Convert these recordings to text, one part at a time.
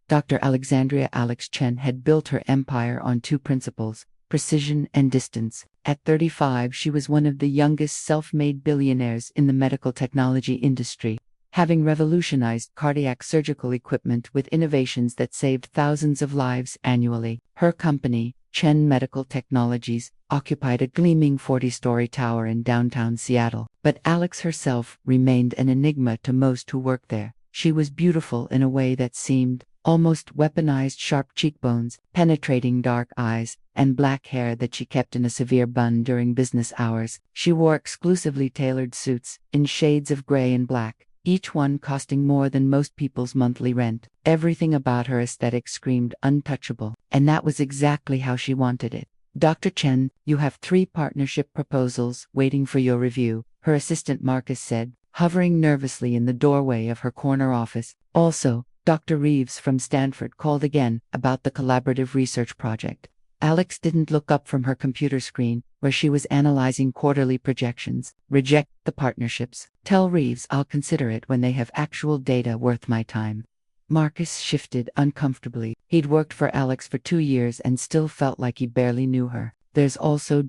Dr. Alexandria Alex Chen had built her empire on two principles: precision and distance. At 35, she was one of the youngest self-made billionaires in the medical technology industry, having revolutionized cardiac surgical equipment with innovations that saved thousands of lives annually. Her company, Chen Medical Technologies, occupied a gleaming 40-story tower in downtown Seattle. But Alex herself remained an enigma to most who worked there. She was beautiful in a way that seemed almost weaponized: sharp cheekbones, penetrating dark eyes, and black hair that she kept in a severe bun during business hours. She wore exclusively tailored suits, in shades of gray and black, each one costing more than most people's monthly rent. Everything about her aesthetic screamed untouchable, and that was exactly how she wanted it. "Dr. Chen, you have 3 partnership proposals waiting for your review," her assistant Marcus said, hovering nervously in the doorway of her corner office. "Also, Dr. Reeves from Stanford called again about the collaborative research project." Alex didn't look up from her computer screen, where she was analyzing quarterly projections. "Reject the partnerships. Tell Reeves I'll consider it when they have actual data worth my time." Marcus shifted uncomfortably. He'd worked for Alex for 2 years and still felt like he barely knew her. "There's also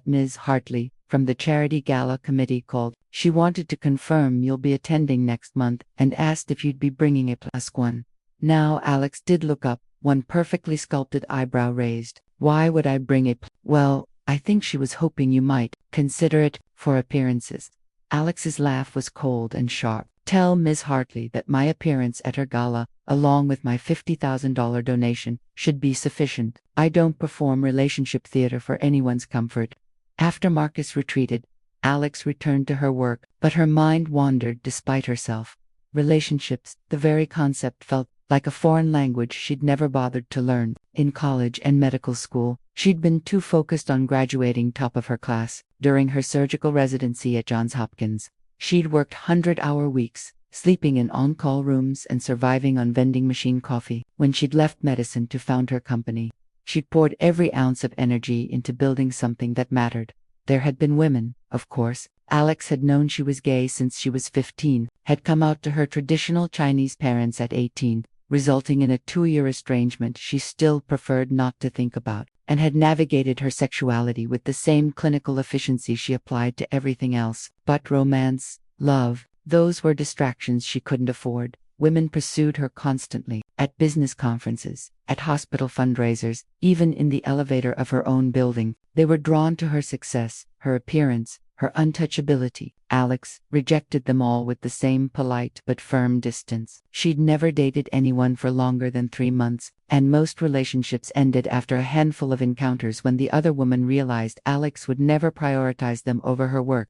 Ms. Hartley from the charity gala committee called. She wanted to confirm you'll be attending next month and asked if you'd be bringing a +1." Now Alex did look up, one perfectly sculpted eyebrow raised. "Why would I bring a Well, I think she was hoping you might consider it for appearances." Alex's laugh was cold and sharp. "Tell Ms. Hartley that my appearance at her gala, along with my $50,000 donation, should be sufficient. I don't perform relationship theater for anyone's comfort." After Marcus retreated, Alex returned to her work, but her mind wandered despite herself. Relationships, the very concept felt like a foreign language she'd never bothered to learn. In college and medical school, she'd been too focused on graduating top of her class. During her surgical residency at Johns Hopkins, she'd worked 100-hour weeks, sleeping in on-call rooms and surviving on vending machine coffee. When she'd left medicine to found her company, she'd poured every ounce of energy into building something that mattered. There had been women, of course. Alex had known she was gay since she was 15, had come out to her traditional Chinese parents at 18, resulting in a 2-year estrangement she still preferred not to think about, and had navigated her sexuality with the same clinical efficiency she applied to everything else. But romance, love, those were distractions she couldn't afford. Women pursued her constantly, at business conferences, at hospital fundraisers, even in the elevator of her own building. They were drawn to her success, her appearance, her untouchability. Alex rejected them all with the same polite but firm distance. She'd never dated anyone for longer than 3 months, and most relationships ended after a handful of encounters when the other woman realized Alex would never prioritize them over her work.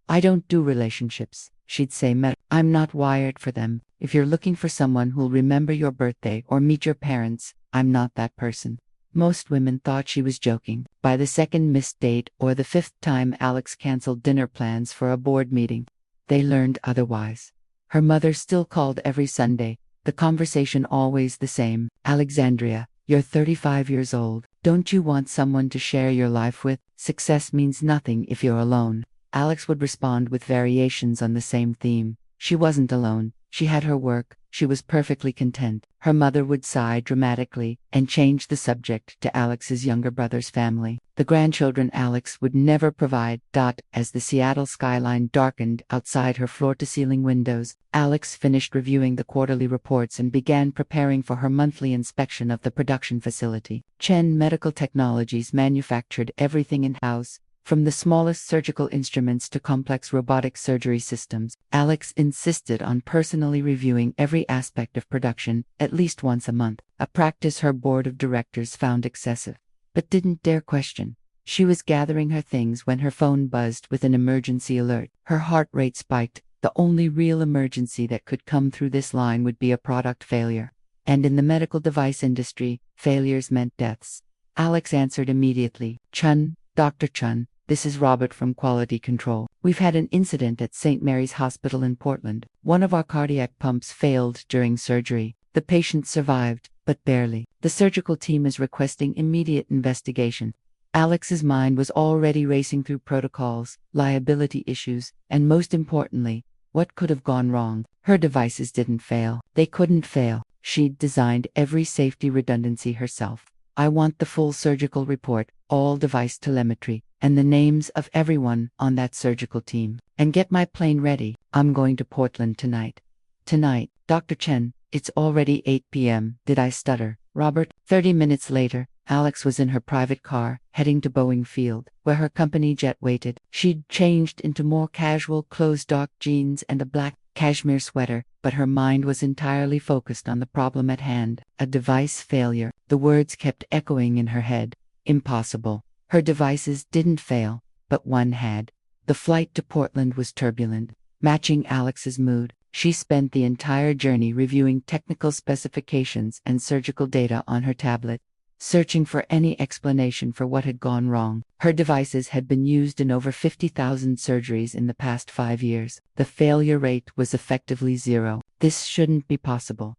"I don't do relationships," she'd say. "I'm not wired for them. If you're looking for someone who'll remember your birthday or meet your parents, I'm not that person." Most women thought she was joking. By the second missed date or the 5th time Alex canceled dinner plans for a board meeting, they learned otherwise. Her mother still called every Sunday, the conversation always the same. "Alexandria, you're 35 years old. Don't you want someone to share your life with? Success means nothing if you're alone." Alex would respond with variations on the same theme. She wasn't alone. She had her work. She was perfectly content. Her mother would sigh dramatically and change the subject to Alex's younger brother's family. The grandchildren Alex would never provide. As the Seattle skyline darkened outside her floor-to-ceiling windows, Alex finished reviewing the quarterly reports and began preparing for her monthly inspection of the production facility. Chen Medical Technologies manufactured everything in-house, from the smallest surgical instruments to complex robotic surgery systems. Alex insisted on personally reviewing every aspect of production, at least once a month, a practice her board of directors found excessive, but didn't dare question. She was gathering her things when her phone buzzed with an emergency alert. Her heart rate spiked. The only real emergency that could come through this line would be a product failure. And in the medical device industry, failures meant deaths. Alex answered immediately. "Dr. Chun. This is Robert from Quality Control. We've had an incident at St. Mary's Hospital in Portland. One of our cardiac pumps failed during surgery. The patient survived, but barely. The surgical team is requesting immediate investigation." Alex's mind was already racing through protocols, liability issues, and most importantly, What could have gone wrong? Her devices didn't fail. They couldn't fail. She'd designed every safety redundancy herself. I want the full surgical report, all device telemetry, and the names of everyone on that surgical team. And get my plane ready. I'm going to Portland tonight. Tonight, Dr. Chen, it's already 8 p.m. Did I stutter? Robert, 30 minutes later, Alex was in her private car, heading to Boeing Field, where her company jet waited. She'd changed into more casual clothes, dark jeans and a black cashmere sweater, but her mind was entirely focused on the problem at hand. A device failure. The words kept echoing in her head. Impossible. Her devices didn't fail, but one had. The flight to Portland was turbulent. Matching Alex's mood, she spent the entire journey reviewing technical specifications and surgical data on her tablet, searching for any explanation for what had gone wrong. Her devices had been used in over 50,000 surgeries in the past 5 years. The failure rate was effectively zero. This shouldn't be possible.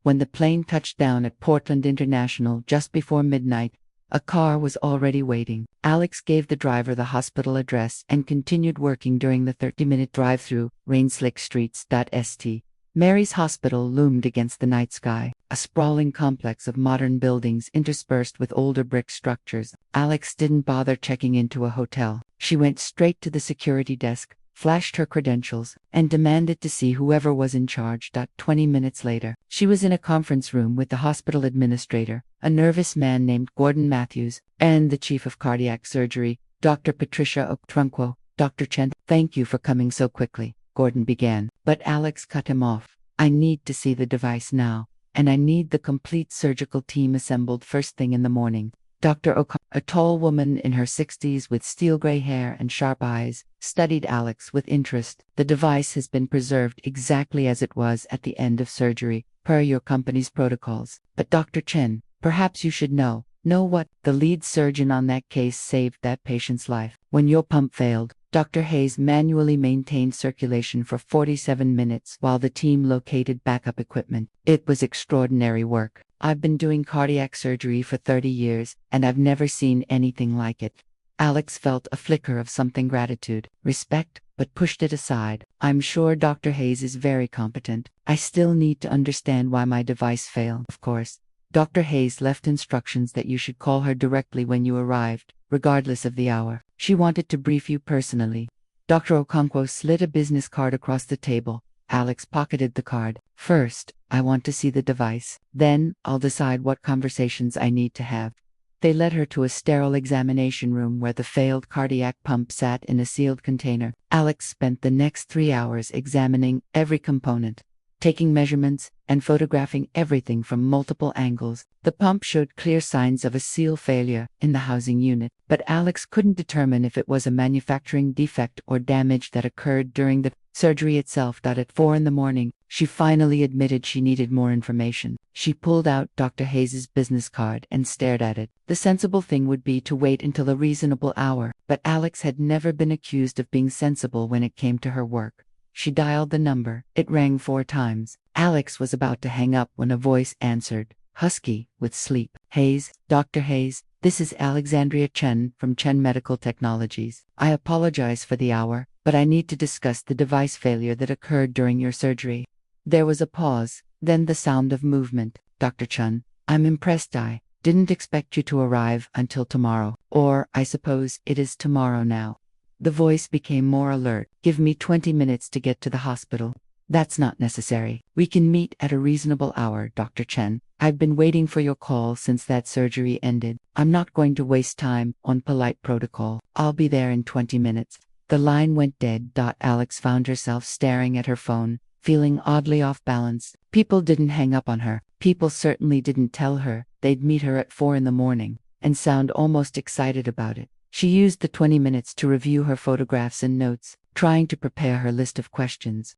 When the plane touched down at Portland International just before midnight, a car was already waiting. Alex gave the driver the hospital address and continued working during the 30-minute drive through Rainslick Streets. St. Mary's Hospital loomed against the night sky, a sprawling complex of modern buildings interspersed with older brick structures. Alex didn't bother checking into a hotel. She went straight to the security desk, flashed her credentials, and demanded to see whoever was in charge. 20 minutes later, she was in a conference room with the hospital administrator, a nervous man named Gordon Matthews, and the chief of cardiac surgery, Dr. Patricia Okonkwo. Dr. Chen, thank you for coming so quickly, Gordon began, but Alex cut him off. I need to see the device now, and I need the complete surgical team assembled first thing in the morning. Dr. Okonkwo, a tall woman in her 60s with steel gray hair and sharp eyes, studied Alex with interest. The device has been preserved exactly as it was at the end of surgery, per your company's protocols. But Dr. Chen, perhaps you should know. Know what? The lead surgeon on that case saved that patient's life. When your pump failed, Dr. Hayes manually maintained circulation for 47 minutes while the team located backup equipment. It was extraordinary work. I've been doing cardiac surgery for 30 years, and I've never seen anything like it. Alex felt a flicker of something gratitude, respect, but pushed it aside. I'm sure Dr. Hayes is very competent. I still need to understand why my device failed. Of course, Dr. Hayes left instructions that you should call her directly when you arrived, regardless of the hour. She wanted to brief you personally. Dr. Okonkwo slid a business card across the table. Alex pocketed the card. First, I want to see the device. Then, I'll decide what conversations I need to have. They led her to a sterile examination room where the failed cardiac pump sat in a sealed container. Alex spent the next 3 hours examining every component, taking measurements, and photographing everything from multiple angles. The pump showed clear signs of a seal failure in the housing unit, but Alex couldn't determine if it was a manufacturing defect or damage that occurred during the surgery itself. At 4 a.m, she finally admitted she needed more information. She pulled out Dr. Hayes's business card and stared at it. The sensible thing would be to wait until a reasonable hour, but Alex had never been accused of being sensible when it came to her work. She dialed the number. It rang 4 times. Alex was about to hang up when a voice answered, husky with sleep. Hayes, Dr. Hayes, this is Alexandria Chen from Chen Medical Technologies. I apologize for the hour, but I need to discuss the device failure that occurred during your surgery. There was a pause, then the sound of movement. Dr. Chen, I'm impressed. I didn't expect you to arrive until tomorrow. Or, I suppose, it is tomorrow now. The voice became more alert. Give me 20 minutes to get to the hospital. That's not necessary. We can meet at a reasonable hour, Dr. Chen. I've been waiting for your call since that surgery ended. I'm not going to waste time on polite protocol. I'll be there in 20 minutes. The line went dead. Alex found herself staring at her phone, feeling oddly off balance. People didn't hang up on her. People certainly didn't tell her they'd meet her at 4 a.m, and sound almost excited about it. She used the 20 minutes to review her photographs and notes, trying to prepare her list of questions.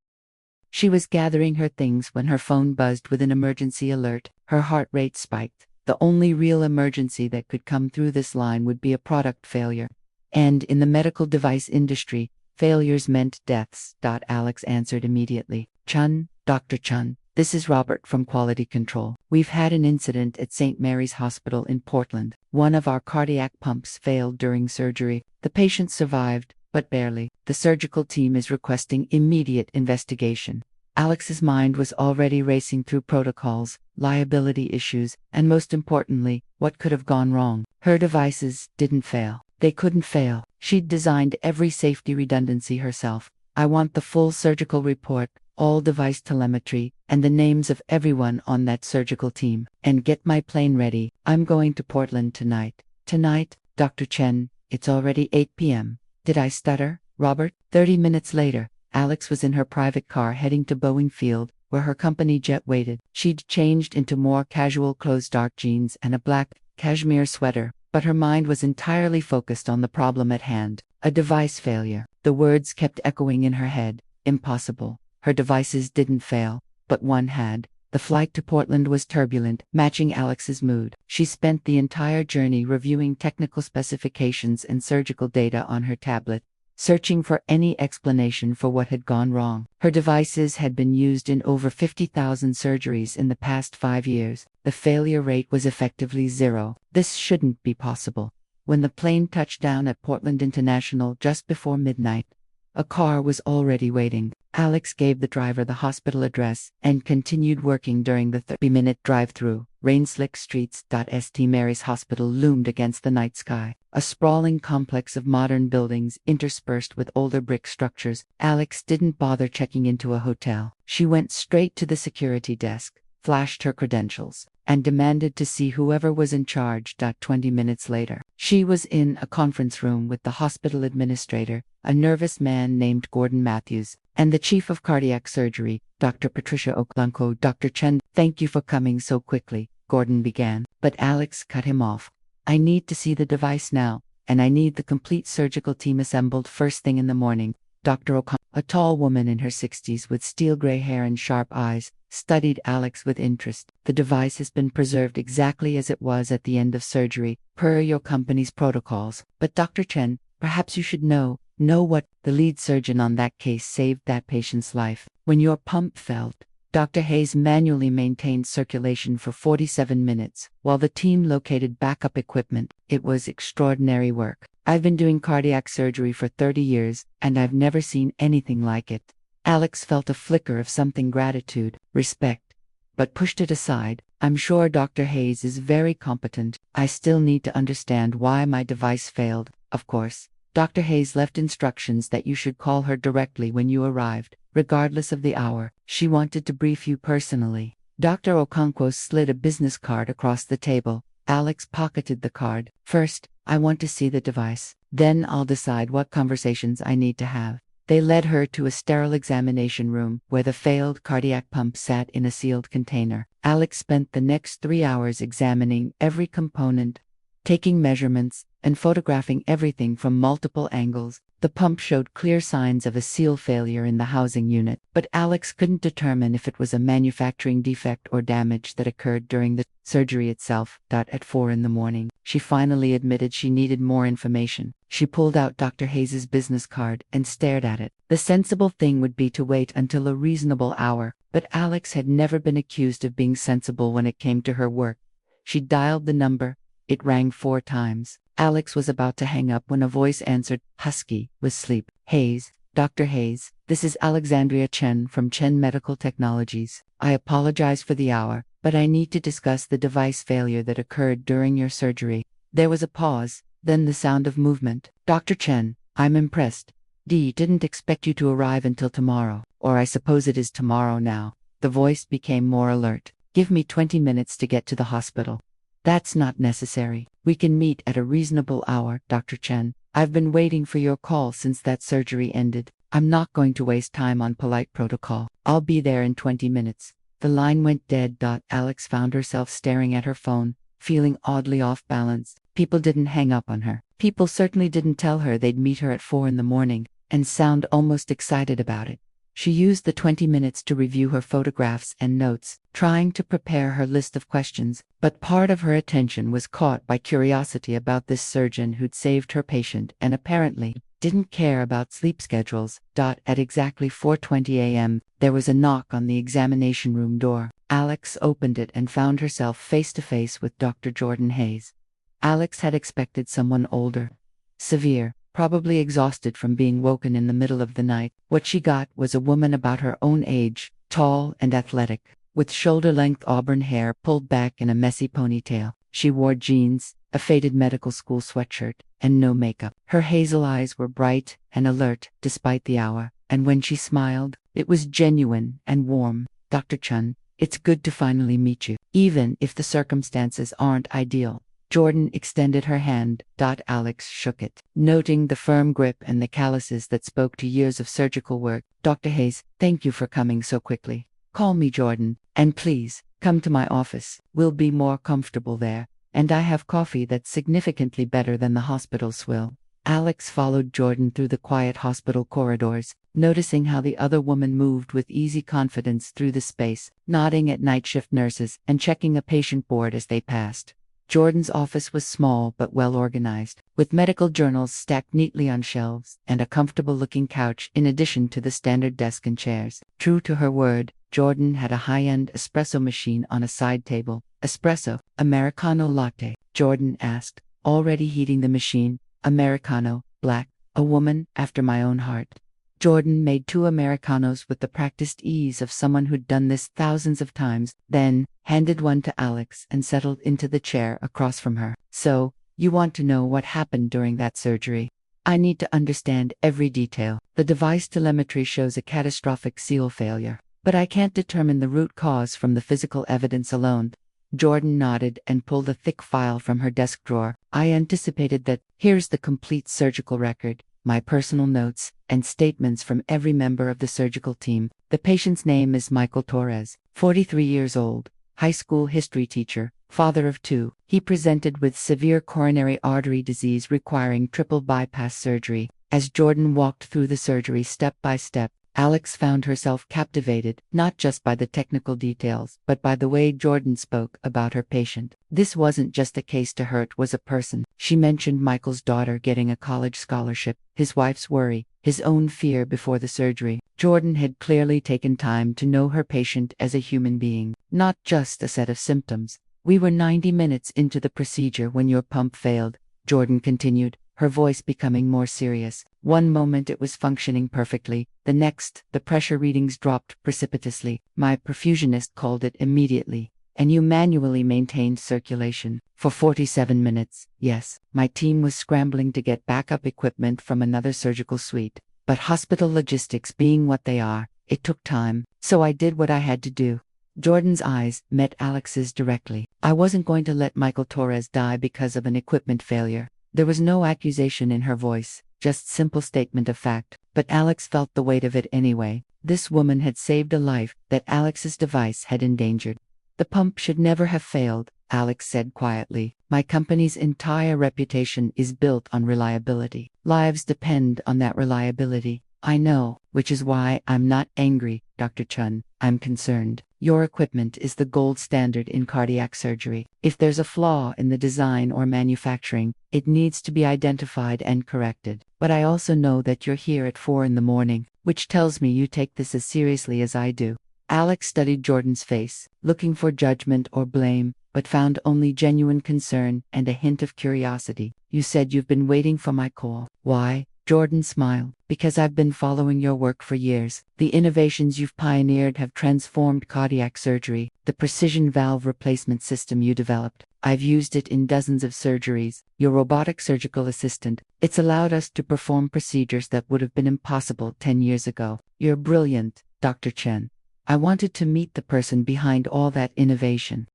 She was gathering her things when her phone buzzed with an emergency alert. Her heart rate spiked. The only real emergency that could come through this line would be a product failure. And in the medical device industry, failures meant deaths. Alex answered immediately. Chun, Dr. Chun, this is Robert from Quality Control. We've had an incident at St. Mary's Hospital in Portland. One of our cardiac pumps failed during surgery. The patient survived, but barely. The surgical team is requesting immediate investigation. Alex's mind was already racing through protocols, liability issues, and most importantly, what could have gone wrong. Her devices didn't fail. They couldn't fail. She'd designed every safety redundancy herself. I want the full surgical report, all device telemetry, and the names of everyone on that surgical team. And get my plane ready. I'm going to Portland tonight. Tonight, Dr. Chen, it's already 8 p.m. Did I stutter, Robert? 30 minutes later, Alex was in her private car heading to Boeing Field, where her company jet waited. She'd changed into more casual clothes, dark jeans, and a black cashmere sweater, but her mind was entirely focused on the problem at hand. A device failure. The words kept echoing in her head. Impossible. Her devices didn't fail, but one had. The flight to Portland was turbulent, matching Alex's mood. She spent the entire journey reviewing technical specifications and surgical data on her tablet, searching for any explanation for what had gone wrong. Her devices had been used in over 50,000 surgeries in the past 5 years. The failure rate was effectively zero. This shouldn't be possible. When the plane touched down at Portland International just before midnight, a car was already waiting. Alex gave the driver the hospital address and continued working during the 30-minute drive-through. Rain-slick streets. St. Mary's Hospital loomed against the night sky, a sprawling complex of modern buildings interspersed with older brick structures. Alex didn't bother checking into a hotel. She went straight to the security desk, flashed her credentials, and demanded to see whoever was in charge. 20 minutes later, she was in a conference room with the hospital administrator, a nervous man named Gordon Matthews, and the chief of cardiac surgery, Dr. Patricia Okonkwo. Dr. Chen, thank you for coming so quickly, Gordon began, but Alex cut him off. I need to see the device now, and I need the complete surgical team assembled first thing in the morning. Dr. Okonkwo, a tall woman in her 60s with steel gray hair and sharp eyes, studied Alex with interest. The device has been preserved exactly as it was at the end of surgery, per your company's protocols. But Dr. Chen, perhaps you should know what the lead surgeon on that case saved that patient's life. When your pump failed, Dr. Hayes manually maintained circulation for 47 minutes, while the team located backup equipment. It was extraordinary work. I've been doing cardiac surgery for 30 years, and I've never seen anything like it. Alex felt a flicker of something gratitude, respect, but pushed it aside. I'm sure Dr. Hayes is very competent. I still need to understand why my device failed, of course. Dr. Hayes left instructions that you should call her directly when you arrived, regardless of the hour. She wanted to brief you personally. Dr. Okonkwo slid a business card across the table. Alex pocketed the card. First, I want to see the device. Then I'll decide what conversations I need to have. They led her to a sterile examination room where the failed cardiac pump sat in a sealed container. Alex spent the next 3 hours examining every component, taking measurements, and photographing everything from multiple angles. The pump showed clear signs of a seal failure in the housing unit, but Alex couldn't determine if it was a manufacturing defect or damage that occurred during the surgery itself. At 4 in the morning, she finally admitted she needed more information. She pulled out Dr. Hayes's business card and stared at it. The sensible thing would be to wait until a reasonable hour, but Alex had never been accused of being sensible when it came to her work. She dialed the number. It rang 4 times. Alex was about to hang up when a voice answered, husky with sleep. Hayes, Dr. Hayes, this is Alexandria Chen from Chen Medical Technologies. I apologize for the hour, but I need to discuss the device failure that occurred during your surgery. There was a pause, then the sound of movement. Dr. Chen, I'm impressed. Didn't expect you to arrive until tomorrow, or I suppose it is tomorrow now. The voice became more alert. Give me 20 minutes to get to the hospital. That's not necessary. We can meet at a reasonable hour, Dr. Chen. I've been waiting for your call since that surgery ended. I'm not going to waste time on polite protocol. I'll be there in 20 minutes. The line went dead. Alex found herself staring at her phone, feeling oddly off balance. People didn't hang up on her. People certainly didn't tell her they'd meet her at 4 in the morning, and sound almost excited about it. She used the 20 minutes to review her photographs and notes, trying to prepare her list of questions, but part of her attention was caught by curiosity about this surgeon who'd saved her patient and apparently didn't care about sleep schedules. At exactly 4:20 a.m., there was a knock on the examination room door. Alex opened it and found herself face to face with Dr. Jordan Hayes. Alex had expected someone older, severe, probably exhausted from being woken in the middle of the night. What she got was a woman about her own age, tall and athletic, with shoulder-length auburn hair pulled back in a messy ponytail. She wore jeans, a faded medical school sweatshirt, and no makeup. Her hazel eyes were bright and alert despite the hour, and when she smiled, it was genuine and warm. Dr. Chun, it's good to finally meet you, even if the circumstances aren't ideal. Jordan extended her hand. Alex shook it, noting the firm grip and the calluses that spoke to years of surgical work. Dr. Hayes, thank you for coming so quickly. Call me Jordan, and please, come to my office. We'll be more comfortable there, and I have coffee that's significantly better than the hospital swill. Alex followed Jordan through the quiet hospital corridors, noticing how the other woman moved with easy confidence through the space, nodding at night shift nurses and checking a patient board as they passed. Jordan's office was small but well organized, with medical journals stacked neatly on shelves and a comfortable-looking couch in addition to the standard desk and chairs. True to her word, Jordan had a high-end espresso machine on a side table. Espresso, Americano latte? Jordan asked, already heating the machine. Americano, black, a woman after my own heart. Jordan made 2 Americanos with the practiced ease of someone who'd done this thousands of times, then handed one to Alex and settled into the chair across from her. So, you want to know what happened during that surgery? I need to understand every detail. The device telemetry shows a catastrophic seal failure, but I can't determine the root cause from the physical evidence alone. Jordan nodded and pulled a thick file from her desk drawer. I anticipated that. Here's the complete surgical record, my personal notes, and statements from every member of the surgical team. The patient's name is Michael Torres, 43 years old, high school history teacher, father of 2. He presented with severe coronary artery disease requiring triple bypass surgery. As Jordan walked through the surgery step by step, Alex found herself captivated, not just by the technical details, but by the way Jordan spoke about her patient. This wasn't just a case to her, it was a person. She mentioned Michael's daughter getting a college scholarship, his wife's worry, his own fear before the surgery. Jordan had clearly taken time to know her patient as a human being, not just a set of symptoms. We were 90 minutes into the procedure when your pump failed, Jordan continued, her voice becoming more serious. One moment it was functioning perfectly, the next, the pressure readings dropped precipitously. My perfusionist called it immediately. And you manually maintained circulation for 47 minutes. Yes, my team was scrambling to get backup equipment from another surgical suite. But hospital logistics being what they are, it took time, so I did what I had to do. Jordan's eyes met Alex's directly. I wasn't going to let Michael Torres die because of an equipment failure. There was no accusation in her voice, just simple statement of fact, but Alex felt the weight of it anyway. This woman had saved a life that Alex's device had endangered. The pump should never have failed, Alex said quietly. My company's entire reputation is built on reliability. Lives depend on that reliability. I know, which is why I'm not angry, Dr. Chun. I'm concerned. Your equipment is the gold standard in cardiac surgery. If there's a flaw in the design or manufacturing, it needs to be identified and corrected. But I also know that you're here at 4 in the morning, which tells me you take this as seriously as I do. Alex studied Jordan's face, looking for judgment or blame, but found only genuine concern and a hint of curiosity. You said you've been waiting for my call. Why? Jordan smiled. Because I've been following your work for years. The innovations you've pioneered have transformed cardiac surgery. The precision valve replacement system you developed, I've used it in dozens of surgeries. Your robotic surgical assistant, it's allowed us to perform procedures that would have been impossible 10 years ago. You're brilliant, Dr. Chen. I wanted to meet the person behind all that innovation.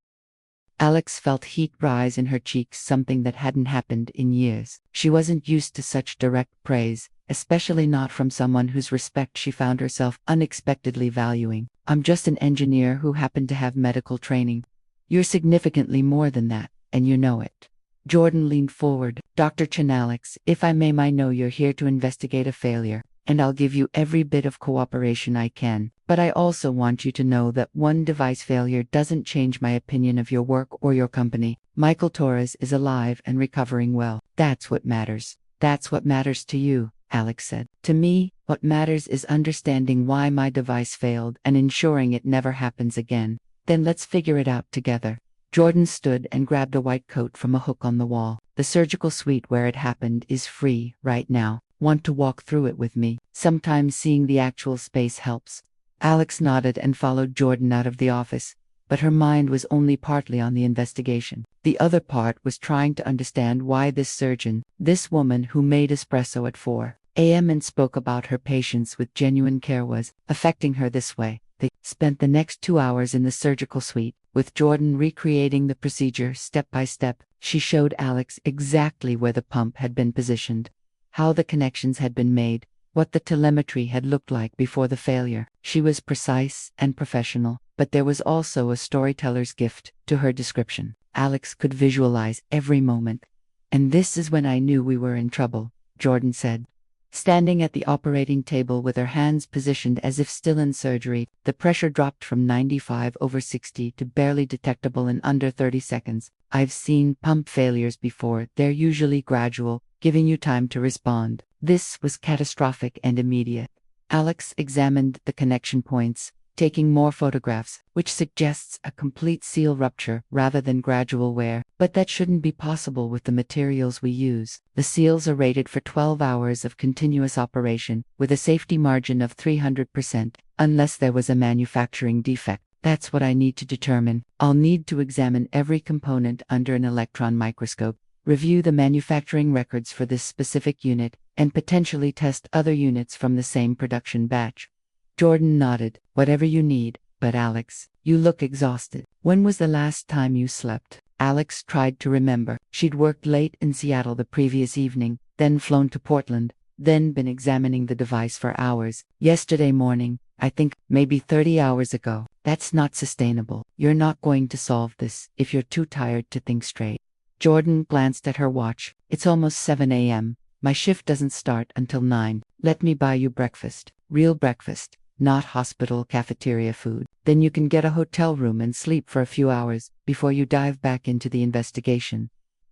Alex felt heat rise in her cheeks, something that hadn't happened in years. She wasn't used to such direct praise, especially not from someone whose respect she found herself unexpectedly valuing. I'm just an engineer who happened to have medical training. You're significantly more than that, and you know it. Jordan leaned forward. Dr. Chen, Alex, if I may, I know you're here to investigate a failure, and I'll give you every bit of cooperation I can. But I also want you to know that one device failure doesn't change my opinion of your work or your company. Michael Torres is alive and recovering well. That's what matters. That's what matters to you, Alex said. To me, what matters is understanding why my device failed and ensuring it never happens again. Then let's figure it out together. Jordan stood and grabbed a white coat from a hook on the wall. The surgical suite where it happened is free right now. Want to walk through it with me? Sometimes seeing the actual space helps. Alex nodded and followed Jordan out of the office, but her mind was only partly on the investigation. The other part was trying to understand why this surgeon, this woman who made espresso at 4 a.m. and spoke about her patients with genuine care, was affecting her this way. They spent the next 2 hours in the surgical suite, with Jordan recreating the procedure step by step. She showed Alex exactly where the pump had been positioned, how the connections had been made, what the telemetry had looked like before the failure. She was precise and professional, but there was also a storyteller's gift to her description. Alex could visualize every moment. "And this is when I knew we were in trouble," Jordan said. Standing at the operating table with her hands positioned as if still in surgery, the pressure dropped from 95/60 to barely detectable in under 30 seconds. "I've seen pump failures before. They're usually gradual, giving you time to respond. This was catastrophic and immediate." Alex examined the connection points, taking more photographs, which suggests a complete seal rupture rather than gradual wear. But that shouldn't be possible with the materials we use. The seals are rated for 12 hours of continuous operation, with a safety margin of 300%, unless there was a manufacturing defect. That's what I need to determine. I'll need to examine every component under an electron microscope, review the manufacturing records for this specific unit, and potentially test other units from the same production batch. Jordan nodded. "Whatever you need, but Alex, you look exhausted. When was the last time you slept?" Alex tried to remember. She'd worked late in Seattle the previous evening, then flown to Portland, then been examining the device for hours. "Yesterday morning, I think, maybe 30 hours ago." "That's not sustainable. You're not going to solve this if you're too tired to think straight." Jordan glanced at her watch. "It's almost 7 a.m. My shift doesn't start until 9. Let me buy you breakfast. Real breakfast, not hospital cafeteria food. Then you can get a hotel room and sleep for a few hours before you dive back into the investigation."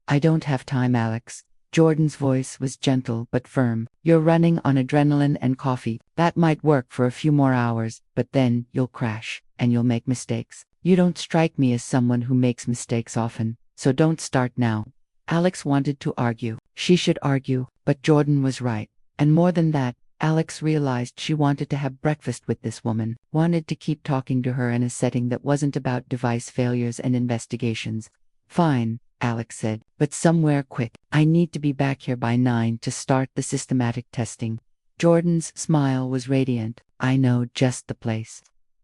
"I don't have time, Alex." Jordan's voice was gentle but firm. "You're running on adrenaline and coffee. That might work for a few more hours, but then you'll crash, and you'll make mistakes. You don't strike me as someone who makes mistakes often, so don't start now." Alex wanted to argue. She should argue, but Jordan was right. And more than that, Alex realized she wanted to have breakfast with this woman, wanted to keep talking to her in a setting that wasn't about device failures and investigations. "Fine," Alex said, "but somewhere quick. I need to be back here by 9 to start the systematic testing." Jordan's smile was radiant. "I know just the place."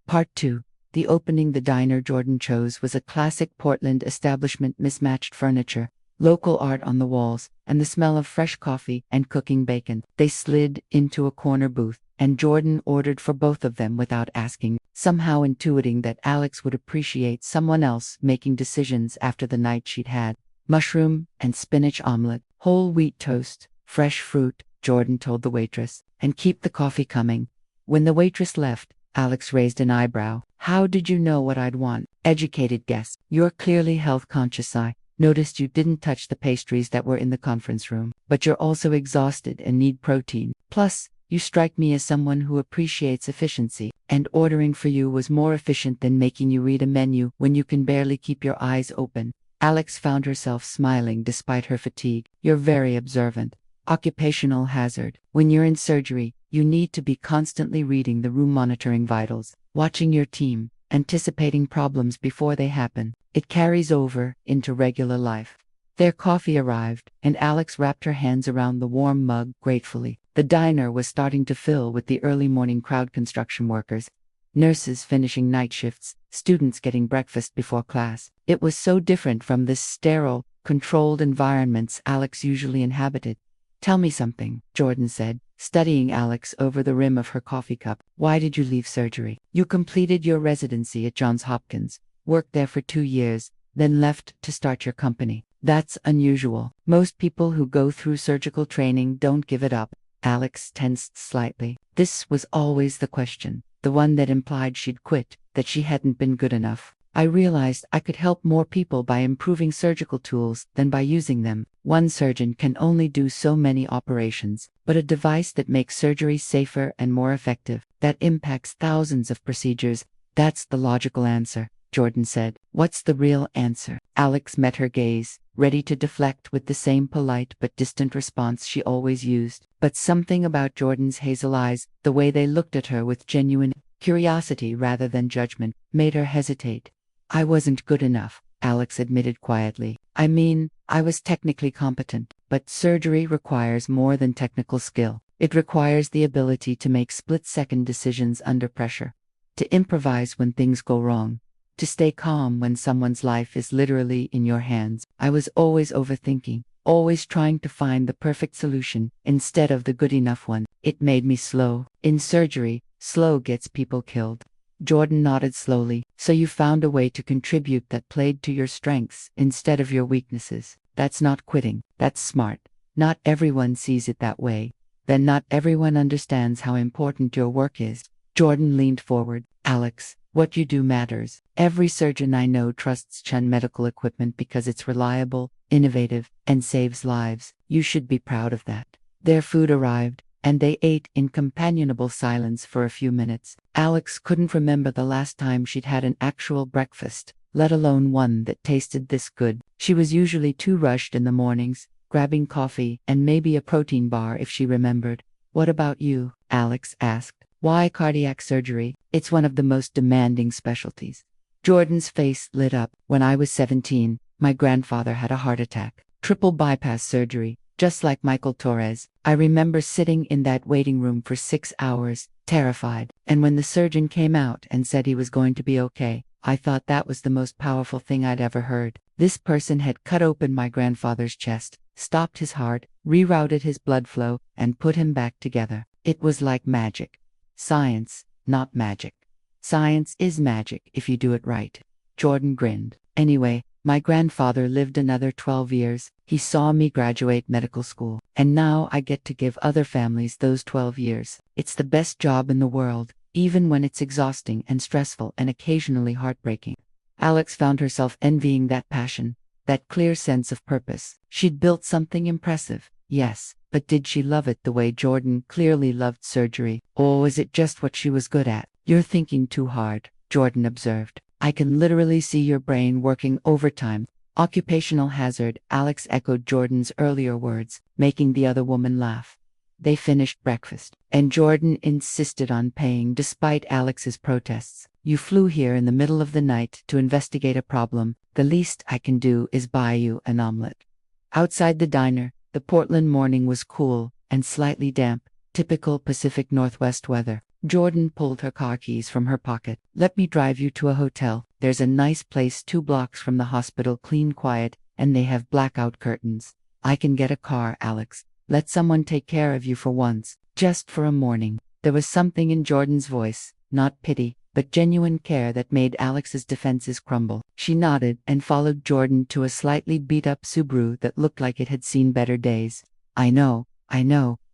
Part 2. The opening the diner Jordan chose was a classic Portland establishment: mismatched furniture, local art on the walls, and the smell of fresh coffee and cooking bacon. They slid into a corner booth, and Jordan ordered for both of them without asking, somehow intuiting that Alex would appreciate someone else making decisions after the night she'd had. "Mushroom and spinach omelet, whole wheat toast, fresh fruit," Jordan told the waitress, "and keep the coffee coming." When the waitress left, Alex raised an eyebrow. "How did you know what I'd want?" "Educated guess. You're clearly health conscious. I noticed you didn't touch the pastries that were in the conference room. But you're also exhausted and need protein. Plus, you strike me as someone who appreciates efficiency, and ordering for you was more efficient than making you read a menu when you can barely keep your eyes open." Alex found herself smiling despite her fatigue. "You're very observant." Occupational hazard. When you're in surgery, you need to be constantly reading the room, monitoring vitals, watching your team, anticipating problems before they happen. It carries over into regular life. Their coffee arrived, and Alex wrapped her hands around the warm mug gratefully. The diner was starting to fill with the early morning crowd: construction workers, nurses finishing night shifts, students getting breakfast before class. It was so different from the sterile, controlled environments Alex usually inhabited. "Tell me something," Jordan said, studying Alex over the rim of her coffee cup. "Why did you leave surgery? You completed your residency at Johns Hopkins, worked there for 2 years, then left to start your company. That's unusual. Most people who go through surgical training don't give it up." Alex tensed slightly. This was always the question, the one that implied she'd quit, that she hadn't been good enough. "I realized I could help more people by improving surgical tools than by using them. One surgeon can only do so many operations, but a device that makes surgery safer and more effective, that impacts thousands of procedures, that's the logical answer." Jordan said. What's the real answer? Alex met her gaze, ready to deflect with the same polite but distant response she always used. But something about Jordan's hazel eyes, the way they looked at her with genuine curiosity rather than judgment, made her hesitate. I wasn't good enough, Alex admitted quietly. I mean, I was technically competent, but surgery requires more than technical skill. It requires the ability to make split-second decisions under pressure, to improvise when things go wrong, to stay calm when someone's life is literally in your hands. I was always overthinking, always trying to find the perfect solution instead of the good enough one. It made me slow. In surgery, slow gets people killed. Jordan nodded slowly. So you found a way to contribute that played to your strengths instead of your weaknesses. That's not quitting. That's smart. Not everyone sees it that way. Then not everyone understands how important your work is. Jordan leaned forward. Alex, what you do matters. Every surgeon I know trusts Chen medical equipment because it's reliable, innovative, and saves lives. You should be proud of that. Their food arrived, and they ate in companionable silence for a few minutes. Alex couldn't remember the last time she'd had an actual breakfast, let alone one that tasted this good. She was usually too rushed in the mornings, grabbing coffee and maybe a protein bar if she remembered. What about you? Alex asked. Why cardiac surgery? It's one of the most demanding specialties. Jordan's face lit up. When I was 17, my grandfather had a heart attack. Triple bypass surgery, just like Michael Torres. I remember sitting in that waiting room for 6 hours, terrified. And when the surgeon came out and said he was going to be okay, I thought that was the most powerful thing I'd ever heard. This person had cut open my grandfather's chest, stopped his heart, rerouted his blood flow, and put him back together. It was like magic. Science, not magic. Science is magic if you do it right. Jordan grinned. Anyway, my grandfather lived another 12 years. He saw me graduate medical school. And now I get to give other families those 12 years. It's the best job in the world, even when it's exhausting and stressful and occasionally heartbreaking. Alex found herself envying that passion, that clear sense of purpose. She'd built something impressive, yes, but did she love it the way Jordan clearly loved surgery? Or was it just what she was good at? You're thinking too hard, Jordan observed. I can literally see your brain working overtime. Occupational hazard, Alex echoed Jordan's earlier words, making the other woman laugh. They finished breakfast, and Jordan insisted on paying despite Alex's protests. You flew here in the middle of the night to investigate a problem. The least I can do is buy you an omelet. Outside the diner, the Portland morning was cool and slightly damp, typical Pacific Northwest weather. Jordan pulled her car keys from her pocket. Let me drive you to a hotel. There's a nice place 2 blocks from the hospital, clean, quiet, and they have blackout curtains. I can get a car, Alex. Let someone take care of you for once, just for a morning. There was something in Jordan's voice, not pity, but genuine care that made Alex's defenses crumble. She nodded and followed Jordan to a slightly beat-up Subaru that looked like it had seen better days. I know,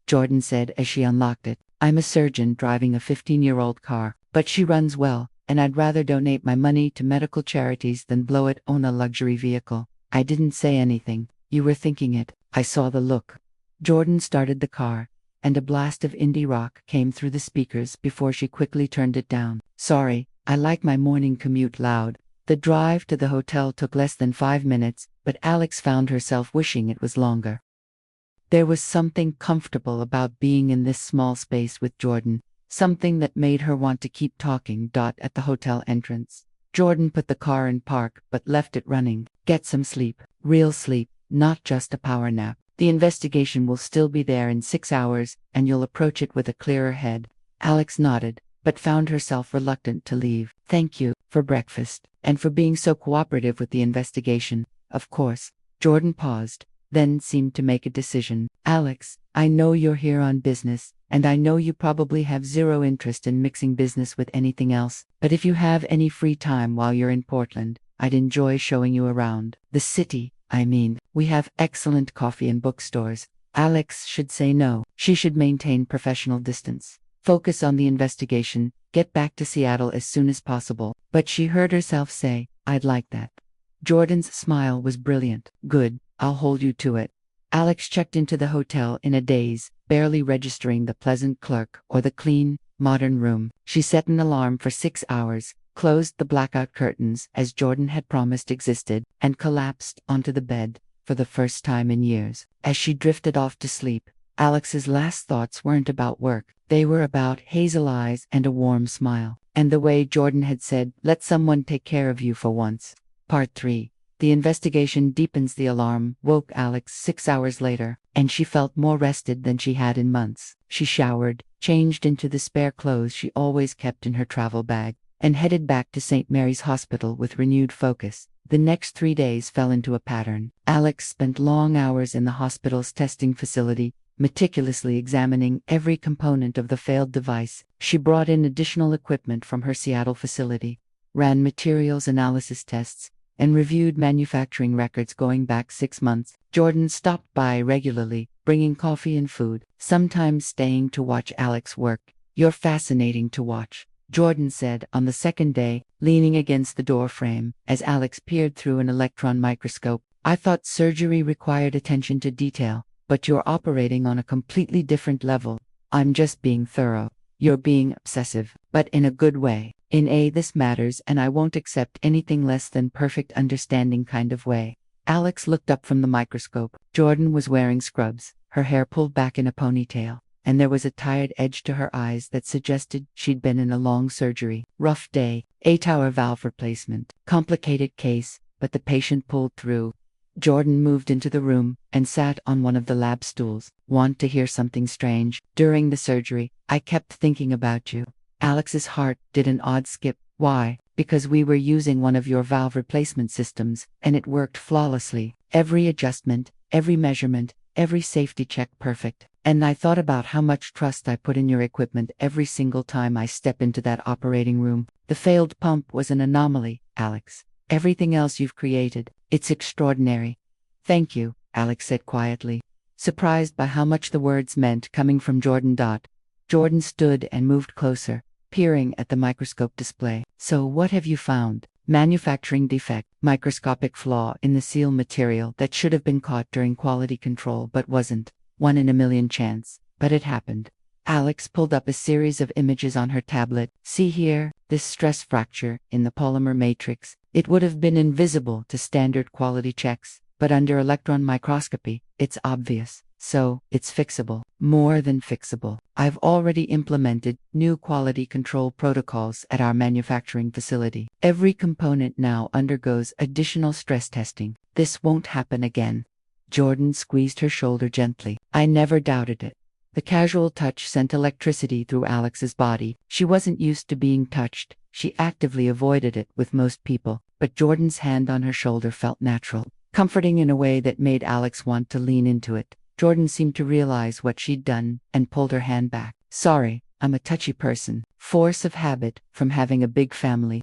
Jordan said as she unlocked it. I'm a surgeon driving a 15-year-old car, but she runs well, and I'd rather donate my money to medical charities than blow it on a luxury vehicle. I didn't say anything. You were thinking it. I saw the look. Jordan started the car, and a blast of indie rock came through the speakers before she quickly turned it down. Sorry, I like my morning commute loud. The drive to the hotel took less than 5 minutes, but Alex found herself wishing it was longer. There was something comfortable about being in this small space with Jordan, something that made her want to keep talking. At the hotel entrance, Jordan put the car in park but left it running. Get some sleep, real sleep, not just a power nap. The investigation will still be there in 6 hours, and you'll approach it with a clearer head. Alex nodded, but found herself reluctant to leave. Thank you for breakfast, and for being so cooperative with the investigation. Of course. Jordan paused, then seemed to make a decision. Alex, I know you're here on business, and I know you probably have zero interest in mixing business with anything else, but if you have any free time while you're in Portland, I'd enjoy showing you around. The city, I mean. We have excellent coffee and bookstores. Alex should say no. She should maintain professional distance. Focus on the investigation, get back to Seattle as soon as possible. But she heard herself say, I'd like that. Jordan's smile was brilliant. Good, I'll hold you to it. Alex checked into the hotel in a daze, barely registering the pleasant clerk or the clean, modern room. She set an alarm for 6 hours, closed the blackout curtains as Jordan had promised existed, and collapsed onto the bed for the first time in years. As she drifted off to sleep, Alex's last thoughts weren't about work. They were about hazel eyes and a warm smile, and the way Jordan had said, "Let someone take care of you for once." Part 3. The investigation deepens. The alarm woke Alex 6 hours later, and she felt more rested than she had in months. She showered, changed into the spare clothes she always kept in her travel bag, and headed back to St. Mary's Hospital with renewed focus. The next 3 days fell into a pattern. Alex spent long hours in the hospital's testing facility, meticulously examining every component of the failed device. She brought in additional equipment from her Seattle facility, ran materials analysis tests, and reviewed manufacturing records going back 6 months. Jordan stopped by regularly, bringing coffee and food, sometimes staying to watch Alex work. "You're fascinating to watch," Jordan said on the second day, leaning against the door frame, as Alex peered through an electron microscope. "I thought surgery required attention to detail, but you're operating on a completely different level." "I'm just being thorough." "You're being obsessive, but in a good way. In a this matters and I won't accept anything less than perfect understanding kind of way." Alex looked up from the microscope. Jordan was wearing scrubs, her hair pulled back in a ponytail, and there was a tired edge to her eyes that suggested she'd been in a long surgery. "Rough day, 8-hour valve replacement. Complicated case, but the patient pulled through." Jordan moved into the room and sat on one of the lab stools. "Want to hear something strange? During the surgery, I kept thinking about you." Alex's heart did an odd skip. "Why?" "Because we were using one of your valve replacement systems, and it worked flawlessly. Every adjustment, every measurement, every safety check perfect. And I thought about how much trust I put in your equipment every single time I step into that operating room. The failed pump was an anomaly, Alex. Everything else you've created, it's extraordinary." "Thank you," Alex said quietly, surprised by how much the words meant coming from Jordan. Jordan stood and moved closer, peering at the microscope display. "So what have you found?" "Manufacturing defect, microscopic flaw in the seal material that should have been caught during quality control but wasn't. 1 in a million chance, but it happened." Alex pulled up a series of images on her tablet. "See here, this stress fracture in the polymer matrix. It would have been invisible to standard quality checks, but under electron microscopy, it's obvious. So, it's fixable. More than fixable. I've already implemented new quality control protocols at our manufacturing facility. Every component now undergoes additional stress testing. This won't happen again." Jordan squeezed her shoulder gently. "I never doubted it." The casual touch sent electricity through Alex's body. She wasn't used to being touched. She actively avoided it with most people, but Jordan's hand on her shoulder felt natural, comforting in a way that made Alex want to lean into it. Jordan seemed to realize what she'd done and pulled her hand back. "Sorry, I'm a touchy person. Force of habit from having a big family."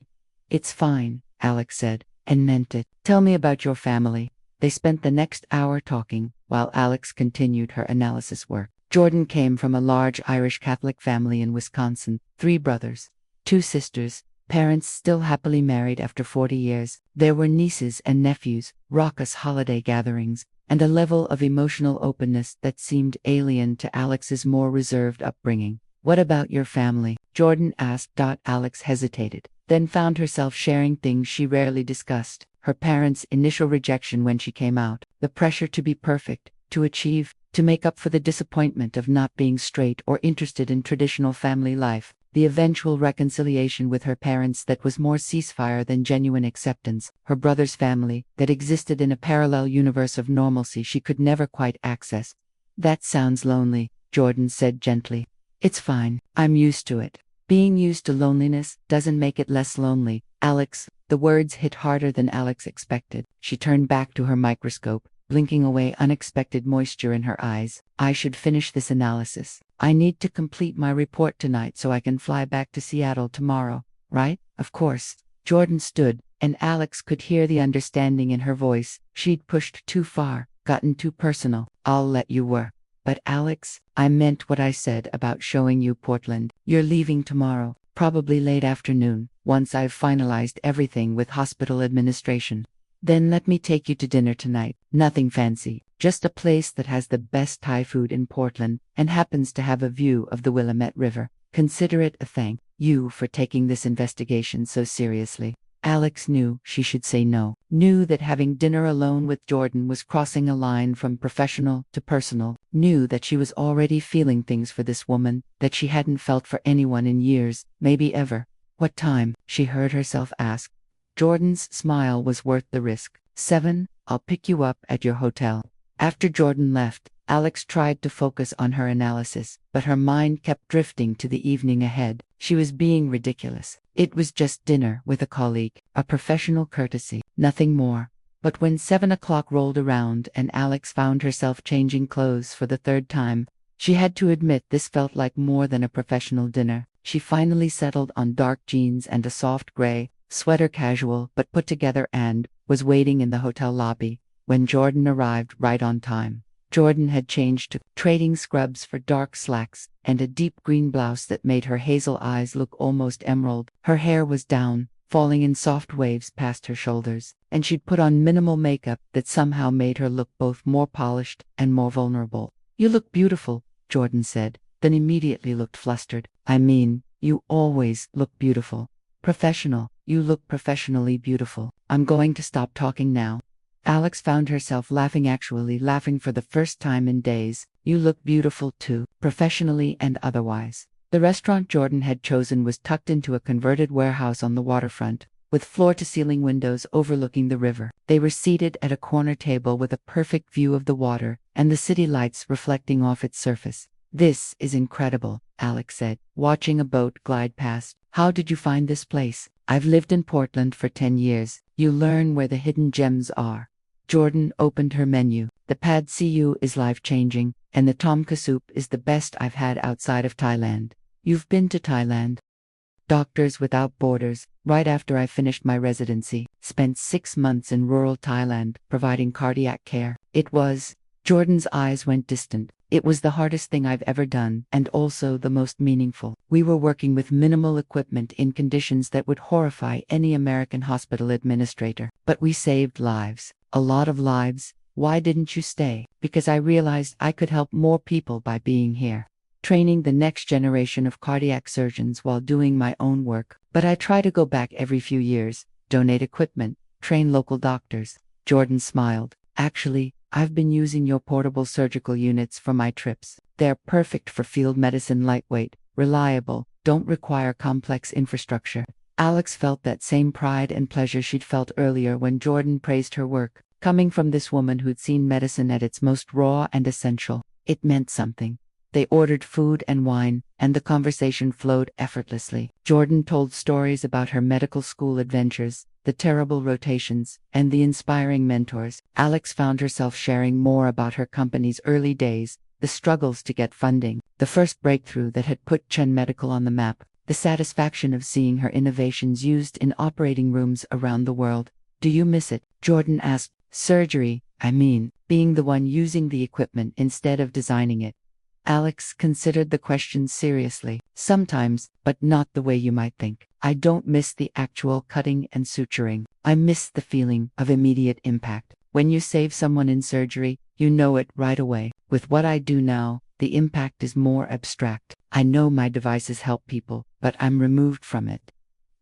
"It's fine," Alex said, and meant it. "Tell me about your family." They spent the next hour talking, while Alex continued her analysis work. Jordan came from a large Irish Catholic family in Wisconsin, 3 brothers, 2 sisters, parents still happily married after 40 years. There were nieces and nephews, raucous holiday gatherings, and a level of emotional openness that seemed alien to Alex's more reserved upbringing. "What about your family?" Jordan asked. Alex hesitated, then found herself sharing things she rarely discussed. Her parents' initial rejection when she came out, the pressure to be perfect, to achieve, to make up for the disappointment of not being straight or interested in traditional family life, the eventual reconciliation with her parents that was more ceasefire than genuine acceptance, her brother's family that existed in a parallel universe of normalcy she could never quite access. "That sounds lonely," Jordan said gently. "It's fine, I'm used to it." "Being used to loneliness doesn't make it less lonely, Alex." The words hit harder than Alex expected. She turned back to her microscope, blinking away unexpected moisture in her eyes. "I should finish this analysis. I need to complete my report tonight so I can fly back to Seattle tomorrow." "Right? Of course." Jordan stood, and Alex could hear the understanding in her voice. She'd pushed too far, gotten too personal. "I'll let you work." "But Alex, I meant what I said about showing you Portland. You're leaving tomorrow, probably late afternoon, once I've finalized everything with hospital administration. Then let me take you to dinner tonight. Nothing fancy, just a place that has the best Thai food in Portland and happens to have a view of the Willamette River. Consider it a thank." you for taking this investigation so seriously. Alex knew she should say no, knew that having dinner alone with Jordan was crossing a line from professional to personal, knew that she was already feeling things for this woman that she hadn't felt for anyone in years, maybe ever. What time? She heard herself ask. Jordan's smile was worth the risk. 7, I'll pick you up at your hotel. After Jordan left, Alex tried to focus on her analysis, but her mind kept drifting to the evening ahead. She was being ridiculous. It was just dinner with a colleague, a professional courtesy, nothing more. But when 7 o'clock rolled around and Alex found herself changing clothes for the third time, she had to admit this felt like more than a professional dinner. She finally settled on dark jeans and a soft gray sweater, casual but put together, and was waiting in the hotel lobby when Jordan arrived right on time. Jordan had changed to trading scrubs for dark slacks and a deep green blouse that made her hazel eyes look almost emerald. Her hair was down, falling in soft waves past her shoulders, and she'd put on minimal makeup that somehow made her look both more polished and more vulnerable. You look beautiful, Jordan said, then immediately looked flustered. I mean, you always look beautiful. Professional, you look professionally beautiful. I'm going to stop talking now. Alex found herself laughing, actually laughing for the first time in days. You look beautiful too, professionally and otherwise. The restaurant Jordan had chosen was tucked into a converted warehouse on the waterfront, with floor-to-ceiling windows overlooking the river. They were seated at a corner table with a perfect view of the water and the city lights reflecting off its surface. This is incredible, Alex said, watching a boat glide past. How did you find this place? I've lived in Portland for 10 years. You learn where the hidden gems are. Jordan opened her menu. The pad see is life-changing, and the tom kha soup is the best I've had outside of Thailand. You've been to Thailand? Doctors Without Borders, right after I finished my residency, spent 6 months in rural Thailand, providing cardiac care. It was. Jordan's eyes went distant. It was the hardest thing I've ever done, and also the most meaningful. We were working with minimal equipment in conditions that would horrify any American hospital administrator. But we saved lives. A lot of lives. Why didn't you stay? Because I realized I could help more people by being here. Training the next generation of cardiac surgeons while doing my own work. But I try to go back every few years, donate equipment, train local doctors. Jordan smiled. Actually, I've been using your portable surgical units for my trips. They're perfect for field medicine, lightweight, reliable, don't require complex infrastructure. Alex felt that same pride and pleasure she'd felt earlier when Jordan praised her work, coming from this woman who'd seen medicine at its most raw and essential. It meant something. They ordered food and wine, and the conversation flowed effortlessly. Jordan told stories about her medical school adventures, the terrible rotations, and the inspiring mentors. Alex found herself sharing more about her company's early days, the struggles to get funding, the first breakthrough that had put Chen Medical on the map, the satisfaction of seeing her innovations used in operating rooms around the world. Do you miss it? Jordan asked. Surgery, I mean, being the one using the equipment instead of designing it. Alex considered the question seriously. Sometimes, but not the way you might think. I don't miss the actual cutting and suturing. I miss the feeling of immediate impact. When you save someone in surgery, you know it right away. With what I do now, the impact is more abstract. I know my devices help people, but I'm removed from it.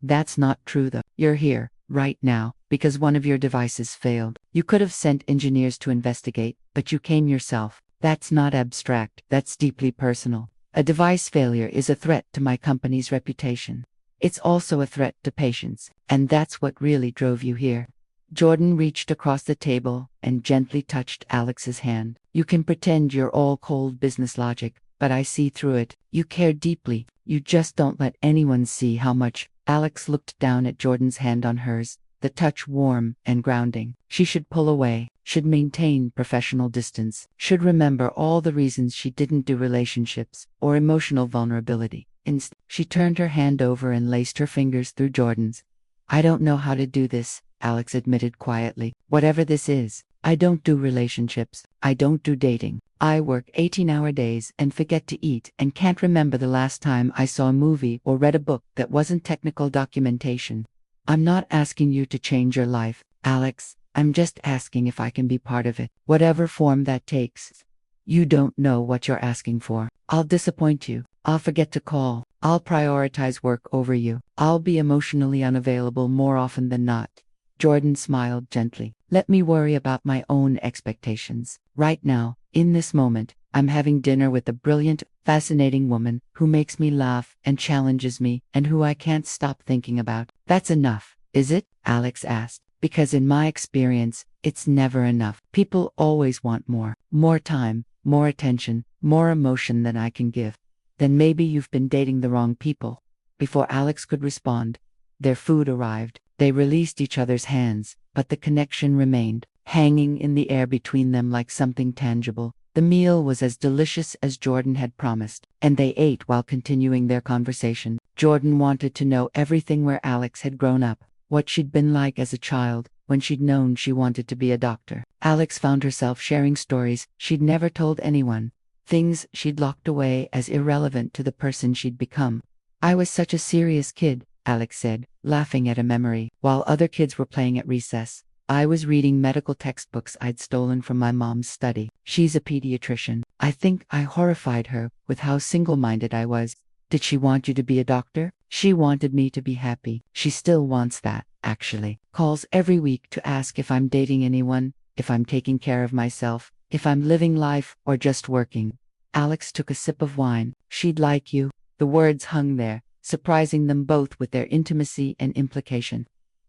That's not true though. You're here, right now, because one of your devices failed. You could have sent engineers to investigate, but you came yourself. That's not abstract, that's deeply personal. A device failure is a threat to my company's reputation. It's also a threat to patients, and that's what really drove you here. Jordan reached across the table and gently touched Alex's hand. You can pretend you're all cold business logic, but I see through it. You care deeply. You just don't let anyone see how much. Alex looked down at Jordan's hand on hers, the touch warm and grounding. She should pull away, should maintain professional distance, should remember all the reasons she didn't do relationships or emotional vulnerability. Instead, she turned her hand over and laced her fingers through Jordan's. I don't know how to do this, Alex admitted quietly. Whatever this is, I don't do relationships. I don't do dating. I work 18-hour days and forget to eat and can't remember the last time I saw a movie or read a book that wasn't technical documentation. I'm not asking you to change your life, Alex. I'm just asking if I can be part of it, whatever form that takes. You don't know what you're asking for. I'll disappoint you. I'll forget to call. I'll prioritize work over you. I'll be emotionally unavailable more often than not. Jordan smiled gently. Let me worry about my own expectations. Right now, in this moment, I'm having dinner with a brilliant, fascinating woman who makes me laugh and challenges me and who I can't stop thinking about. That's enough, is it? Alex asked. Because in my experience, it's never enough. People always want more. More time, more attention, more emotion than I can give. Then maybe you've been dating the wrong people. Before Alex could respond, their food arrived. They released each other's hands, but the connection remained, hanging in the air between them like something tangible. The meal was as delicious as Jordan had promised, and they ate while continuing their conversation. Jordan wanted to know everything where Alex had grown up, what she'd been like as a child, when she'd known she wanted to be a doctor. Alex found herself sharing stories she'd never told anyone, things she'd locked away as irrelevant to the person she'd become. I was such a serious kid, Alex said, laughing at a memory. While other kids were playing at recess, I was reading medical textbooks I'd stolen from my mom's study. She's a pediatrician. I think I horrified her with how single-minded I was. Did she want you to be a doctor? She wanted me to be happy. She still wants that, actually. Calls every week to ask if I'm dating anyone, if I'm taking care of myself, if I'm living life or just working. Alex took a sip of wine. She'd like you. The words hung there, surprising them both with their intimacy and implication.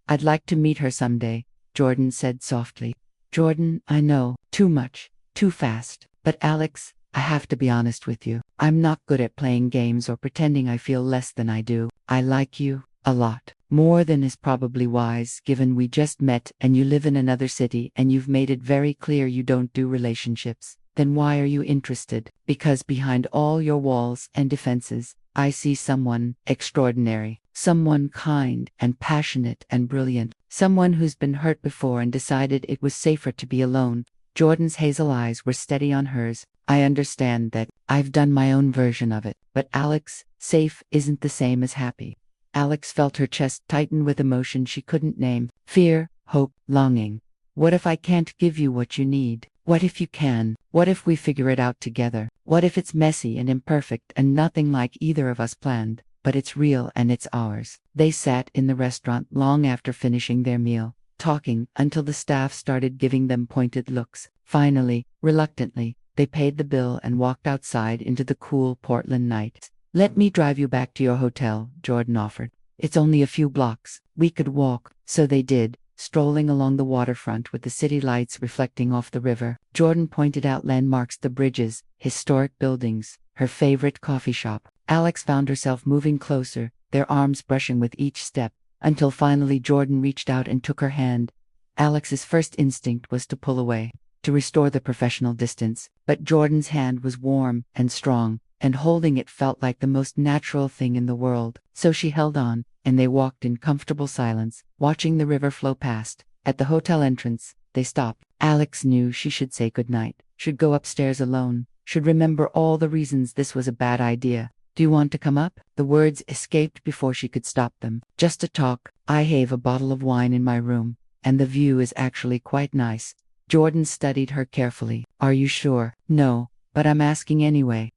I'd like to meet her someday, Jordan said softly. Jordan, I know, too much, too fast. But Alex, I have to be honest with you. I'm not good at playing games or pretending I feel less than I do. I like you a lot. More than is probably wise given we just met and you live in another city and you've made it very clear you don't do relationships. Then why are you interested? Because behind all your walls and defenses, I see someone extraordinary, someone kind and passionate and brilliant, someone who's been hurt before and decided it was safer to be alone. Jordan's hazel eyes were steady on hers. I understand that. I've done my own version of it. But Alex, safe isn't the same as happy. Alex felt her chest tighten with emotion she couldn't name. Fear, hope, longing. What if I can't give you what you need? What if you can? What if we figure it out together? What if it's messy and imperfect and nothing like either of us planned, but it's real and it's ours? They sat in the restaurant long after finishing their meal, talking until the staff started giving them pointed looks. Finally, reluctantly, they paid the bill and walked outside into the cool Portland night. Let me drive you back to your hotel, Jordan offered. It's only a few blocks. We could walk. So they did, strolling along the waterfront with the city lights reflecting off the river. Jordan pointed out landmarks, the bridges, historic buildings, her favorite coffee shop. Alex found herself moving closer, their arms brushing with each step, until finally Jordan reached out and took her hand. Alex's first instinct was to pull away, to restore the professional distance, but Jordan's hand was warm and strong, and holding it felt like the most natural thing in the world. So she held on, and they walked in comfortable silence, watching the river flow past. At the hotel entrance, they stopped. Alex knew she should say goodnight, should go upstairs alone, should remember all the reasons this was a bad idea. Do you want to come up? The words escaped before she could stop them. Just a talk. I have a bottle of wine in my room, and the view is actually quite nice. Jordan studied her carefully. Are you sure? No, but I'm asking anyway.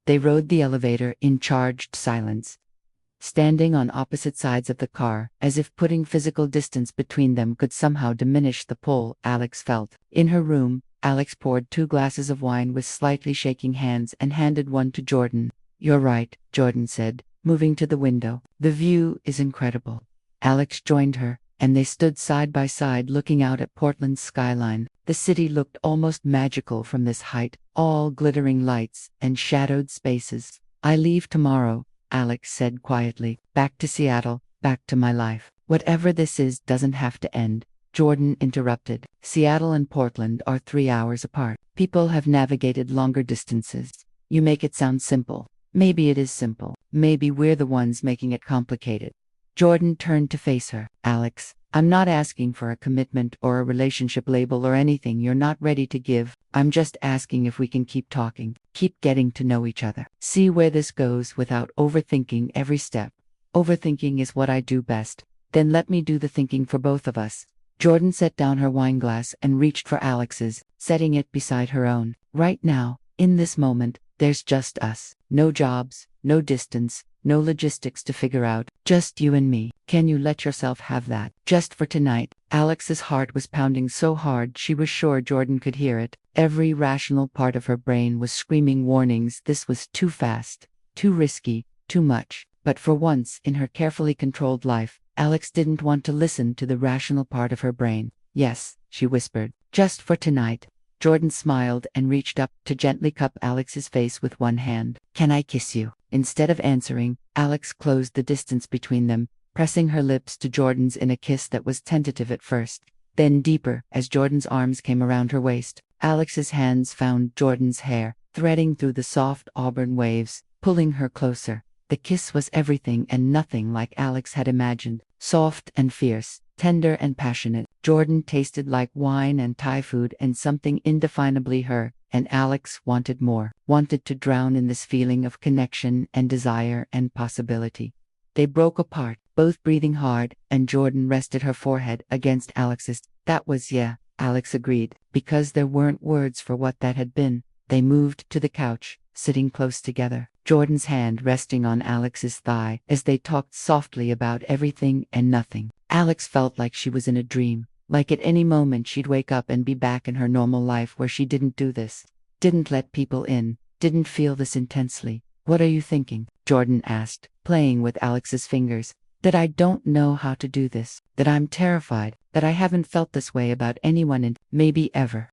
They rode the elevator in charged silence, standing on opposite sides of the car, as if putting physical distance between them could somehow diminish the pull Alex felt. In her room, Alex poured 2 glasses of wine with slightly shaking hands and handed one to Jordan. You're right, Jordan said, moving to the window. The view is incredible. Alex joined her, and they stood side by side looking out at Portland's skyline. The city looked almost magical from this height, all glittering lights and shadowed spaces. I leave tomorrow, Alex said quietly, back to Seattle, back to my life. Whatever this is doesn't have to end, Jordan interrupted. Seattle and Portland are 3 hours apart. People have navigated longer distances. You make it sound simple. Maybe it is simple. Maybe we're the ones making it complicated. Jordan turned to face her. Alex, I'm not asking for a commitment or a relationship label or anything you're not ready to give. I'm just asking if we can keep talking, keep getting to know each other. See where this goes without overthinking every step. Overthinking is what I do best. Then let me do the thinking for both of us. Jordan set down her wine glass and reached for Alex's, setting it beside her own. Right now, in this moment, there's just us. No jobs, no distance, no logistics to figure out, just you and me. Can you let yourself have that? Just for tonight. Alex's heart was pounding so hard she was sure Jordan could hear it. Every rational part of her brain was screaming warnings. This was too fast, too risky, too much. But for once in her carefully controlled life, Alex didn't want to listen to the rational part of her brain. Yes, she whispered, just for tonight. Jordan smiled and reached up to gently cup Alex's face with one hand. Can I kiss you? Instead of answering, Alex closed the distance between them, pressing her lips to Jordan's in a kiss that was tentative at first, then deeper as Jordan's arms came around her waist. Alex's hands found Jordan's hair, threading through the soft auburn waves, pulling her closer. The kiss was everything and nothing like Alex had imagined. Soft and fierce, tender and passionate. Jordan tasted like wine and Thai food and something indefinably her, and Alex wanted more, wanted to drown in this feeling of connection and desire and possibility. They broke apart, both breathing hard, and Jordan rested her forehead against Alex's. That was yeah, Alex agreed, because there weren't words for what that had been. They moved to the couch, sitting close together, Jordan's hand resting on Alex's thigh as they talked softly about everything and nothing. Alex felt like she was in a dream, like at any moment she'd wake up and be back in her normal life where she didn't do this, didn't let people in, didn't feel this intensely. What are you thinking? Jordan asked, playing with Alex's fingers. That I don't know how to do this, that I'm terrified, that I haven't felt this way about anyone in, maybe ever.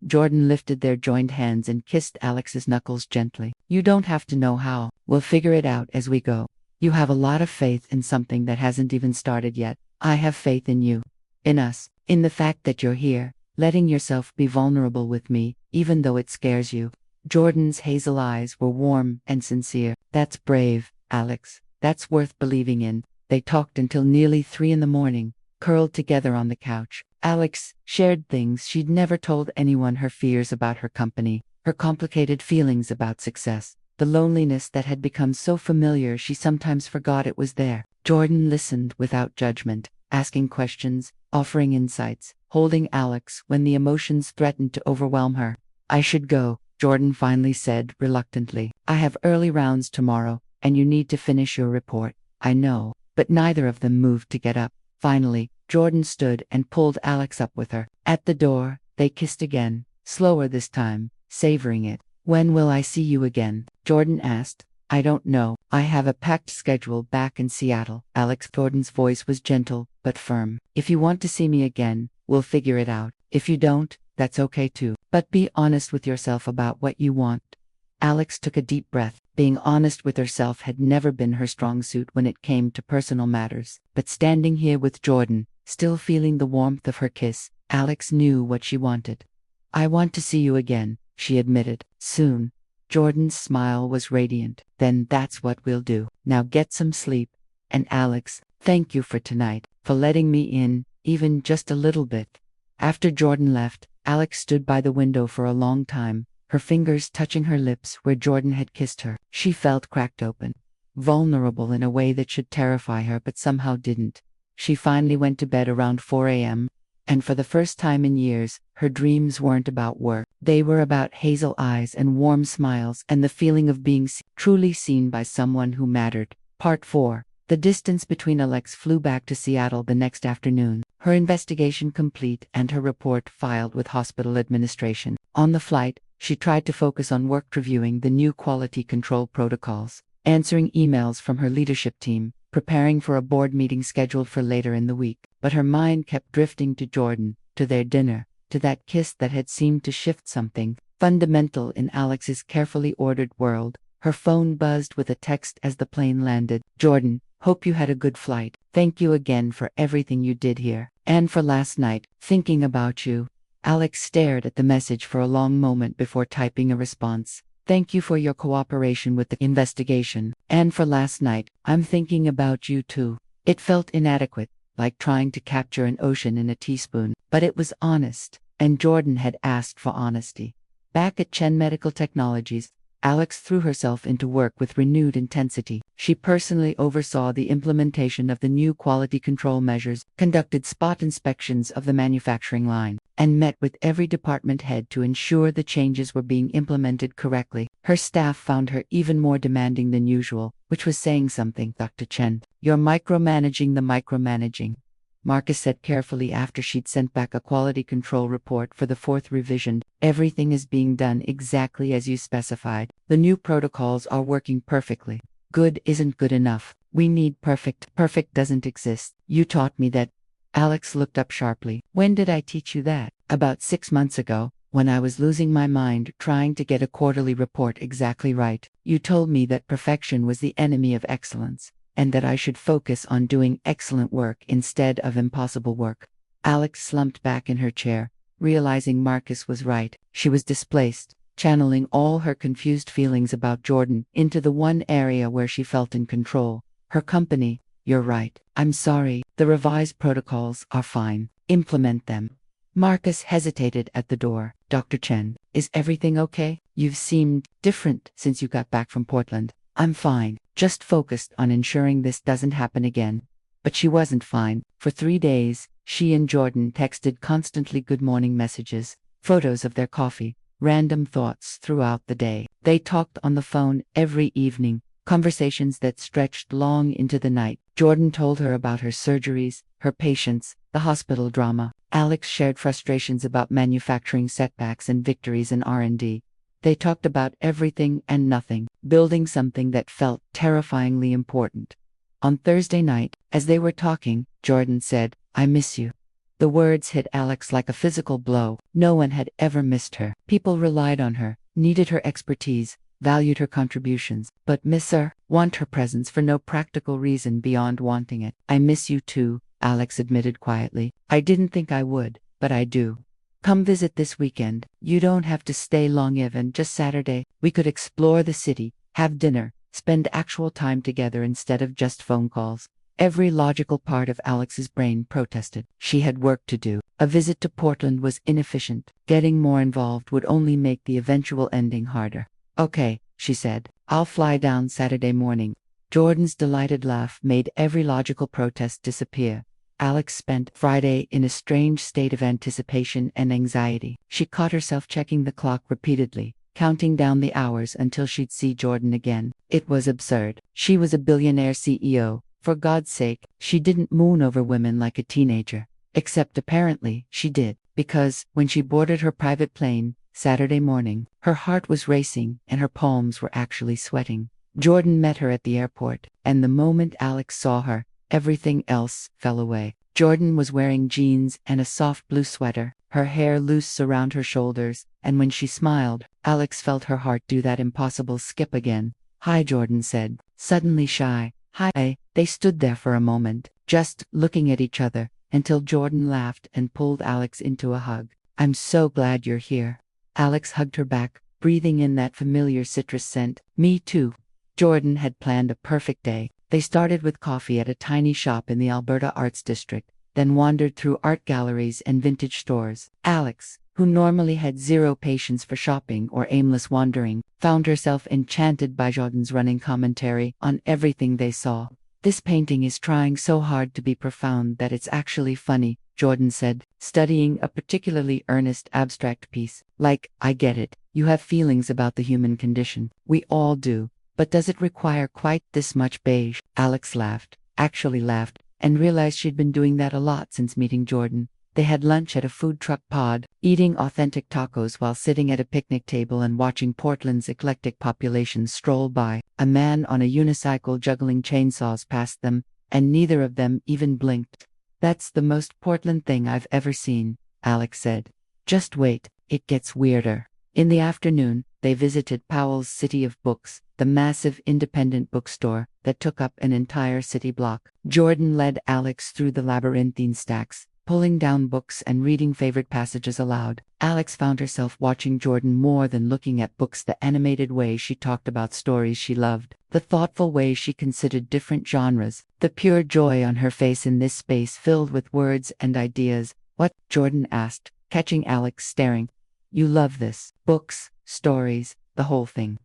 Jordan lifted their joined hands and kissed Alex's knuckles gently. You don't have to know how. We'll figure it out as we go. You have a lot of faith in something that hasn't even started yet. I have faith in you. In us. In the fact that you're here, letting yourself be vulnerable with me, even though it scares you. Jordan's hazel eyes were warm and sincere. That's brave, Alex. That's worth believing in. They talked until nearly 3 a.m, curled together on the couch. Alex shared things she'd never told anyone, her fears about her company, her complicated feelings about success, the loneliness that had become so familiar she sometimes forgot it was there. Jordan listened without judgment, asking questions, offering insights, holding Alex when the emotions threatened to overwhelm her. I should go, Jordan finally said reluctantly. I have early rounds tomorrow, and you need to finish your report. I know, but neither of them moved to get up. Finally, Jordan stood and pulled Alex up with her. At the door, they kissed again, slower this time, savoring it. When will I see you again? Jordan asked. I don't know. I have a packed schedule back in Seattle. Jordan's voice was gentle, but firm. If you want to see me again, we'll figure it out. If you don't, that's okay too. But be honest with yourself about what you want. Alex took a deep breath. Being honest with herself had never been her strong suit when it came to personal matters. But standing here with Jordan, still feeling the warmth of her kiss, Alex knew what she wanted. I want to see you again, she admitted. Soon. Jordan's smile was radiant. Then that's what we'll do. Now get some sleep. And Alex, thank you for tonight, for letting me in, even just a little bit. After Jordan left, Alex stood by the window for a long time, her fingers touching her lips where Jordan had kissed her. She felt cracked open, vulnerable in a way that should terrify her but somehow didn't. She finally went to bed around 4 a.m., and for the first time in years, her dreams weren't about work. They were about hazel eyes and warm smiles and the feeling of being truly seen by someone who mattered. Part 4. The distance between Alex flew back to Seattle the next afternoon, her investigation complete and her report filed with hospital administration. On the flight, she tried to focus on work reviewing the new quality control protocols, answering emails from her leadership team, preparing for a board meeting scheduled for later in the week. But her mind kept drifting to Jordan, to their dinner, to that kiss that had seemed to shift something fundamental in Alex's carefully ordered world. Her phone buzzed with a text as the plane landed. Jordan, hope you had a good flight. Thank you again for everything you did here. And for last night, thinking about you. Alex stared at the message for a long moment before typing a response. Thank you for your cooperation with the investigation. And for last night, I'm thinking about you too. It felt inadequate, like trying to capture an ocean in a teaspoon, but it was honest, and Jordan had asked for honesty. Back at Chen Medical Technologies, Alex threw herself into work with renewed intensity. She personally oversaw the implementation of the new quality control measures, conducted spot inspections of the manufacturing line, and met with every department head to ensure the changes were being implemented correctly. Her staff found her even more demanding than usual, which was saying something. Dr. Chen, you're micromanaging the micromanaging, Marcus said carefully after she'd sent back a quality control report for the fourth revision. Everything is being done exactly as you specified. The new protocols are working perfectly. Good isn't good enough. We need perfect. Perfect doesn't exist. You taught me that. Alex looked up sharply. When did I teach you that? About 6 months ago, when I was losing my mind trying to get a quarterly report exactly right. You told me that perfection was the enemy of excellence, and that I should focus on doing excellent work instead of impossible work. Alex slumped back in her chair, realizing Marcus was right. She was displaced, channeling all her confused feelings about Jordan into the one area where she felt in control. Her company. You're right. I'm sorry. The revised protocols are fine. Implement them. Marcus hesitated at the door. Dr. Chen, is everything okay? You've seemed different since you got back from Portland. I'm fine. Just focused on ensuring this doesn't happen again. But she wasn't fine. For 3 days, she and Jordan texted constantly good morning messages, photos of their coffee, random thoughts throughout the day. They talked on the phone every evening, conversations that stretched long into the night. Jordan told her about her surgeries, her patients, the hospital drama. Alex shared frustrations about manufacturing setbacks and victories in R&D. They talked about everything and nothing, building something that felt terrifyingly important. On Thursday night, as they were talking, Jordan said, I miss you. The words hit Alex like a physical blow. No one had ever missed her. People relied on her, needed her expertise, valued her contributions, but miss her, want her presence for no practical reason beyond wanting it. I miss you too, Alex admitted quietly. I didn't think I would, but I do. Come visit this weekend. You don't have to stay long, even just Saturday. We could explore the city, have dinner, spend actual time together instead of just phone calls. Every logical part of Alex's brain protested. She had work to do. A visit to Portland was inefficient. Getting more involved would only make the eventual ending harder. Okay, she said. I'll fly down Saturday morning. Jordan's delighted laugh made every logical protest disappear. Alex spent Friday in a strange state of anticipation and anxiety. She caught herself checking the clock repeatedly, counting down the hours until she'd see Jordan again. It was absurd. She was a billionaire CEO. For God's sake, she didn't moon over women like a teenager. Except apparently, she did, because when she boarded her private plane, Saturday morning, her heart was racing and her palms were actually sweating. Jordan met her at the airport, and the moment Alex saw her, everything else fell away. Jordan was wearing jeans and a soft blue sweater, her hair loose around her shoulders, and when she smiled, Alex felt her heart do that impossible skip again. Hi, Jordan said, suddenly shy. Hi. They stood there for a moment, just looking at each other, until Jordan laughed and pulled Alex into a hug. I'm so glad you're here. Alex hugged her back, breathing in that familiar citrus scent. Me too. Jordan had planned a perfect day. They started with coffee at a tiny shop in the Alberta Arts District, then wandered through art galleries and vintage stores. Alex, who normally had zero patience for shopping or aimless wandering, found herself enchanted by Jordan's running commentary on everything they saw. This painting is trying so hard to be profound that it's actually funny, Jordan said, studying a particularly earnest abstract piece. Like, I get it, you have feelings about the human condition. We all do. But does it require quite this much beige? Alex laughed, actually laughed, and realized she'd been doing that a lot since meeting Jordan. They had lunch at a food truck pod, eating authentic tacos while sitting at a picnic table and watching Portland's eclectic population stroll by. A man on a unicycle juggling chainsaws passed them, and neither of them even blinked. That's the most Portland thing I've ever seen, Alex said. Just wait, it gets weirder. In the afternoon, they visited Powell's City of Books, the massive independent bookstore that took up an entire city block. Jordan led Alex through the labyrinthine stacks, pulling down books and reading favorite passages aloud. Alex found herself watching Jordan more than looking at books, the animated way she talked about stories she loved, the thoughtful way she considered different genres, the pure joy on her face in this space filled with words and ideas. What? Jordan asked, catching Alex staring. You love this. Books, stories, the whole thing.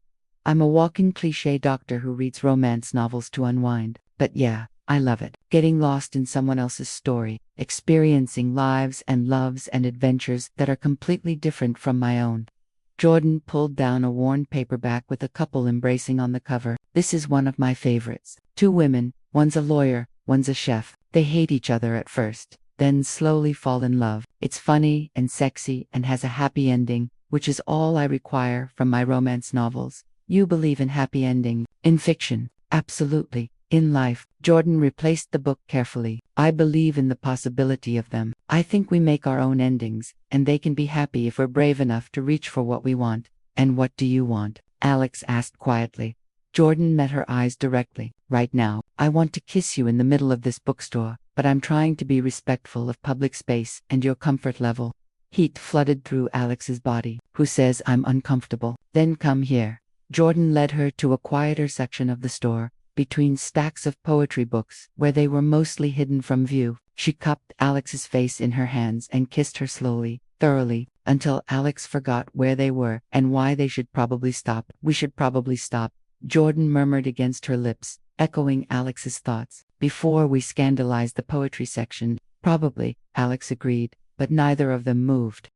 I'm a walking cliché doctor who reads romance novels to unwind. But yeah, I love it. Getting lost in someone else's story, experiencing lives and loves and adventures that are completely different from my own. Jordan pulled down a worn paperback with a couple embracing on the cover. This is one of my favorites. Two women, one's a lawyer, one's a chef. They hate each other at first, then slowly fall in love. It's funny and sexy and has a happy ending, which is all I require from my romance novels. You believe in happy ending? In fiction, absolutely. In life, Jordan replaced the book carefully. I believe in the possibility of them. I think we make our own endings, and they can be happy if we're brave enough to reach for what we want. And what do you want? Alex asked quietly. Jordan met her eyes directly. Right now, I want to kiss you in the middle of this bookstore, but I'm trying to be respectful of public space and your comfort level. Heat flooded through Alex's body. Who says I'm uncomfortable? Then come here. Jordan led her to a quieter section of the store, between stacks of poetry books, where they were mostly hidden from view. She cupped Alex's face in her hands and kissed her slowly, thoroughly, until Alex forgot where they were and why they should probably stop. We should probably stop, Jordan murmured against her lips, echoing Alex's thoughts. Before we scandalize the poetry section, probably, Alex agreed, but neither of them moved.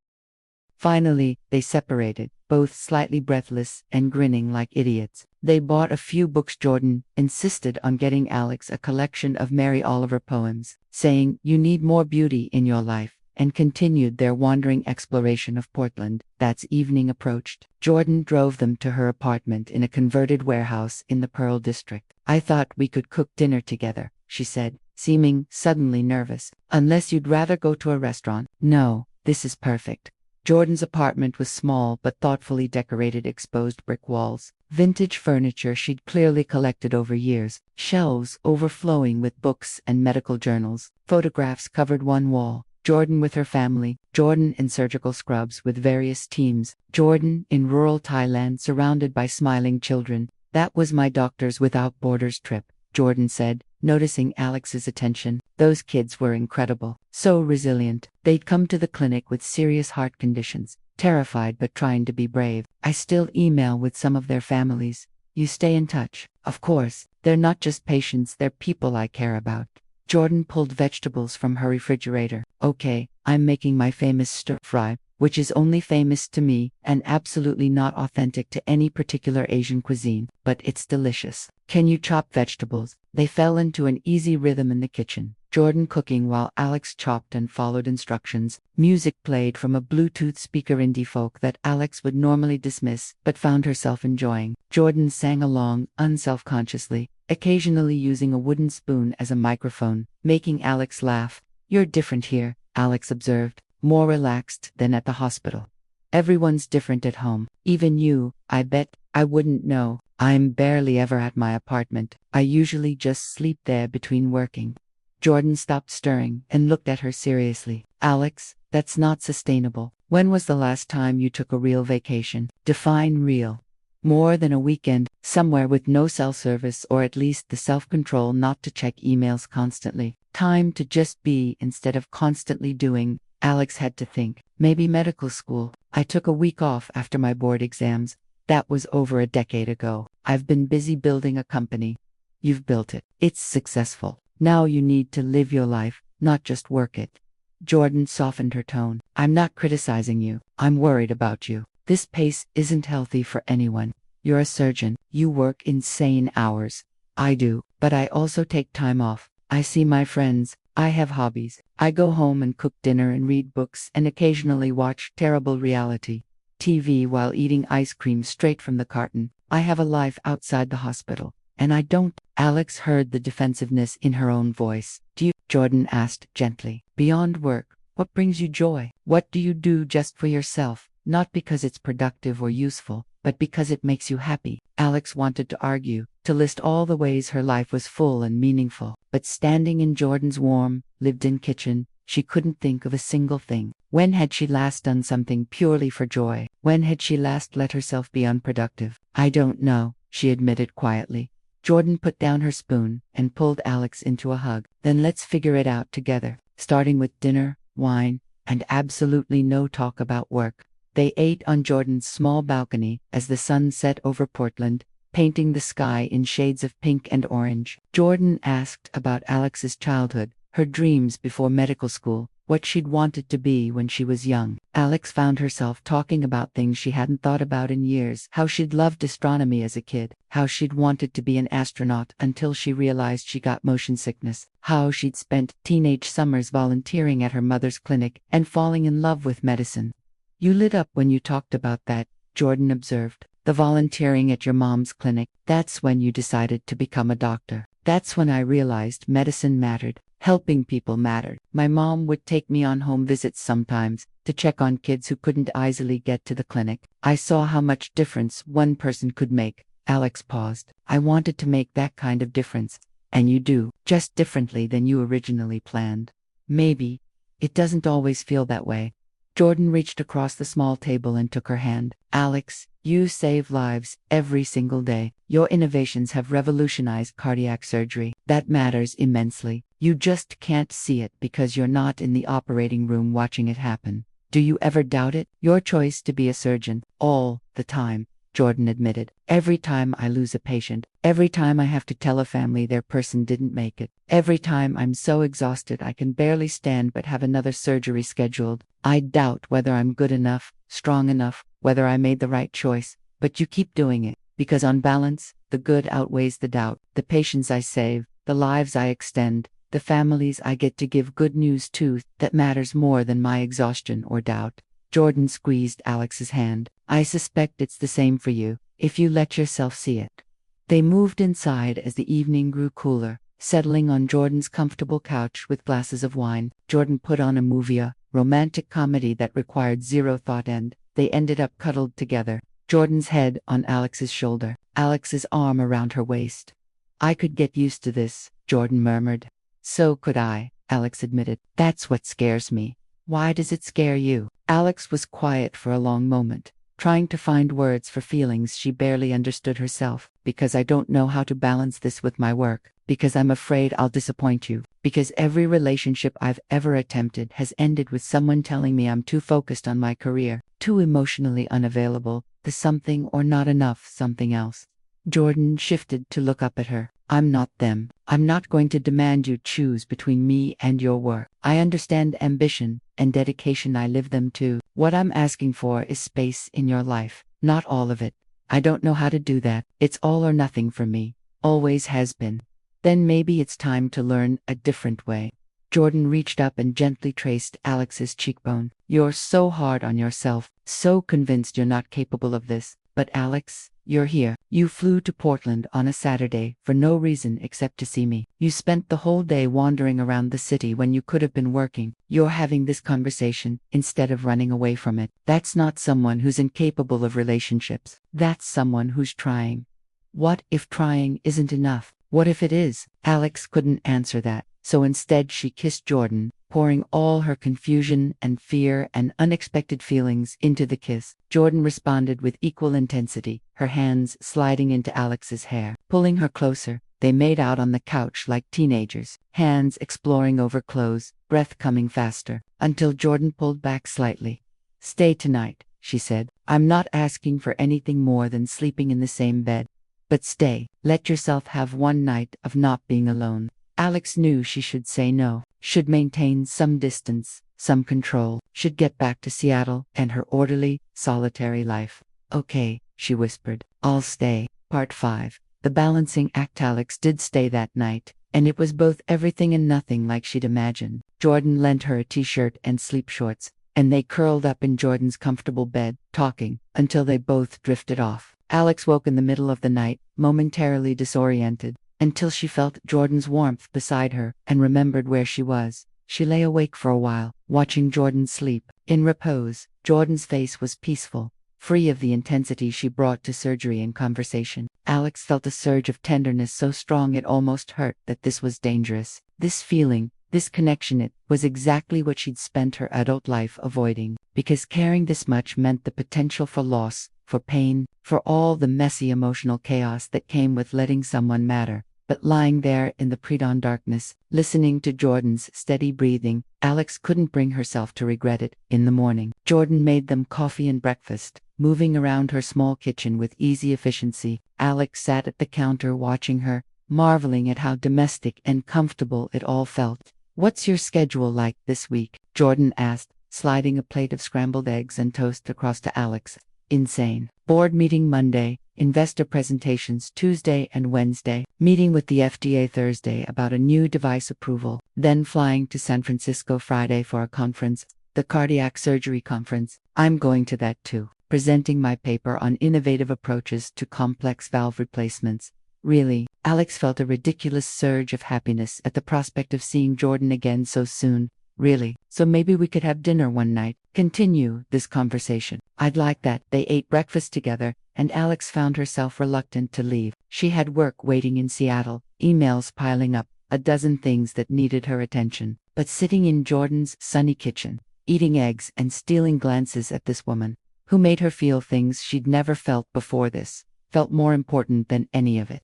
Finally, they separated, both slightly breathless and grinning like idiots. They bought a few books. Jordan insisted on getting Alex a collection of Mary Oliver poems, saying, "You need more beauty in your life," and continued their wandering exploration of Portland. That's evening approached. Jordan drove them to her apartment in a converted warehouse in the Pearl District. "I thought we could cook dinner together," she said, seeming suddenly nervous. "Unless you'd rather go to a restaurant." "No, this is perfect." Jordan's apartment was small but thoughtfully decorated. Exposed brick walls, vintage furniture she'd clearly collected over years, shelves overflowing with books and medical journals, photographs covered one wall. Jordan with her family, Jordan in surgical scrubs with various teams, Jordan in rural Thailand surrounded by smiling children. "That was my Doctors Without Borders trip," Jordan said, noticing Alex's attention. "Those kids were incredible, so resilient. They'd come to the clinic with serious heart conditions, terrified but trying to be brave. I still email with some of their families. You stay in touch?" "Of course, they're not just patients, they're people I care about." Jordan pulled vegetables from her refrigerator. "Okay, I'm making my famous stir-fry, which is only famous to me and absolutely not authentic to any particular Asian cuisine, but it's delicious. Can you chop vegetables?" They fell into an easy rhythm in the kitchen, Jordan cooking while Alex chopped and followed instructions. Music played from a Bluetooth speaker, indie folk that Alex would normally dismiss but found herself enjoying. Jordan sang along, unselfconsciously, occasionally using a wooden spoon as a microphone, making Alex laugh. "You're different here," Alex observed, "more relaxed than at the hospital. Everyone's different at home. Even you, I bet." "I wouldn't know. I'm barely ever at my apartment. I usually just sleep there between working." Jordan stopped stirring and looked at her seriously. "Alex, that's not sustainable. When was the last time you took a real vacation?" "Define real." "More than a weekend, somewhere with no cell service or at least the self-control not to check emails constantly. Time to just be instead of constantly doing." Alex had to think. "Maybe medical school. I took a week off after my board exams. That was over a decade ago. I've been busy building a company." "You've built it. It's successful. Now you need to live your life, not just work it." Jordan softened her tone. "I'm not criticizing you. I'm worried about you. This pace isn't healthy for anyone. You're a surgeon. You work insane hours. I do, but I also take time off. I see my friends. I have hobbies. I go home and cook dinner and read books and occasionally watch terrible reality TV while eating ice cream straight from the carton. I have a life outside the hospital. And I don't." Alex heard the defensiveness in her own voice. "Do you?" Jordan asked gently. "Beyond work, what brings you joy? What do you do just for yourself? Not because it's productive or useful, but because it makes you happy." Alex wanted to argue, to list all the ways her life was full and meaningful, but standing in Jordan's warm, lived-in kitchen, she couldn't think of a single thing. When had she last done something purely for joy? When had she last let herself be unproductive? "I don't know," she admitted quietly. Jordan put down her spoon and pulled Alex into a hug. "Then let's figure it out together, starting with dinner, wine, and absolutely no talk about work." They ate on Jordan's small balcony as the sun set over Portland, painting the sky in shades of pink and orange. Jordan asked about Alex's childhood, her dreams before medical school, what she'd wanted to be when she was young. Alex found herself talking about things she hadn't thought about in years: how she'd loved astronomy as a kid, how she'd wanted to be an astronaut until she realized she got motion sickness, how she'd spent teenage summers volunteering at her mother's clinic and falling in love with medicine. "You lit up when you talked about that," Jordan observed. "The volunteering at your mom's clinic, that's when you decided to become a doctor." "That's when I realized medicine mattered. Helping people mattered. My mom would take me on home visits sometimes, to check on kids who couldn't easily get to the clinic. I saw how much difference one person could make." Alex paused. "I wanted to make that kind of difference. And you do, just differently than you originally planned." "Maybe. It doesn't always feel that way." Jordan reached across the small table and took her hand. "Alex, you save lives every single day. Your innovations have revolutionized cardiac surgery. That matters immensely. You just can't see it because you're not in the operating room watching it happen. Do you ever doubt it? Your choice to be a surgeon?" "All the time," Jordan admitted. "Every time I lose a patient, every time I have to tell a family their person didn't make it, every time I'm so exhausted I can barely stand but have another surgery scheduled, I doubt whether I'm good enough, strong enough, whether I made the right choice. But you keep doing it, because on balance, the good outweighs the doubt. The patients I save, the lives I extend, the families I get to give good news to, that matters more than my exhaustion or doubt." Jordan squeezed Alex's hand. "I suspect it's the same for you, if you let yourself see it." They moved inside as the evening grew cooler, settling on Jordan's comfortable couch with glasses of wine. Jordan put on a movie, a romantic comedy that required zero thought, and they ended up cuddled together, Jordan's head on Alex's shoulder, Alex's arm around her waist. "I could get used to this," Jordan murmured. "So could I," Alex admitted. "That's what scares me." "Why does it scare you?" Alex was quiet for a long moment, trying to find words for feelings she barely understood herself. "Because I don't know how to balance this with my work. Because I'm afraid I'll disappoint you. Because every relationship I've ever attempted has ended with someone telling me I'm too focused on my career, too emotionally unavailable, the something or not enough something else." Jordan shifted to look up at her. "I'm not them. I'm not going to demand you choose between me and your work. I understand ambition and dedication. I live them too. What I'm asking for is space in your life, not all of it. I don't know how to do that. It's all or nothing for me. Always has been." "Then maybe it's time to learn a different way." Jordan reached up and gently traced Alex's cheekbone. "You're so hard on yourself, so convinced you're not capable of this. But Alex, you're here. You flew to Portland on a Saturday for no reason except to see me. You spent the whole day wandering around the city when you could have been working. You're having this conversation instead of running away from it. That's not someone who's incapable of relationships. That's someone who's trying." "What if trying isn't enough? What if it is?" Alex couldn't answer that, so instead she kissed Jordan, pouring all her confusion and fear and unexpected feelings into the kiss. Jordan responded with equal intensity, her hands sliding into Alex's hair. Pulling her closer, they made out on the couch like teenagers, hands exploring over clothes, breath coming faster, until Jordan pulled back slightly. "Stay tonight," she said. "I'm not asking for anything more than sleeping in the same bed. But stay, let yourself have one night of not being alone." Alex knew she should say no, should maintain some distance, some control, should get back to Seattle and her orderly, solitary life. "Okay," she whispered, "I'll stay." Part 5. The balancing act. Alex did stay that night, and it was both everything and nothing like she'd imagined. Jordan lent her a t-shirt and sleep shorts, and they curled up in Jordan's comfortable bed, talking, until they both drifted off. Alex woke in the middle of the night, momentarily disoriented, until she felt Jordan's warmth beside her and remembered where she was. She lay awake for a while, watching Jordan sleep. In repose, Jordan's face was peaceful, free of the intensity she brought to surgery and conversation. Alex felt a surge of tenderness so strong it almost hurt. That this was dangerous. This feeling, this connection, it was exactly what she'd spent her adult life avoiding. Because caring this much meant the potential for loss, for pain, for all the messy emotional chaos that came with letting someone matter. But lying there in the pre-dawn darkness, listening to Jordan's steady breathing, Alex couldn't bring herself to regret it. In the morning, Jordan made them coffee and breakfast, moving around her small kitchen with easy efficiency. Alex sat at the counter watching her, marveling at how domestic and comfortable it all felt. "What's your schedule like this week?" Jordan asked, sliding a plate of scrambled eggs and toast across to Alex. "Insane. Board meeting Monday, investor presentations Tuesday and Wednesday, meeting with the FDA Thursday about a new device approval, then flying to San Francisco Friday for a conference, the cardiac surgery conference. I'm going to that too, presenting my paper on innovative approaches to complex valve replacements." Really, Alex felt a ridiculous surge of happiness at the prospect of seeing Jordan again so soon. "Really? So maybe we could have dinner one night, continue this conversation." "I'd like that." They ate breakfast together, and Alex found herself reluctant to leave. She had work waiting in Seattle, emails piling up, a dozen things that needed her attention. But sitting in Jordan's sunny kitchen, eating eggs and stealing glances at this woman, who made her feel things she'd never felt before this, felt more important than any of it.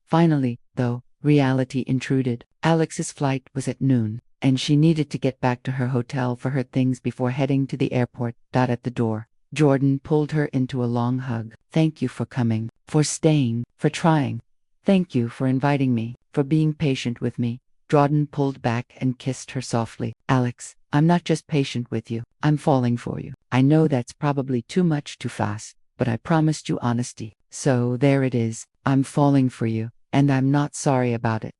Finally, though, reality intruded. Alex's flight was at noon, and she needed to get back to her hotel for her things before heading to the airport. At the door, Jordan pulled her into a long hug. "Thank you for coming, for staying, for trying. Thank you for inviting me, for being patient with me." Jordan pulled back and kissed her softly. "Alex, I'm not just patient with you, I'm falling for you. I know that's probably too much too fast, but I promised you honesty. So there it is, I'm falling for you, and I'm not sorry about it."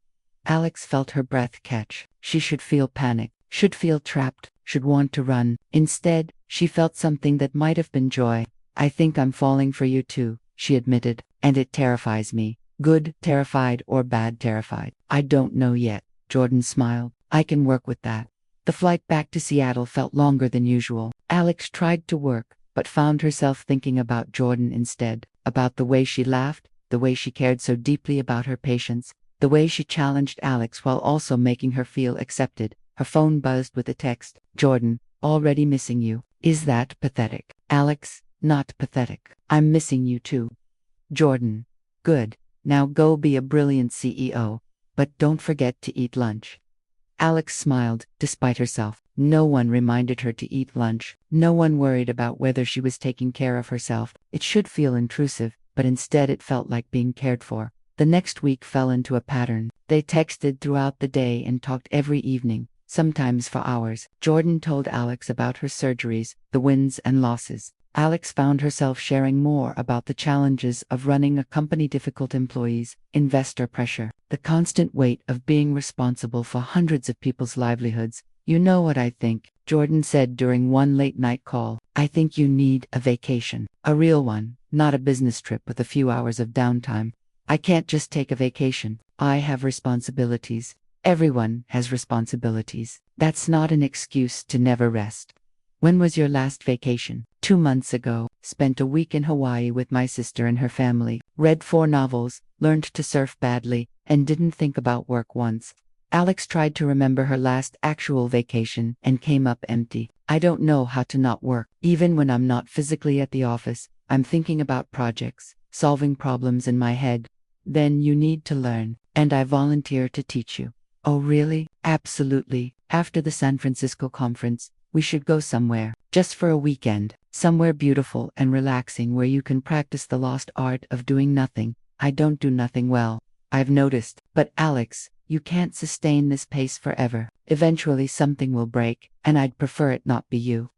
Alex felt her breath catch. She should feel panic, should feel trapped, should want to run. Instead, she felt something that might have been joy. "I think I'm falling for you too," she admitted, "and it terrifies me. Good terrified or bad terrified, I don't know yet." Jordan smiled. "I can work with that." The flight back to Seattle felt longer than usual. Alex tried to work, but found herself thinking about Jordan instead, about the way she laughed, the way she cared so deeply about her patients, the way she challenged Alex while also making her feel accepted. Her phone buzzed with a text. "Jordan, already missing you. Is that pathetic?" "Alex, not pathetic. I'm missing you too." Jordan. "Good. Now go be a brilliant CEO. But don't forget to eat lunch." Alex smiled, despite herself. No one reminded her to eat lunch. No one worried about whether she was taking care of herself. It should feel intrusive, but instead it felt like being cared for. The next week fell into a pattern. They texted throughout the day and talked every evening, sometimes for hours. Jordan told Alex about her surgeries, the wins and losses. Alex found herself sharing more about the challenges of running a company, difficult employees, investor pressure, the constant weight of being responsible for hundreds of people's livelihoods. "You know what I think," Jordan said during one late-night call. "I think you need a vacation. A real one, not a business trip with a few hours of downtime. I can't just take a vacation. I have responsibilities. Everyone has responsibilities. That's not an excuse to never rest." "When was your last vacation?" 2 months ago. Spent a week in Hawaii with my sister and her family. Read 4 novels, learned to surf badly, and didn't think about work once." Alex tried to remember her last actual vacation and came up empty. "I don't know how to not work. Even when I'm not physically at the office, I'm thinking about projects, solving problems in my head." "Then you need to learn, and I volunteer to teach you." "Oh really?" "Absolutely. After the San Francisco conference, we should go somewhere, just for a weekend, somewhere beautiful and relaxing where you can practice the lost art of doing nothing." "I don't do nothing well, I've noticed." "But Alex, you can't sustain this pace forever. Eventually something will break, and I'd prefer it not be you."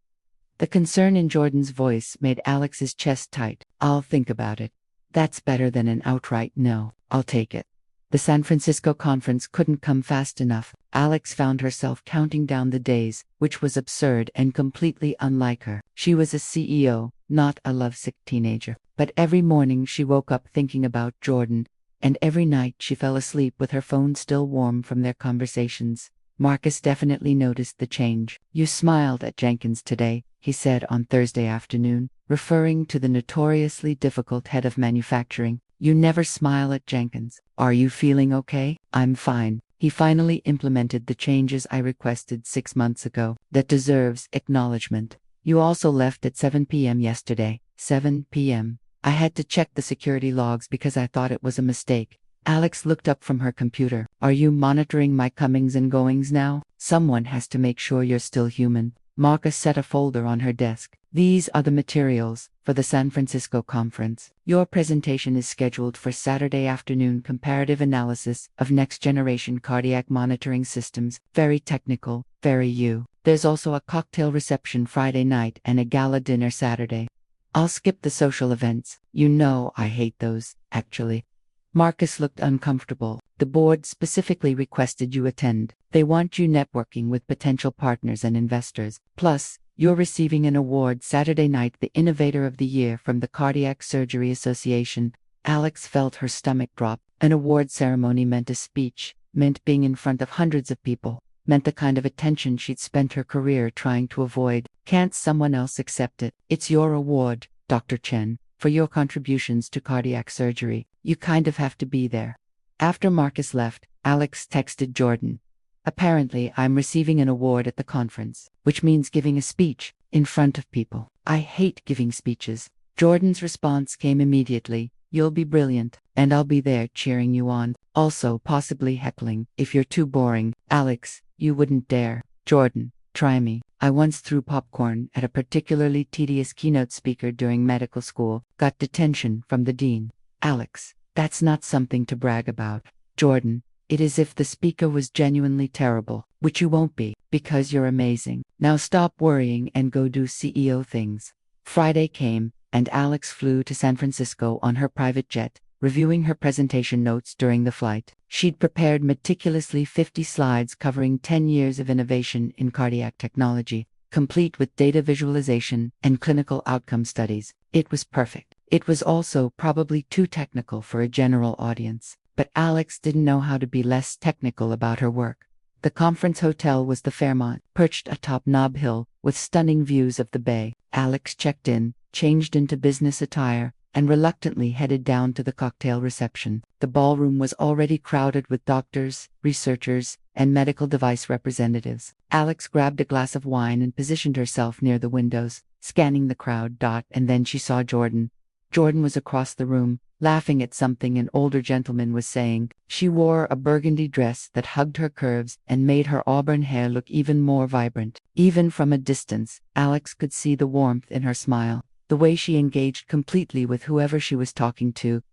The concern in Jordan's voice made Alex's chest tight. "I'll think about it." That's better than an outright no. I'll take it. The San Francisco conference couldn't come fast enough. Alex found herself counting down the days, which was absurd and completely unlike her. She was a CEO, not a lovesick teenager. But every morning she woke up thinking about Jordan, and every night she fell asleep with her phone still warm from their conversations. Marcus definitely noticed the change. "You smiled at Jenkins today," he said on Thursday afternoon, referring to the notoriously difficult head of manufacturing. "You never smile at Jenkins. Are you feeling okay?" "I'm fine. He finally implemented the changes I requested 6 months ago. That deserves acknowledgement." "You also left at 7 p.m. yesterday." 7 p.m. I had to check the security logs because I thought it was a mistake. Alex looked up from her computer. "Are you monitoring my comings and goings now? Someone has to make sure you're still human." Marcus set a folder on her desk. These are the materials for the San Francisco conference. Your presentation is scheduled for Saturday afternoon. Comparative analysis of next-generation cardiac monitoring systems. Very technical, very you. There's also a cocktail reception Friday night and a gala dinner Saturday. I'll skip the social events. You know I hate those, actually. Marcus looked uncomfortable. The board specifically requested you attend. They want you networking with potential partners and investors. Plus, you're receiving an award Saturday night, the Innovator of the Year from the Cardiac Surgery Association. Alex felt her stomach drop. An award ceremony meant a speech, meant being in front of hundreds of people, meant the kind of attention she'd spent her career trying to avoid. Can't someone else accept it? It's your award, Dr. Chen, for your contributions to cardiac surgery. You kind of have to be there. After Marcus left, Alex texted Jordan. Apparently, I'm receiving an award at the conference, which means giving a speech in front of people. I hate giving speeches. Jordan's response came immediately. You'll be brilliant, and I'll be there cheering you on. Also, possibly heckling, if you're too boring. Alex, you wouldn't dare. Jordan, try me. I once threw popcorn at a particularly tedious keynote speaker during medical school, got detention from the dean. Alex, that's not something to brag about. Jordan, it is if the speaker was genuinely terrible, which you won't be, because you're amazing. Now stop worrying and go do CEO things. Friday came, and Alex flew to San Francisco on her private jet, reviewing her presentation notes during the flight. She'd prepared meticulously 50 slides covering 10 years of innovation in cardiac technology, complete with data visualization and clinical outcome studies. It was perfect. It was also probably too technical for a general audience, but Alex didn't know how to be less technical about her work. The conference hotel was the Fairmont, perched atop Nob Hill, with stunning views of the bay. Alex checked in, changed into business attire, and reluctantly headed down to the cocktail reception. The ballroom was already crowded with doctors, researchers, and medical device representatives. Alex grabbed a glass of wine and positioned herself near the windows, scanning the crowd. And then she saw Jordan. Jordan was across the room, laughing at something an older gentleman was saying. She wore a burgundy dress that hugged her curves and made her auburn hair look even more vibrant. Even from a distance, Alex could see the warmth in her smile, the way she engaged completely with whoever she was talking to.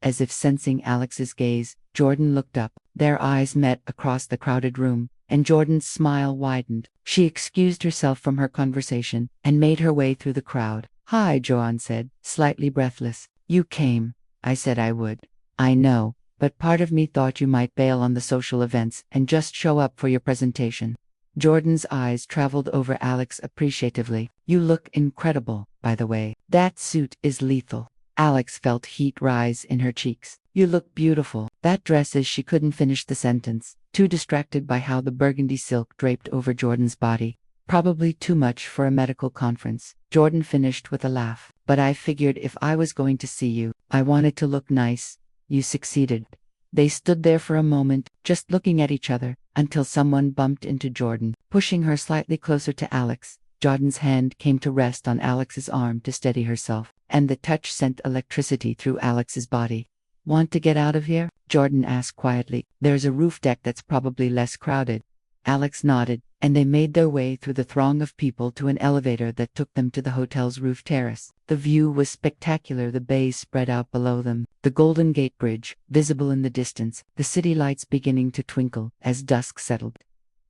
As if sensing Alex's gaze, Jordan looked up. Their eyes met across the crowded room, and Jordan's smile widened. She excused herself from her conversation and made her way through the crowd. Hi, Joanne said, slightly breathless. You came. I said I would. I know, but part of me thought you might bail on the social events and just show up for your presentation. Jordan's eyes traveled over Alex appreciatively. You look incredible, by the way. That suit is lethal. Alex felt heat rise in her cheeks. You look beautiful. That dress is. She couldn't finish the sentence, too distracted by how the burgundy silk draped over Jordan's body. Probably too much for a medical conference. Jordan finished with a laugh. But I figured if I was going to see you, I wanted to look nice. You succeeded. They stood there for a moment, just looking at each other, until someone bumped into Jordan, pushing her slightly closer to Alex. Jordan's hand came to rest on Alex's arm to steady herself, and the touch sent electricity through Alex's body. Want to get out of here? Jordan asked quietly. There's a roof deck that's probably less crowded. Alex nodded, and they made their way through the throng of people to an elevator that took them to the hotel's roof terrace. The view was spectacular. The bay spread out below them, the Golden Gate Bridge, visible in the distance, the city lights beginning to twinkle as dusk settled.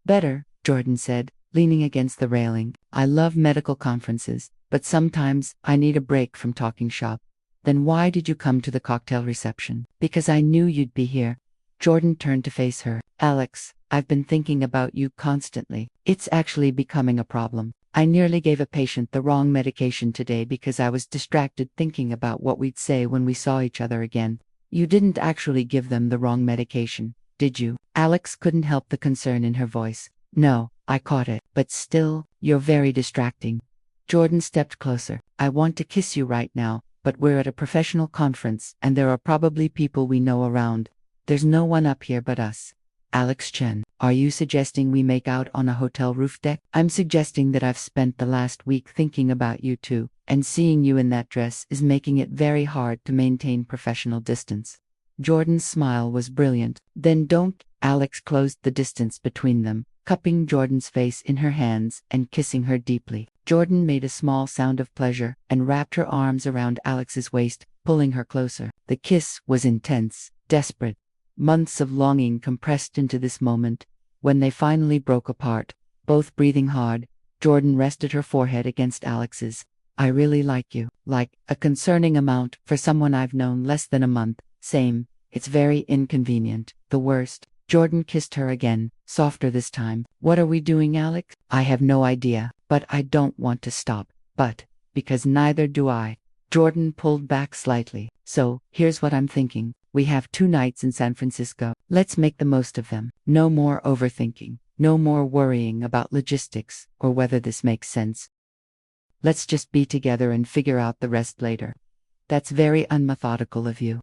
Better, Jordan said, leaning against the railing. I love medical conferences, but sometimes I need a break from talking shop. Then why did you come to the cocktail reception? Because I knew you'd be here. Jordan turned to face her. Alex, I've been thinking about you constantly. It's actually becoming a problem. I nearly gave a patient the wrong medication today because I was distracted thinking about what we'd say when we saw each other again. You didn't actually give them the wrong medication, did you? Alex couldn't help the concern in her voice. No, I caught it. But still, you're very distracting. Jordan stepped closer. I want to kiss you right now, but we're at a professional conference and there are probably people we know around. There's no one up here but us. Alex Chen, are you suggesting we make out on a hotel roof deck? I'm suggesting that I've spent the last week thinking about you too, and seeing you in that dress is making it very hard to maintain professional distance. Jordan's smile was brilliant. Then don't. Alex closed the distance between them, cupping Jordan's face in her hands and kissing her deeply. Jordan made a small sound of pleasure and wrapped her arms around Alex's waist, pulling her closer. The kiss was intense, desperate. Months of longing compressed into this moment. When they finally broke apart, both breathing hard, Jordan rested her forehead against Alex's. I really like you. Like a concerning amount for someone I've known less than a month. Same. It's very inconvenient. The worst. Jordan kissed her again, softer this time. What are we doing, Alex? I have no idea, but I don't want to stop. But, because neither do I. Jordan pulled back slightly. So, here's what I'm thinking. We have 2 nights in San Francisco. Let's make the most of them. No more overthinking. No more worrying about logistics or whether this makes sense. Let's just be together and figure out the rest later. That's very unmethodical of you.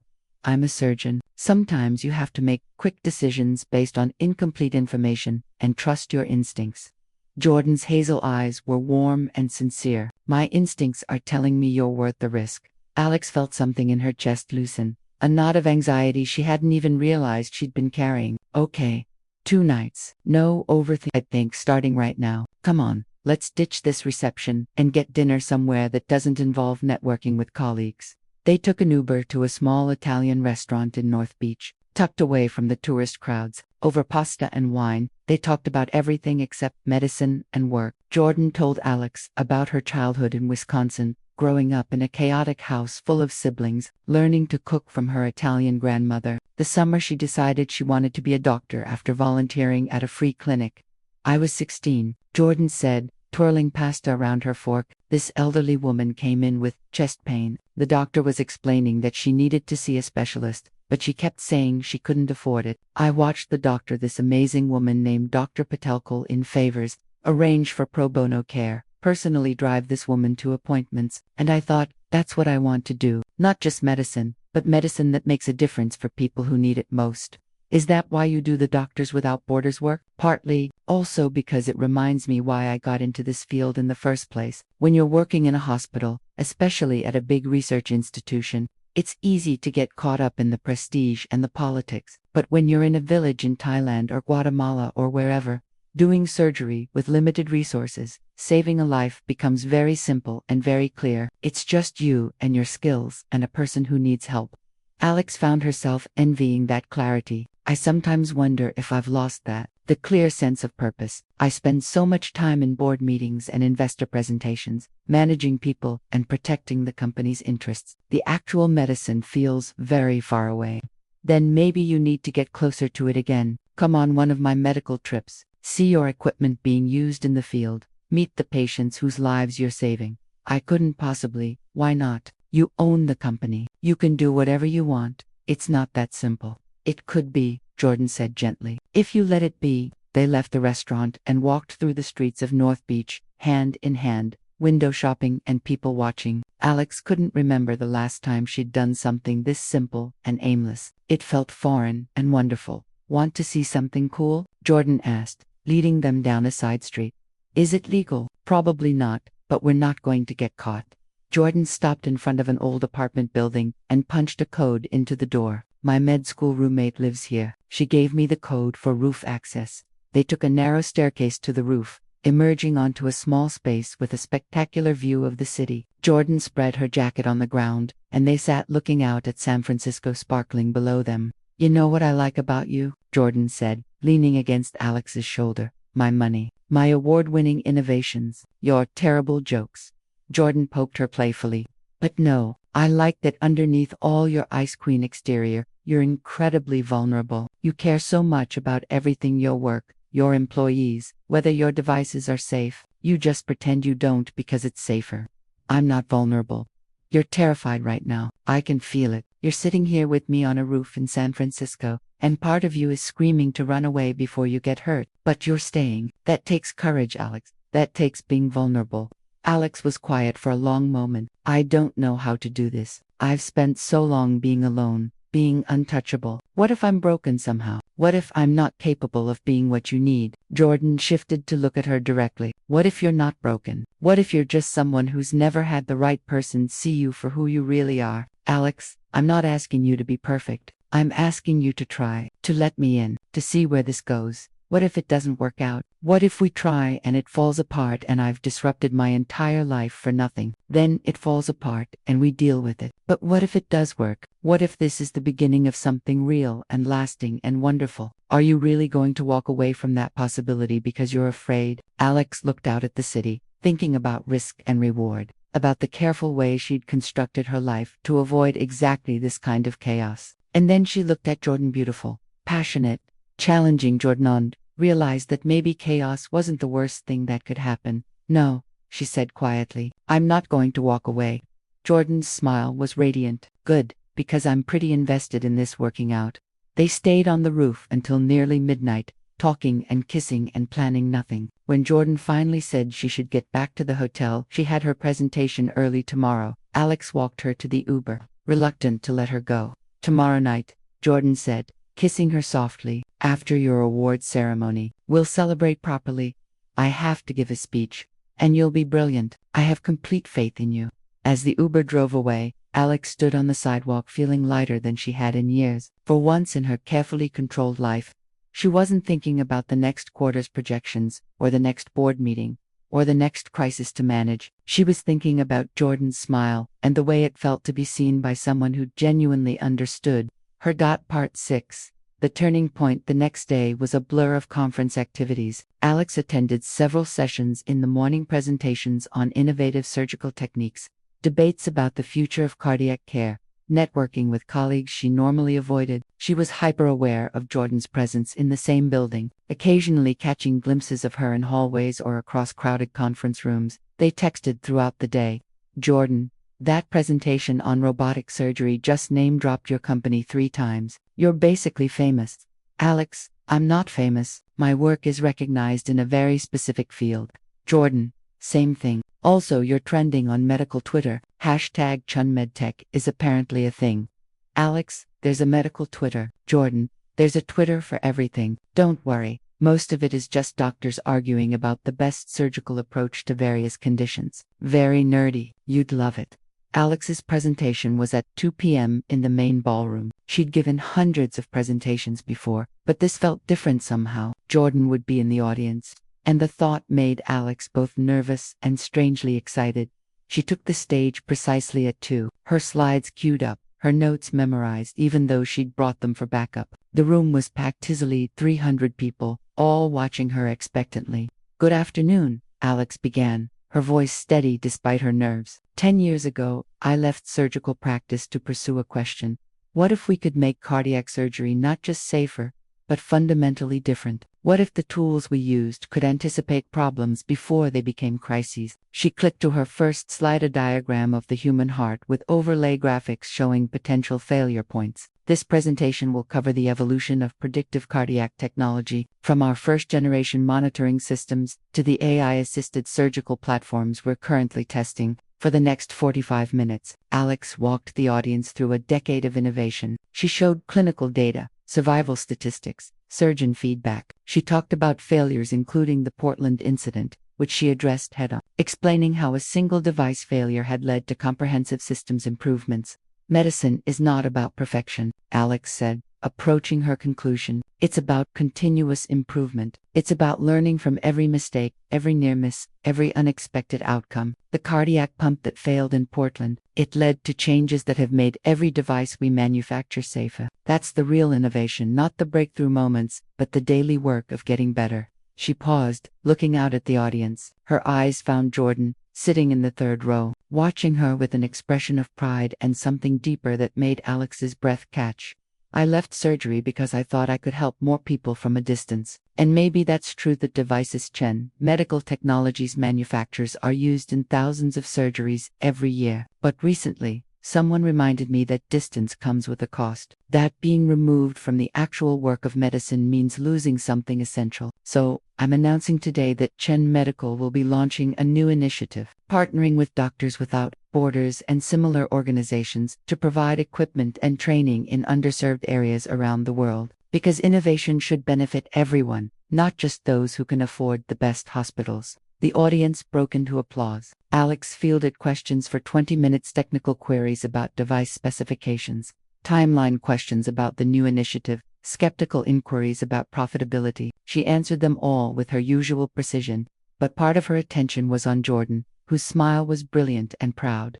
I'm a surgeon. Sometimes you have to make quick decisions based on incomplete information and trust your instincts. Jordan's hazel eyes were warm and sincere. My instincts are telling me you're worth the risk. Alex felt something in her chest loosen, a knot of anxiety she hadn't even realized she'd been carrying. Okay. 2 nights. No overthink. I think starting right now. Come on, let's ditch this reception and get dinner somewhere that doesn't involve networking with colleagues. They took an Uber to a small Italian restaurant in North Beach, tucked away from the tourist crowds. Over pasta and wine, they talked about everything except medicine and work. Jordan told Alex about her childhood in Wisconsin, growing up in a chaotic house full of siblings, learning to cook from her Italian grandmother. The summer she decided she wanted to be a doctor after volunteering at a free clinic. I was 16, Jordan said, twirling pasta around her fork. This elderly woman came in with chest pain. The doctor was explaining that she needed to see a specialist, but she kept saying she couldn't afford it. I watched the doctor, this amazing woman named Dr. Patelkal, in favors, arrange for pro bono care, personally drive this woman to appointments, and I thought, that's what I want to do. Not just medicine, but medicine that makes a difference for people who need it most. Is that why you do the Doctors Without Borders work? Partly, also because it reminds me why I got into this field in the first place. When you're working in a hospital, especially at a big research institution, it's easy to get caught up in the prestige and the politics. But when you're in a village in Thailand or Guatemala or wherever, doing surgery with limited resources, saving a life becomes very simple and very clear. It's just you and your skills and a person who needs help. Alex found herself envying that clarity. I sometimes wonder if I've lost that, the clear sense of purpose. I spend so much time in board meetings and investor presentations, managing people and protecting the company's interests. The actual medicine feels very far away. Then maybe you need to get closer to it again. Come on one of my medical trips. See your equipment being used in the field. Meet the patients whose lives you're saving. I couldn't possibly. Why not? You own the company. You can do whatever you want. It's not that simple. It could be, Jordan said gently. If you let it be. They left the restaurant and walked through the streets of North Beach, hand in hand, window shopping and people watching. Alex couldn't remember the last time she'd done something this simple and aimless. It felt foreign and wonderful. Want to see something cool? Jordan asked, leading them down a side street. Is it legal? Probably not, but we're not going to get caught. Jordan stopped in front of an old apartment building and punched a code into the door. My med school roommate lives here. She gave me the code for roof access. They took a narrow staircase to the roof, emerging onto a small space with a spectacular view of the city. Jordan spread her jacket on the ground, and they sat looking out at San Francisco sparkling below them. You know what I like about you? Jordan said, leaning against Alex's shoulder. My money. My award-winning innovations. Your terrible jokes. Jordan poked her playfully. But no, I like that underneath all your Ice Queen exterior, you're incredibly vulnerable. You care so much about everything, your work, your employees, whether your devices are safe. You just pretend you don't because it's safer. I'm not vulnerable. You're terrified right now. I can feel it. You're sitting here with me on a roof in San Francisco, and part of you is screaming to run away before you get hurt. But you're staying. That takes courage, Alex. That takes being vulnerable. Alex was quiet for a long moment. I don't know how to do this. I've spent so long being alone, being untouchable. What if I'm broken somehow? What if I'm not capable of being what you need? Jordan shifted to look at her directly. What if you're not broken? What if you're just someone who's never had the right person see you for who you really are? Alex, I'm not asking you to be perfect. I'm asking you to try, to let me in, to see where this goes. What if it doesn't work out? What if we try and it falls apart and I've disrupted my entire life for nothing? Then it falls apart and we deal with it. But what if it does work? What if this is the beginning of something real and lasting and wonderful? Are you really going to walk away from that possibility because you're afraid? Alex looked out at the city, thinking about risk and reward, about the careful way she'd constructed her life to avoid exactly this kind of chaos. And then she looked at Jordan, beautiful, passionate, challenging Jordan, realized that maybe chaos wasn't the worst thing that could happen. No, she said quietly, I'm not going to walk away. Jordan's smile was radiant. Good, because I'm pretty invested in this working out. They stayed on the roof until nearly midnight, talking and kissing and planning nothing. When Jordan finally said she should get back to the hotel, she had her presentation early tomorrow. Alex walked her to the Uber, reluctant to let her go. Tomorrow night, Jordan said, kissing her softly, after your awards ceremony, we'll celebrate properly. I have to give a speech, and you'll be brilliant. I have complete faith in you. As the Uber drove away, Alex stood on the sidewalk feeling lighter than she had in years. For once in her carefully controlled life, she wasn't thinking about the next quarter's projections, or the next board meeting, or the next crisis to manage. She was thinking about Jordan's smile, and the way it felt to be seen by someone who genuinely understood her. Part 6. The turning point the next day was a blur of conference activities. Alex attended several sessions in the morning, presentations on innovative surgical techniques, debates about the future of cardiac care, networking with colleagues she normally avoided. She was hyper-aware of Jordan's presence in the same building, occasionally catching glimpses of her in hallways or across crowded conference rooms. They texted throughout the day. Jordan, that presentation on robotic surgery just name-dropped your company 3 times. You're basically famous. Alex, I'm not famous. My work is recognized in a very specific field. Jordan, same thing. Also, you're trending on medical Twitter. #ChunMedTech is apparently a thing. Alex, there's a medical Twitter. Jordan, there's a Twitter for everything. Don't worry. Most of it is just doctors arguing about the best surgical approach to various conditions. Very nerdy. You'd love it. Alex's presentation was at 2 p.m. in the main ballroom. She'd given hundreds of presentations before, but this felt different somehow. Jordan would be in the audience, and the thought made Alex both nervous and strangely excited. She took the stage precisely at 2, her slides queued up, her notes memorized even though she'd brought them for backup. The room was packed, easily 300 people, all watching her expectantly. Good afternoon, Alex began, her voice steady despite her nerves. 10 years ago, I left surgical practice to pursue a question. What if we could make cardiac surgery not just safer, but fundamentally different? What if the tools we used could anticipate problems before they became crises? She clicked to her first slide, a diagram of the human heart with overlay graphics showing potential failure points. This presentation will cover the evolution of predictive cardiac technology, from our first-generation monitoring systems to the AI-assisted surgical platforms we're currently testing. For the next 45 minutes, Alex walked the audience through a decade of innovation. She showed clinical data, survival statistics, surgeon feedback. She talked about failures, including the Portland incident, which she addressed head-on, explaining how a single device failure had led to comprehensive systems improvements. Medicine is not about perfection, Alex said, approaching her conclusion. It's about continuous improvement. It's about learning from every mistake, every near miss, every unexpected outcome. The cardiac pump that failed in Portland, it led to changes that have made every device we manufacture safer. That's the real innovation, not the breakthrough moments, but the daily work of getting better. She paused, looking out at the audience. Her eyes found Jordan, sitting in the third row, watching her with an expression of pride and something deeper that made Alex's breath catch. I left surgery because I thought I could help more people from a distance. And maybe that's true. That devices medical technologies manufacturers are used in thousands of surgeries every year. But recently, someone reminded me that distance comes with a cost. That being removed from the actual work of medicine means losing something essential. So, I'm announcing today that Chen Medical will be launching a new initiative, partnering with Doctors Without Borders and similar organizations to provide equipment and training in underserved areas around the world. Because innovation should benefit everyone, not just those who can afford the best hospitals. The audience broke into applause. Alex fielded questions for 20 minutes, technical queries about device specifications, timeline questions about the new initiative, skeptical inquiries about profitability. She answered them all with her usual precision, but part of her attention was on Jordan, whose smile was brilliant and proud.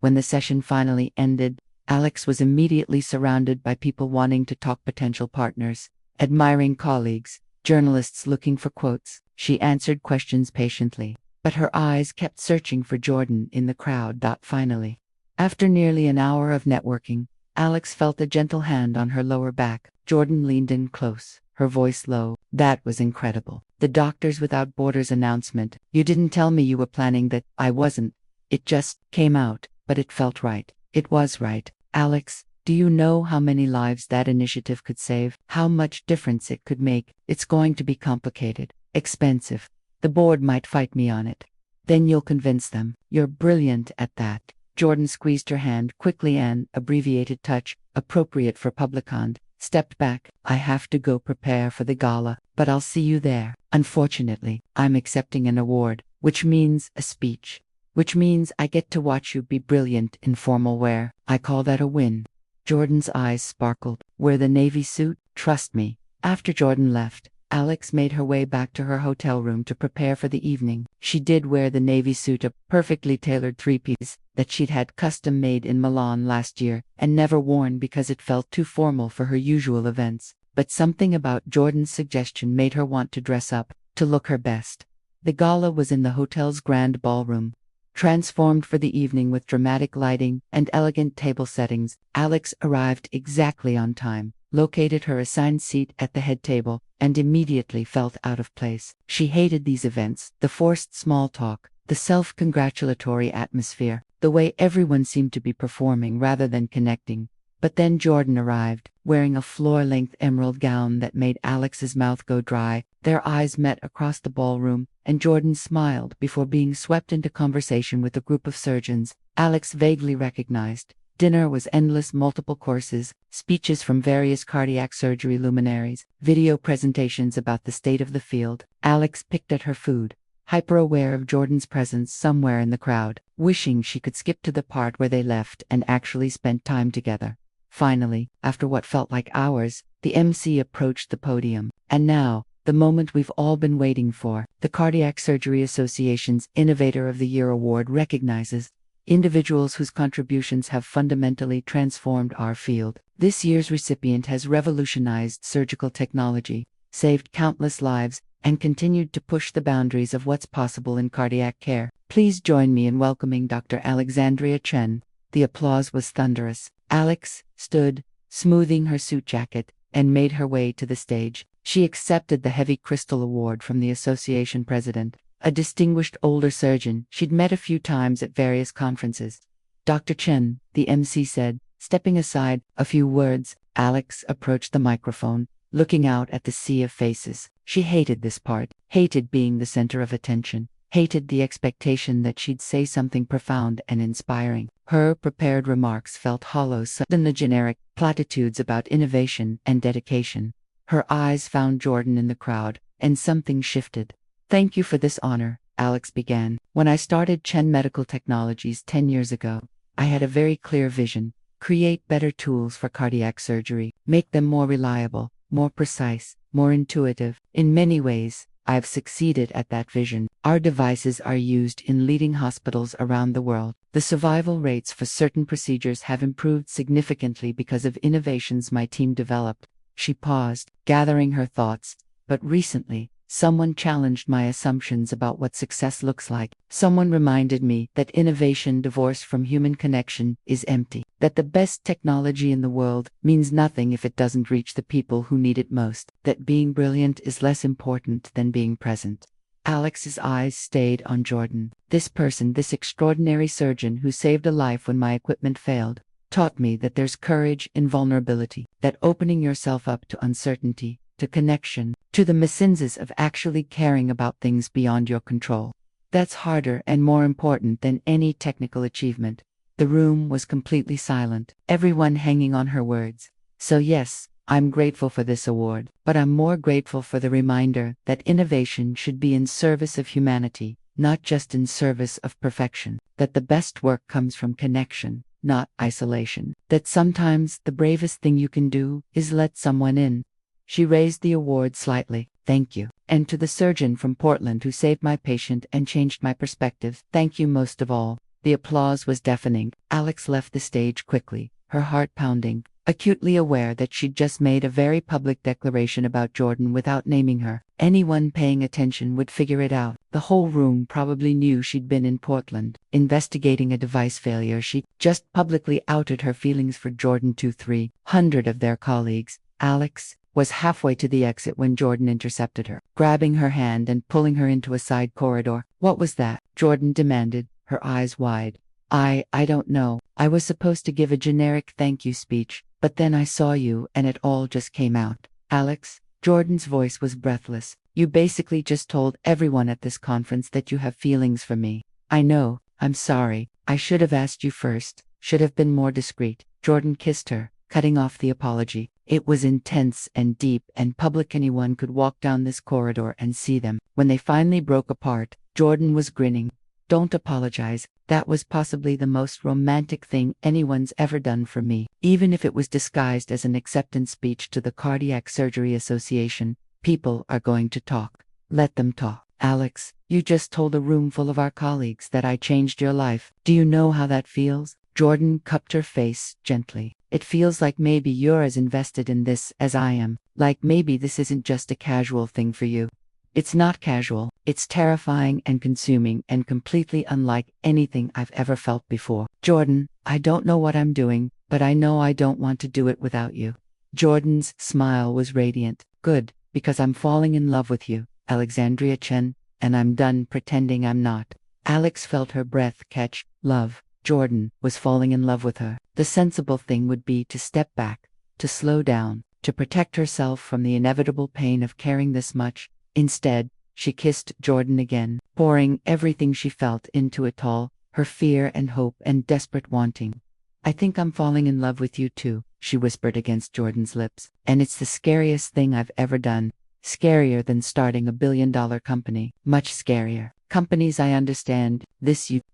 When the session finally ended, Alex was immediately surrounded by people wanting to talk, potential partners, admiring colleagues, journalists looking for quotes. She answered questions patiently, but her eyes kept searching for Jordan in the crowd. Finally, after nearly an hour of networking, Alex felt a gentle hand on her lower back. Jordan leaned in close, her voice low. "That was incredible. The Doctors Without Borders announcement. You didn't tell me you were planning that." "I wasn't. It just came out, but it felt right." "It was right." "Alex, do you know how many lives that initiative could save? How much difference it could make?" "It's going to be complicated, expensive. The board might fight me on it." "Then you'll convince them." "You're brilliant at that." Jordan squeezed her hand quickly, an abbreviated touch, appropriate for Publicond, stepped back. "I have to go prepare for the gala, but I'll see you there." "Unfortunately, I'm accepting an award, which means a speech. Which means I get to watch you be brilliant in formal wear. I call that a win." Jordan's eyes sparkled. "Wear the navy suit? Trust me." After Jordan left, Alex made her way back to her hotel room to prepare for the evening. She did wear the navy suit, a perfectly tailored three-piece that she'd had custom made in Milan last year and never worn because it felt too formal for her usual events. But something about Jordan's suggestion made her want to dress up, to look her best. The gala was in the hotel's grand ballroom, transformed for the evening with dramatic lighting and elegant table settings. Alex arrived exactly on time, located her assigned seat at the head table, and immediately felt out of place. She hated these events, the forced small talk, the self-congratulatory atmosphere, the way everyone seemed to be performing rather than connecting. But then Jordan arrived, wearing a floor-length emerald gown that made Alex's mouth go dry. Their eyes met across the ballroom, and Jordan smiled before being swept into conversation with a group of surgeons Alex vaguely recognized. Dinner was endless, multiple courses, speeches from various cardiac surgery luminaries, video presentations about the state of the field. Alex picked at her food, hyper-aware of Jordan's presence somewhere in the crowd, wishing she could skip to the part where they left and actually spent time together. Finally, after what felt like hours, the MC approached the podium. "And now, the moment we've all been waiting for. The Cardiac Surgery Association's Innovator of the Year Award recognizes individuals whose contributions have fundamentally transformed our field. This year's recipient has revolutionized surgical technology, saved countless lives, and continued to push the boundaries of what's possible in cardiac care. Please join me in welcoming Dr. Alexandria Chen." The applause was thunderous. Alex stood, smoothing her suit jacket, and made her way to the stage. She accepted the heavy crystal award from the association president, a distinguished older surgeon she'd met a few times at various conferences. "Dr. Chen," the MC said, stepping aside. A few words. Alex approached the microphone, looking out at the sea of faces. She hated this part, hated being the center of attention, hated the expectation that she'd say something profound and inspiring. Her prepared remarks felt hollow than the generic platitudes about innovation and dedication. Her eyes found Jordan in the crowd, and something shifted. "Thank you for this honor," Alex began. "When I started Chen Medical Technologies 10 years ago, I had a very clear vision: create better tools for cardiac surgery, make them more reliable, more precise, more intuitive. In many ways, I've succeeded at that vision. Our devices are used in leading hospitals around the world. The survival rates for certain procedures have improved significantly because of innovations my team developed." She paused, gathering her thoughts. "But recently, someone challenged my assumptions about what success looks like. Someone reminded me that innovation divorced from human connection is empty, that the best technology in the world means nothing if it doesn't reach the people who need it most, that being brilliant is less important than being present." Alex's eyes stayed on Jordan. This person, this extraordinary surgeon who saved a life when my equipment failed, taught me that there's courage in vulnerability, that opening yourself up to uncertainty, to connection, to the messiness of actually caring about things beyond your control. That's harder and more important than any technical achievement. The room was completely silent, everyone hanging on her words. "So yes, I'm grateful for this award, but I'm more grateful for the reminder that innovation should be in service of humanity, not just in service of perfection, that the best work comes from connection, not isolation, that sometimes the bravest thing you can do is let someone in. She raised the award slightly. Thank you. And to the surgeon from Portland who saved my patient and changed my perspective, thank you most of all. The applause was deafening. Alex left the stage quickly, her heart pounding, acutely aware that she'd just made a very public declaration about Jordan without naming her. Anyone paying attention would figure it out. The whole room probably knew she'd been in Portland, investigating a device failure. She just publicly outed her feelings for Jordan to 300 of their colleagues. Alex was halfway to the exit when Jordan intercepted her, grabbing her hand and pulling her into a side corridor. What was that? Jordan demanded, her eyes wide. I don't know. I was supposed to give a generic thank you speech, but then I saw you and it all just came out. Alex, Jordan's voice was breathless. You basically just told everyone at this conference that you have feelings for me. I know, I'm sorry. I should have asked you first, should have been more discreet. Jordan kissed her, cutting off the apology. It was intense and deep and public. Anyone could walk down this corridor and see them. When they finally broke apart, Jordan was grinning. Don't apologize. That was possibly the most romantic thing anyone's ever done for me. Even if it was disguised as an acceptance speech to the Cardiac Surgery Association, people are going to talk. Let them talk. Alex, you just told a room full of our colleagues that I changed your life. Do you know how that feels? Jordan cupped her face gently. It feels like maybe you're as invested in this as I am. Like maybe this isn't just a casual thing for you. It's not casual. It's terrifying and consuming and completely unlike anything I've ever felt before. Jordan, I don't know what I'm doing, but I know I don't want to do it without you. Jordan's smile was radiant. Good, because I'm falling in love with you, Alexandria Chen, and I'm done pretending I'm not. Alex felt her breath catch. Love. Jordan was falling in love with her. The sensible thing would be to step back, to slow down, to protect herself from the inevitable pain of caring this much. Instead, she kissed Jordan again, pouring everything she felt into it all, her fear and hope and desperate wanting. I think I'm falling in love with you too, she whispered against Jordan's lips. And it's the scariest thing I've ever done. Scarier than starting $1 billion company. Much scarier. Companies I understand.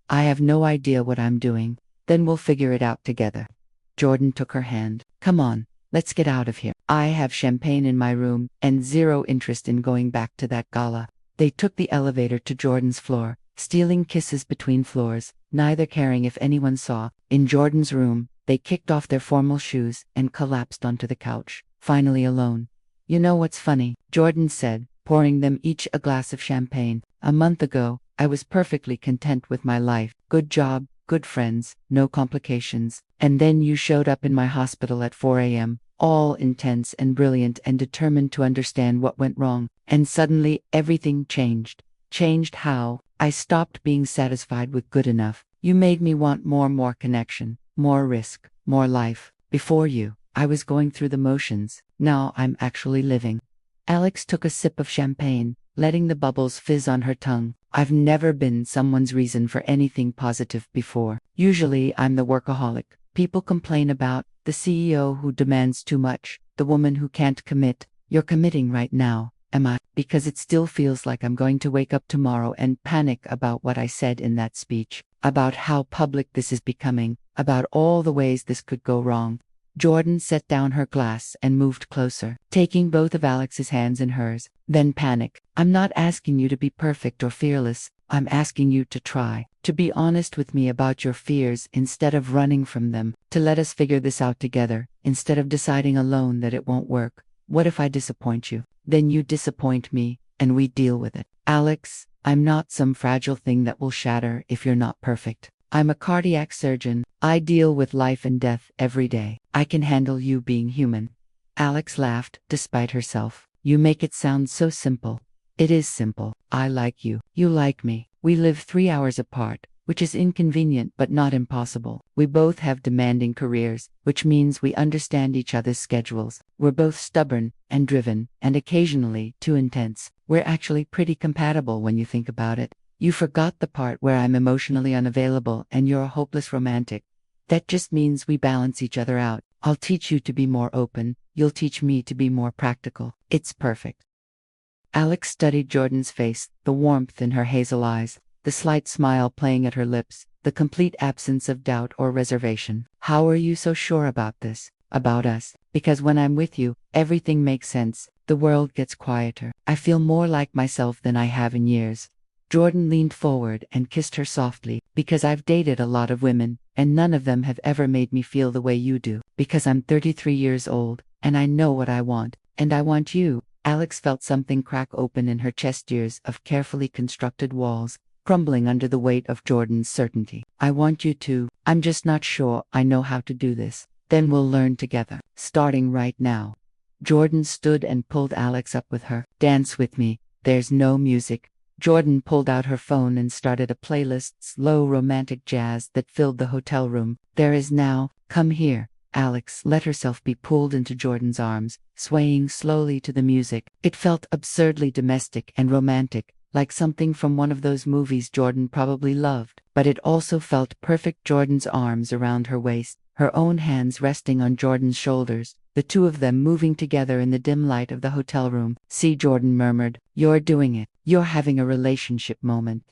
I have no idea what I'm doing. Then we'll figure it out together. Jordan took her hand. Come on, let's get out of here. I have champagne in my room and zero interest in going back to that gala. They took the elevator to Jordan's floor, stealing kisses between floors, neither caring if anyone saw. In Jordan's room, they kicked off their formal shoes and collapsed onto the couch, finally alone. You know what's funny? Jordan said, pouring them each a glass of champagne. A month ago, I was perfectly content with my life. Good job, good friends, no complications. And then you showed up in my hospital at 4 a.m., all intense and brilliant and determined to understand what went wrong. And suddenly, everything changed. Changed how? I stopped being satisfied with good enough. You made me want more connection, more risk, more life. Before you, I was going through the motions. Now I'm actually living. Alex took a sip of champagne, letting the bubbles fizz on her tongue. I've never been someone's reason for anything positive before. Usually I'm the workaholic people complain about, the CEO who demands too much, the woman who can't commit. You're committing right now, am I? Because it still feels like I'm going to wake up tomorrow and panic about what I said in that speech, about how public this is becoming, about all the ways this could go wrong. Jordan set down her glass and moved closer, taking both of Alex's hands in hers. Then panic. I'm not asking you to be perfect or fearless. I'm asking you to try, to be honest with me about your fears instead of running from them, to let us figure this out together, instead of deciding alone that it won't work. What if I disappoint you? Then you disappoint me, and we deal with it. Alex, I'm not some fragile thing that will shatter if you're not perfect. I'm a cardiac surgeon. I deal with life and death every day. I can handle you being human. Alex laughed, despite herself. You make it sound so simple. It is simple. I like you. You like me. We live 3 hours apart, which is inconvenient but not impossible. We both have demanding careers, which means we understand each other's schedules. We're both stubborn and driven, and occasionally too intense. We're actually pretty compatible when you think about it. You forgot the part where I'm emotionally unavailable and you're a hopeless romantic. That just means we balance each other out. I'll teach you to be more open. You'll teach me to be more practical. It's perfect. Alex studied Jordan's face, the warmth in her hazel eyes, the slight smile playing at her lips, the complete absence of doubt or reservation. How are you so sure about this? About us? Because when I'm with you, everything makes sense. The world gets quieter. I feel more like myself than I have in years. Jordan leaned forward and kissed her softly. Because I've dated a lot of women, and none of them have ever made me feel the way you do. Because I'm 33 years old, and I know what I want, and I want you. Alex felt something crack open in her chest, years of carefully constructed walls, crumbling under the weight of Jordan's certainty. I want you to. I'm just not sure I know how to do this. Then we'll learn together, starting right now. Jordan stood and pulled Alex up with her. Dance with me. There's no music. Jordan pulled out her phone and started a playlist, slow romantic jazz that filled the hotel room. There is now. Come here. Alex let herself be pulled into Jordan's arms, swaying slowly to the music. It felt absurdly domestic and romantic, like something from one of those movies Jordan probably loved. But it also felt perfect. Jordan's arms around her waist, her own hands resting on Jordan's shoulders, the two of them moving together in the dim light of the hotel room. See, Jordan murmured, you're doing it. You're having a relationship moment.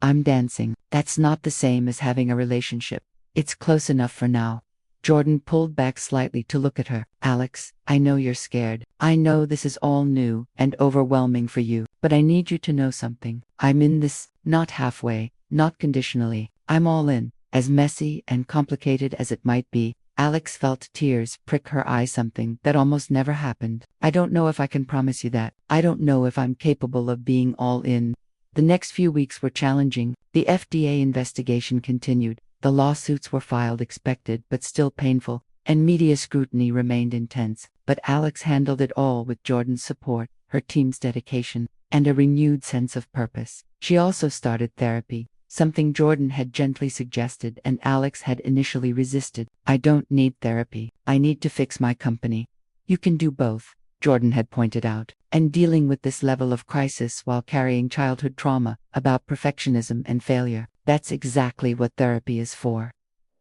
I'm dancing. That's not the same as having a relationship. It's close enough for now. Jordan pulled back slightly to look at her. Alex, I know you're scared. I know this is all new and overwhelming for you, but I need you to know something. I'm in this, not halfway, not conditionally. I'm all in. As messy and complicated as it might be, Alex felt tears prick her eye, something that almost never happened. I don't know if I can promise you that. I don't know if I'm capable of being all in. The next few weeks were challenging. The FDA investigation continued. The lawsuits were filed, expected but still painful, and media scrutiny remained intense. But Alex handled it all with Jordan's support, her team's dedication, and a renewed sense of purpose. She also started therapy, something Jordan had gently suggested and Alex had initially resisted. I don't need therapy. I need to fix my company. You can do both, Jordan had pointed out. And dealing with this level of crisis while carrying childhood trauma about perfectionism and failure, that's exactly what therapy is for.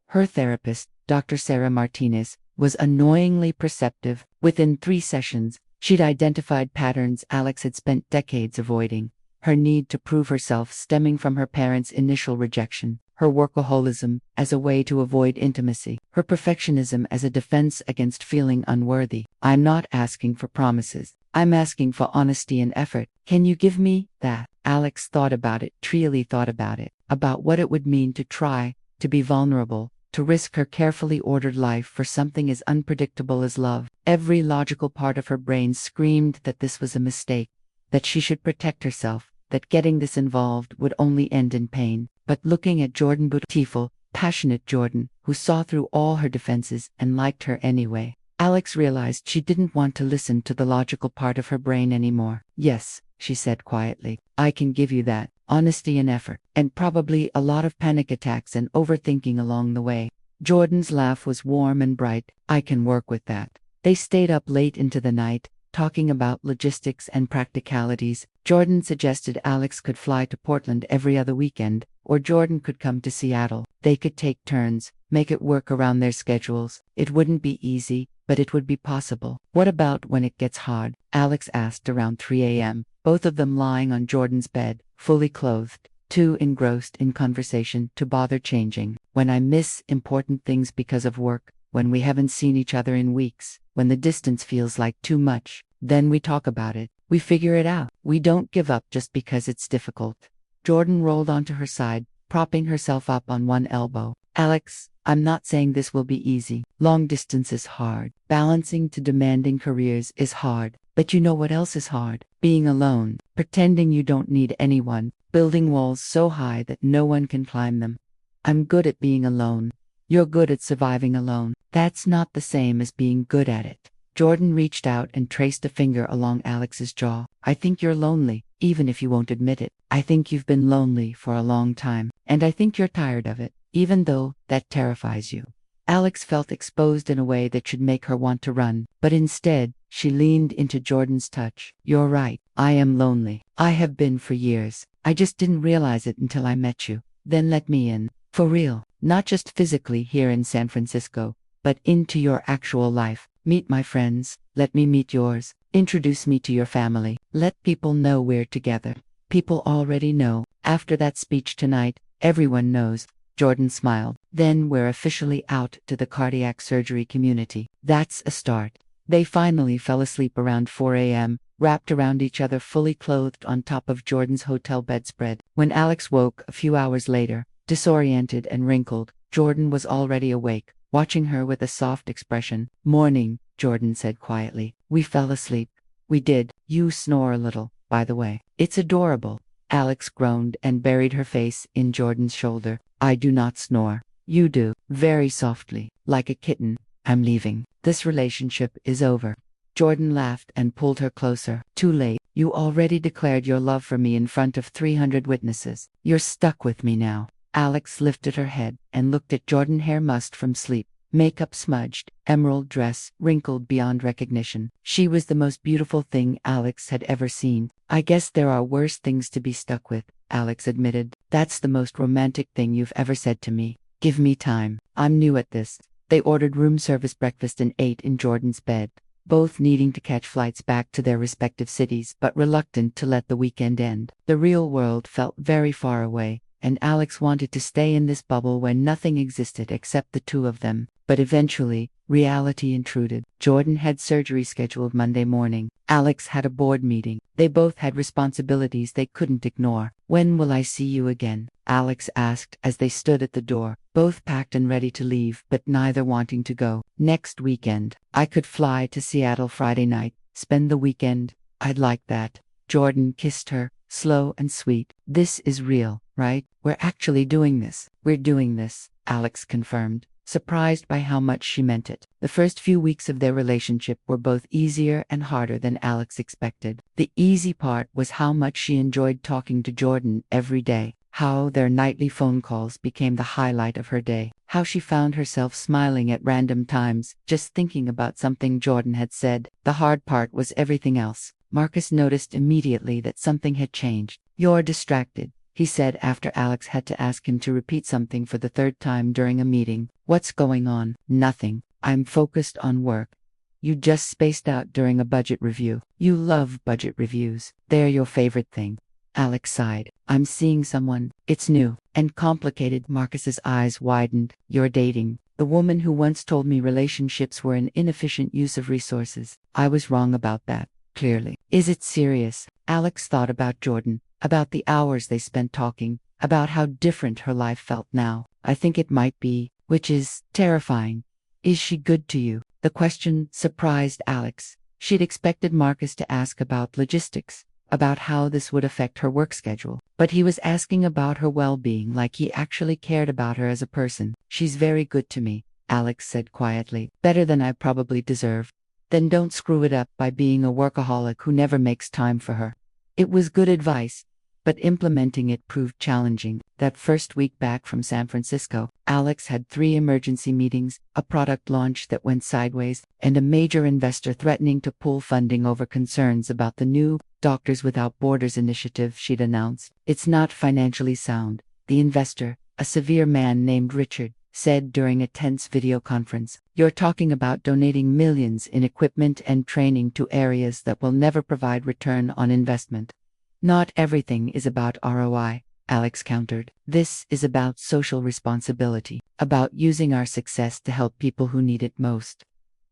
Her therapist, Dr. Elena Martinez, was annoyingly perceptive. Within 3 sessions, she'd identified patterns Alex had spent decades avoiding. Her need to prove herself stemming from her parents' initial rejection, her workaholism as a way to avoid intimacy, her perfectionism as a defense against feeling unworthy. I'm not asking for promises. I'm asking for honesty and effort. Can you give me that? Alex thought about it, really thought about it, about what it would mean to try, to be vulnerable, to risk her carefully ordered life for something as unpredictable as love. Every logical part of her brain screamed that this was a mistake, that she should protect herself, that getting this involved would only end in pain. But looking at Jordan, beautiful, passionate Jordan, who saw through all her defenses and liked her anyway, Alex realized she didn't want to listen to the logical part of her brain anymore. Yes, she said quietly, I can give you that, honesty and effort, and probably a lot of panic attacks and overthinking along the way. Jordan's laugh was warm and bright. I can work with that. They stayed up late into the night, talking about logistics and practicalities. Jordan suggested Alex could fly to Portland every other weekend, or Jordan could come to Seattle. They could take turns, make it work around their schedules. It wouldn't be easy, but it would be possible. What about when it gets hard? Alex asked around 3 a.m., both of them lying on Jordan's bed, fully clothed, too engrossed in conversation to bother changing. When I miss important things because of work, when we haven't seen each other in weeks, when the distance feels like too much, then we talk about it. We figure it out. We don't give up just because it's difficult. Jordan rolled onto her side, propping herself up on one elbow. Alex, I'm not saying this will be easy. Long distance is hard. Balancing two demanding careers is hard. But you know what else is hard? Being alone, pretending you don't need anyone, building walls so high that no one can climb them. I'm good at being alone. You're good at surviving alone. That's not the same as being good at it. Jordan reached out and traced a finger along Alex's jaw. I think you're lonely, even if you won't admit it. I think you've been lonely for a long time, and I think you're tired of it, even though that terrifies you. Alex felt exposed in a way that should make her want to run, but instead, she leaned into Jordan's touch. You're right, I am lonely. I have been for years. I just didn't realize it until I met you. Then let me in. For real, not just physically here in San Francisco, but into your actual life. Meet my friends, let me meet yours. Introduce me to your family. Let people know we're together. People already know. After that speech tonight, everyone knows. Jordan smiled. Then we're officially out to the cardiac surgery community. That's a start. They finally fell asleep around 4 a.m., wrapped around each other fully clothed on top of Jordan's hotel bedspread. When Alex woke a few hours later, disoriented and wrinkled, Jordan was already awake, watching her with a soft expression. "Morning," Jordan said quietly. "We fell asleep." "We did. You snore a little, by the way." "It's adorable." Alex groaned and buried her face in Jordan's shoulder. "I do not snore." "You do." Very softly, like a kitten. "I'm leaving. This relationship is over." Jordan laughed and pulled her closer. "Too late. You already declared your love for me in front of 300 witnesses. You're stuck with me now." Alex lifted her head and looked at Jordan, hair mussed from sleep, makeup smudged, emerald dress wrinkled beyond recognition. She was the most beautiful thing Alex had ever seen. "I guess there are worse things to be stuck with," Alex admitted. "That's the most romantic thing you've ever said to me. Give me time. I'm new at this." They ordered room service breakfast and ate in Jordan's bed, both needing to catch flights back to their respective cities but reluctant to let the weekend end. The real world felt very far away, and Alex wanted to stay in this bubble where nothing existed except the two of them. But eventually, reality intruded. Jordan had surgery scheduled Monday morning. Alex had a board meeting. They both had responsibilities they couldn't ignore. "When will I see you again?" Alex asked as they stood at the door, both packed and ready to leave, but neither wanting to go. "Next weekend. I could fly to Seattle Friday night, spend the weekend." "I'd like that." Jordan kissed her, slow and sweet. "This is real, right? We're actually doing this." "We're doing this," Alex confirmed, surprised by how much she meant it. The first few weeks of their relationship were both easier and harder than Alex expected. The easy part was how much she enjoyed talking to Jordan every day, how their nightly phone calls became the highlight of her day, how she found herself smiling at random times, just thinking about something Jordan had said. The hard part was everything else. Marcus noticed immediately that something had changed. "You're distracted," he said after Alex had to ask him to repeat something for the third time during a meeting. "What's going on?" "Nothing. I'm focused on work." "You just spaced out during a budget review." "You love budget reviews. They're your favorite thing." Alex sighed. "I'm seeing someone. It's new and complicated." Marcus's eyes widened. "You're dating the woman who once told me relationships were an inefficient use of resources. I was wrong about that, clearly." "Is it serious?" Alex thought about Jordan, about the hours they spent talking, about how different her life felt now. "I think it might be, which is terrifying." "Is she good to you?" The question surprised Alex. She'd expected Marcus to ask about logistics, about how this would affect her work schedule. But he was asking about her well-being, like he actually cared about her as a person. "She's very good to me," Alex said quietly. "Better than I probably deserve." "Then don't screw it up by being a workaholic who never makes time for her." It was good advice, but implementing it proved challenging. That first week back from San Francisco, Alex had 3 emergency meetings, a product launch that went sideways, and a major investor threatening to pull funding over concerns about the new Doctors Without Borders initiative she'd announced. "It's not financially sound," the investor, a severe man named Richard, said during a tense video conference. "You're talking about donating millions in equipment and training to areas that will never provide return on investment." "Not everything is about ROI," Alex countered. "This is about social responsibility, about using our success to help people who need it most."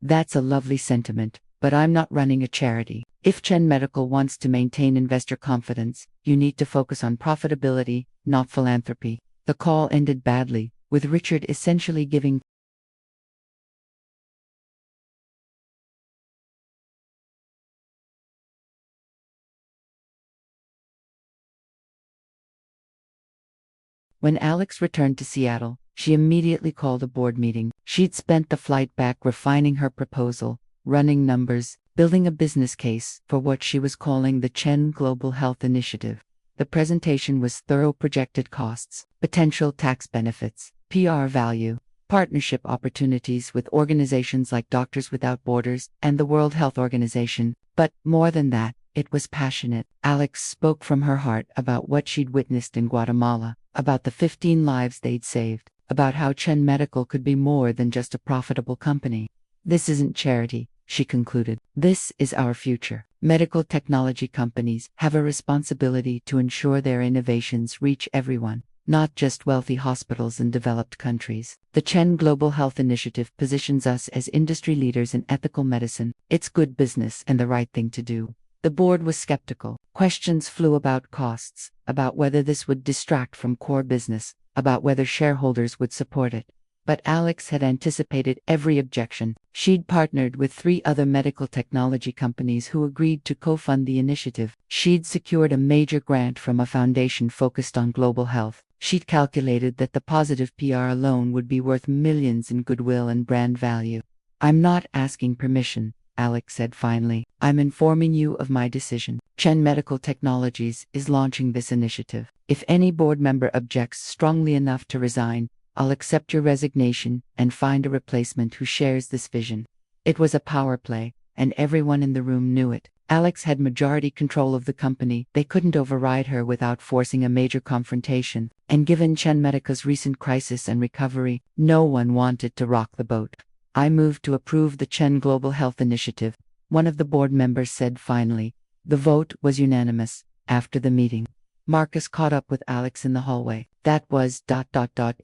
"That's a lovely sentiment, but I'm not running a charity. If Chen Medical wants to maintain investor confidence, you need to focus on profitability, not philanthropy." The call ended badly, with Richard essentially giving When Alex returned to Seattle, she immediately called a board meeting. She'd spent the flight back refining her proposal, running numbers, building a business case for what she was calling the Chen Global Health Initiative. The presentation was thorough: projected costs, potential tax benefits, PR value, partnership opportunities with organizations like Doctors Without Borders and the World Health Organization. But more than that, it was passionate. Alex spoke from her heart about what she'd witnessed in Guatemala, about the 15 lives they'd saved, about how Chen Medical could be more than just a profitable company. "This isn't charity," she concluded. "This is our future. Medical technology companies have a responsibility to ensure their innovations reach everyone, not just wealthy hospitals in developed countries. The Chen Global Health Initiative positions us as industry leaders in ethical medicine. It's good business and the right thing to do. The board was skeptical. Questions flew about costs, about whether this would distract from core business, about whether shareholders would support it. But Alex had anticipated every objection. She'd partnered with 3 other medical technology companies who agreed to co-fund the initiative. She'd secured a major grant from a foundation focused on global health. She'd calculated that the positive PR alone would be worth millions in goodwill and brand value. "I'm not asking permission," Alex said finally. "I'm informing you of my decision. Chen Medical Technologies is launching this initiative. If any board member objects strongly enough to resign, I'll accept your resignation and find a replacement who shares this vision." It was a power play, and everyone in the room knew it. Alex had majority control of the company. They couldn't override her without forcing a major confrontation. And given Chen Medica's recent crisis and recovery, no one wanted to rock the boat. "I move to approve the Chen Global Health Initiative," one of the board members said finally. The vote was unanimous. After the meeting, Marcus caught up with Alex in the hallway. "That was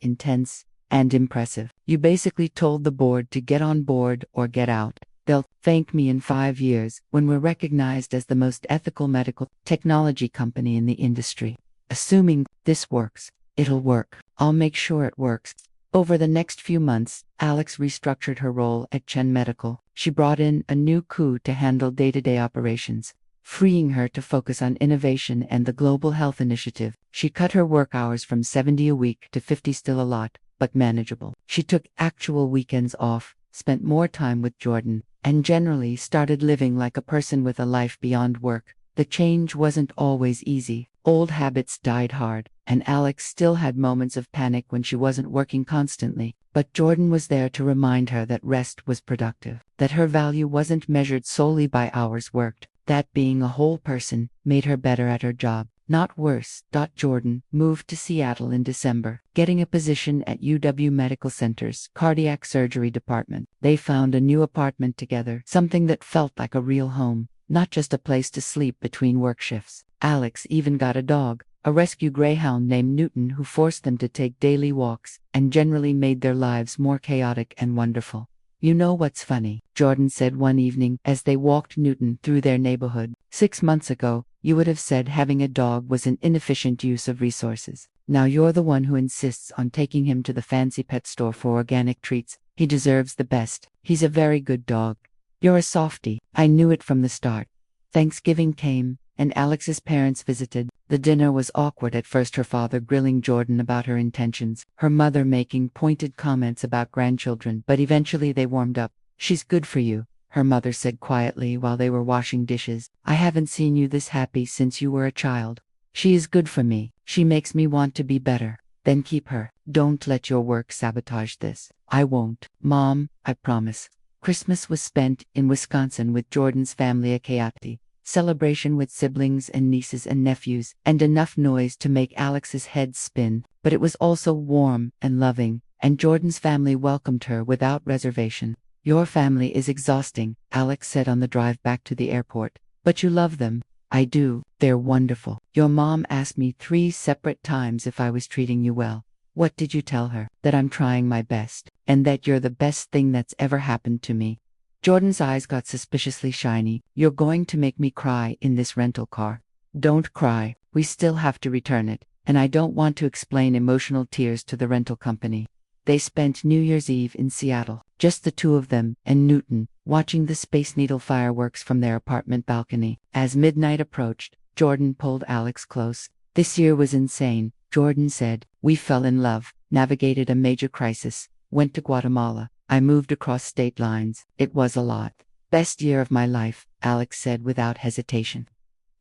intense and impressive. You basically told the board to get on board or get out. They'll thank me in 5 years when we're recognized as the most ethical medical technology company in the industry. Assuming this works, it'll work. I'll make sure it works." Over the next few months, Alex restructured her role at Chen Medical. She brought in a new crew to handle day-to-day operations, freeing her to focus on innovation and the Global Health Initiative. She cut her work hours from 70 a week to 50, still a lot, but manageable. She took actual weekends off, spent more time with Jordan, and generally started living like a person with a life beyond work. The change wasn't always easy. Old habits died hard, and Alex still had moments of panic when she wasn't working constantly. But Jordan was there to remind her that rest was productive, that her value wasn't measured solely by hours worked, that being a whole person made her better at her job, not worse. Jordan moved to Seattle in December, getting a position at UW Medical Center's cardiac surgery department. They found a new apartment together, something that felt like a real home, not just a place to sleep between work shifts. Alex even got a dog, a rescue greyhound named Newton, who forced them to take daily walks and generally made their lives more chaotic and wonderful. "You know what's funny?" Jordan said one evening as they walked Newton through their neighborhood. 6 months ago, you would have said having a dog was an inefficient use of resources. Now you're the one who insists on taking him to the fancy pet store for organic treats. He deserves the best. He's a very good dog. You're a softie. I knew it from the start. Thanksgiving came, and Alex's parents visited. The dinner was awkward at first, her father grilling Jordan about her intentions, her mother making pointed comments about grandchildren, but eventually they warmed up. "She's good for you," her mother said quietly while they were washing dishes. "I haven't seen you this happy since you were a child. She is good for me. She makes me want to be better." "Then keep her. Don't let your work sabotage this." "I won't, Mom, I promise." Christmas was spent in Wisconsin with Jordan's family, a chaotic celebration with siblings and nieces and nephews, and enough noise to make Alex's head spin. But it was also warm and loving, and Jordan's family welcomed her without reservation. "Your family is exhausting," Alex said on the drive back to the airport. "But you love them." "I do. They're wonderful. Your mom asked me 3 separate times if I was treating you well." "What did you tell her?" "That I'm trying my best, and that you're the best thing that's ever happened to me." Jordan's eyes got suspiciously shiny. "You're going to make me cry in this rental car." "Don't cry. We still have to return it, and I don't want to explain emotional tears to the rental company." They spent New Year's Eve in Seattle, just the 2 of them and Newton, watching the Space Needle fireworks from their apartment balcony. As midnight approached, Jordan pulled Alex close. "This year was insane," Jordan said. "We fell in love, navigated a major crisis, went to Guatemala. I moved across state lines. It was a lot. Best year of my life," Alex said without hesitation.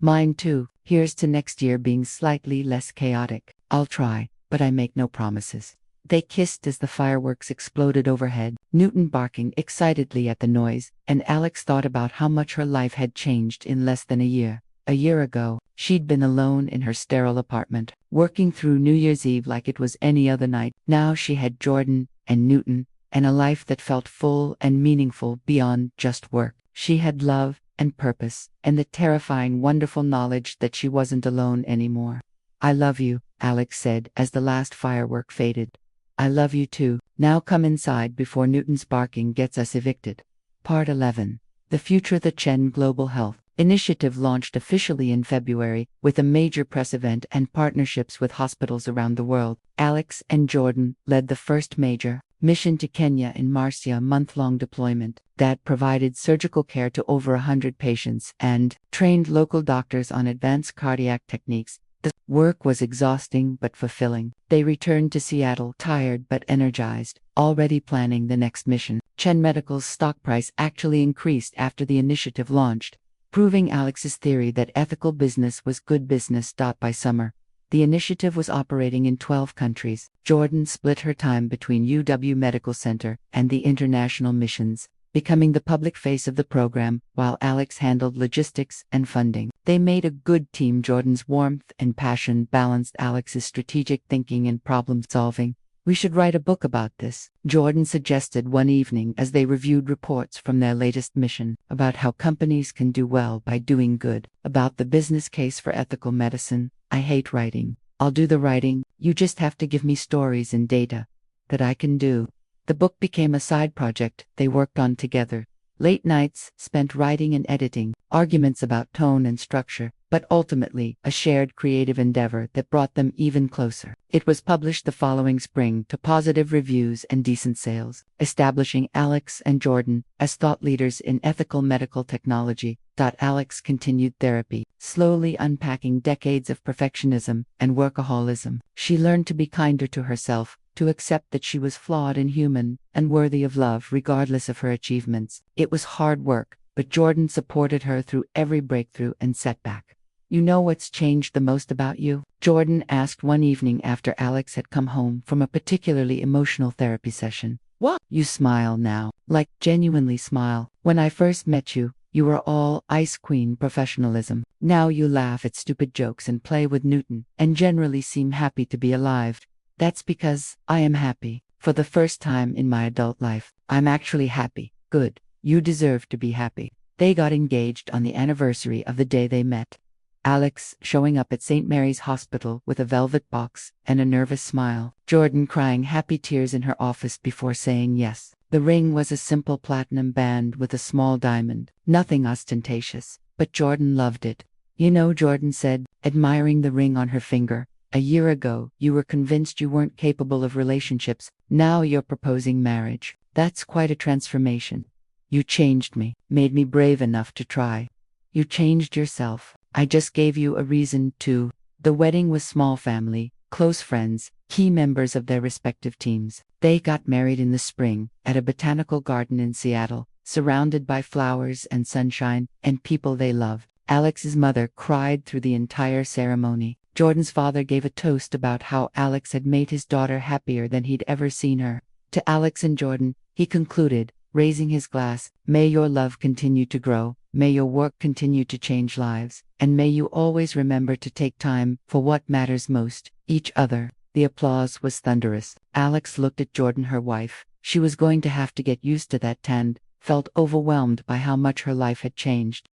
"Mine too. Here's to next year being slightly less chaotic." "I'll try, but I make no promises." They kissed as the fireworks exploded overhead, Newton barking excitedly at the noise, and Alex thought about how much her life had changed in less than a year. A year ago, she'd been alone in her sterile apartment, working through New Year's Eve like it was any other night. Now she had Jordan and Newton, and a life that felt full and meaningful beyond just work. She had love and purpose, and the terrifying, wonderful knowledge that she wasn't alone anymore. "I love you," Alex said as the last firework faded. "I love you too. Now come inside before Newton's barking gets us evicted." Part 11. The Future. The Chen Global Health Initiative launched officially in February, with a major press event and partnerships with hospitals around the world. Alex and Jordan led the first major mission to Kenya in March, a month-long deployment that provided surgical care to over 100 patients and trained local doctors on advanced cardiac techniques. The work was exhausting but fulfilling. They returned to Seattle tired but energized, already planning the next mission. Chen Medical's stock price actually increased after the initiative launched, proving Alex's theory that ethical business was good business. By summer, the initiative was operating in 12 countries. Jordan split her time between UW Medical Center and the international missions, becoming the public face of the program, while Alex handled logistics and funding. They made a good team. Jordan's warmth and passion balanced Alex's strategic thinking and problem solving. "We should write a book about this," Jordan suggested one evening as they reviewed reports from their latest mission, about how companies can do well by doing good, about the business case for ethical medicine. "I hate writing. I'll do the writing, you just have to give me stories and data that I can do." The book became a side project they worked on together. Late nights spent writing and editing, arguments about tone and structure, but ultimately a shared creative endeavor that brought them even closer. It was published the following spring to positive reviews and decent sales, establishing Alex and Jordan as thought leaders in ethical medical technology. Alex continued therapy, slowly unpacking decades of perfectionism and workaholism. She learned to be kinder to herself, to accept that she was flawed and human, and worthy of love regardless of her achievements. It was hard work, but Jordan supported her through every breakthrough and setback. "You know what's changed the most about you?" Jordan asked one evening after Alex had come home from a particularly emotional therapy session. "What?" "You smile now. Like, genuinely smile. When I first met you, you were all Ice Queen professionalism. Now you laugh at stupid jokes and play with Newton, and generally seem happy to be alive." "That's because I am happy. For the first time in my adult life, I'm actually happy." "Good. You deserve to be happy." They got engaged on the anniversary of the day they met. Alex showing up at St. Mary's Hospital with a velvet box and a nervous smile. Jordan crying happy tears in her office before saying yes. The ring was a simple platinum band with a small diamond. Nothing ostentatious, but Jordan loved it. "You know," Jordan said, admiring the ring on her finger, "a year ago, you were convinced you weren't capable of relationships. Now you're proposing marriage. That's quite a transformation. You changed me, made me brave enough to try. You changed yourself. I just gave you a reason to." The wedding was small family, close friends, key members of their respective teams. They got married in the spring, at a botanical garden in Seattle, surrounded by flowers and sunshine, and people they loved. Alex's mother cried through the entire ceremony. Jordan's father gave a toast about how Alex had made his daughter happier than he'd ever seen her. To Alex and Jordan, he concluded, raising his glass, "May your love continue to grow, may your work continue to change lives, and may you always remember to take time for what matters most, each other." The applause was thunderous. Alex looked at Jordan, her wife. She was going to have to get used to that and felt overwhelmed by how much her life had changed.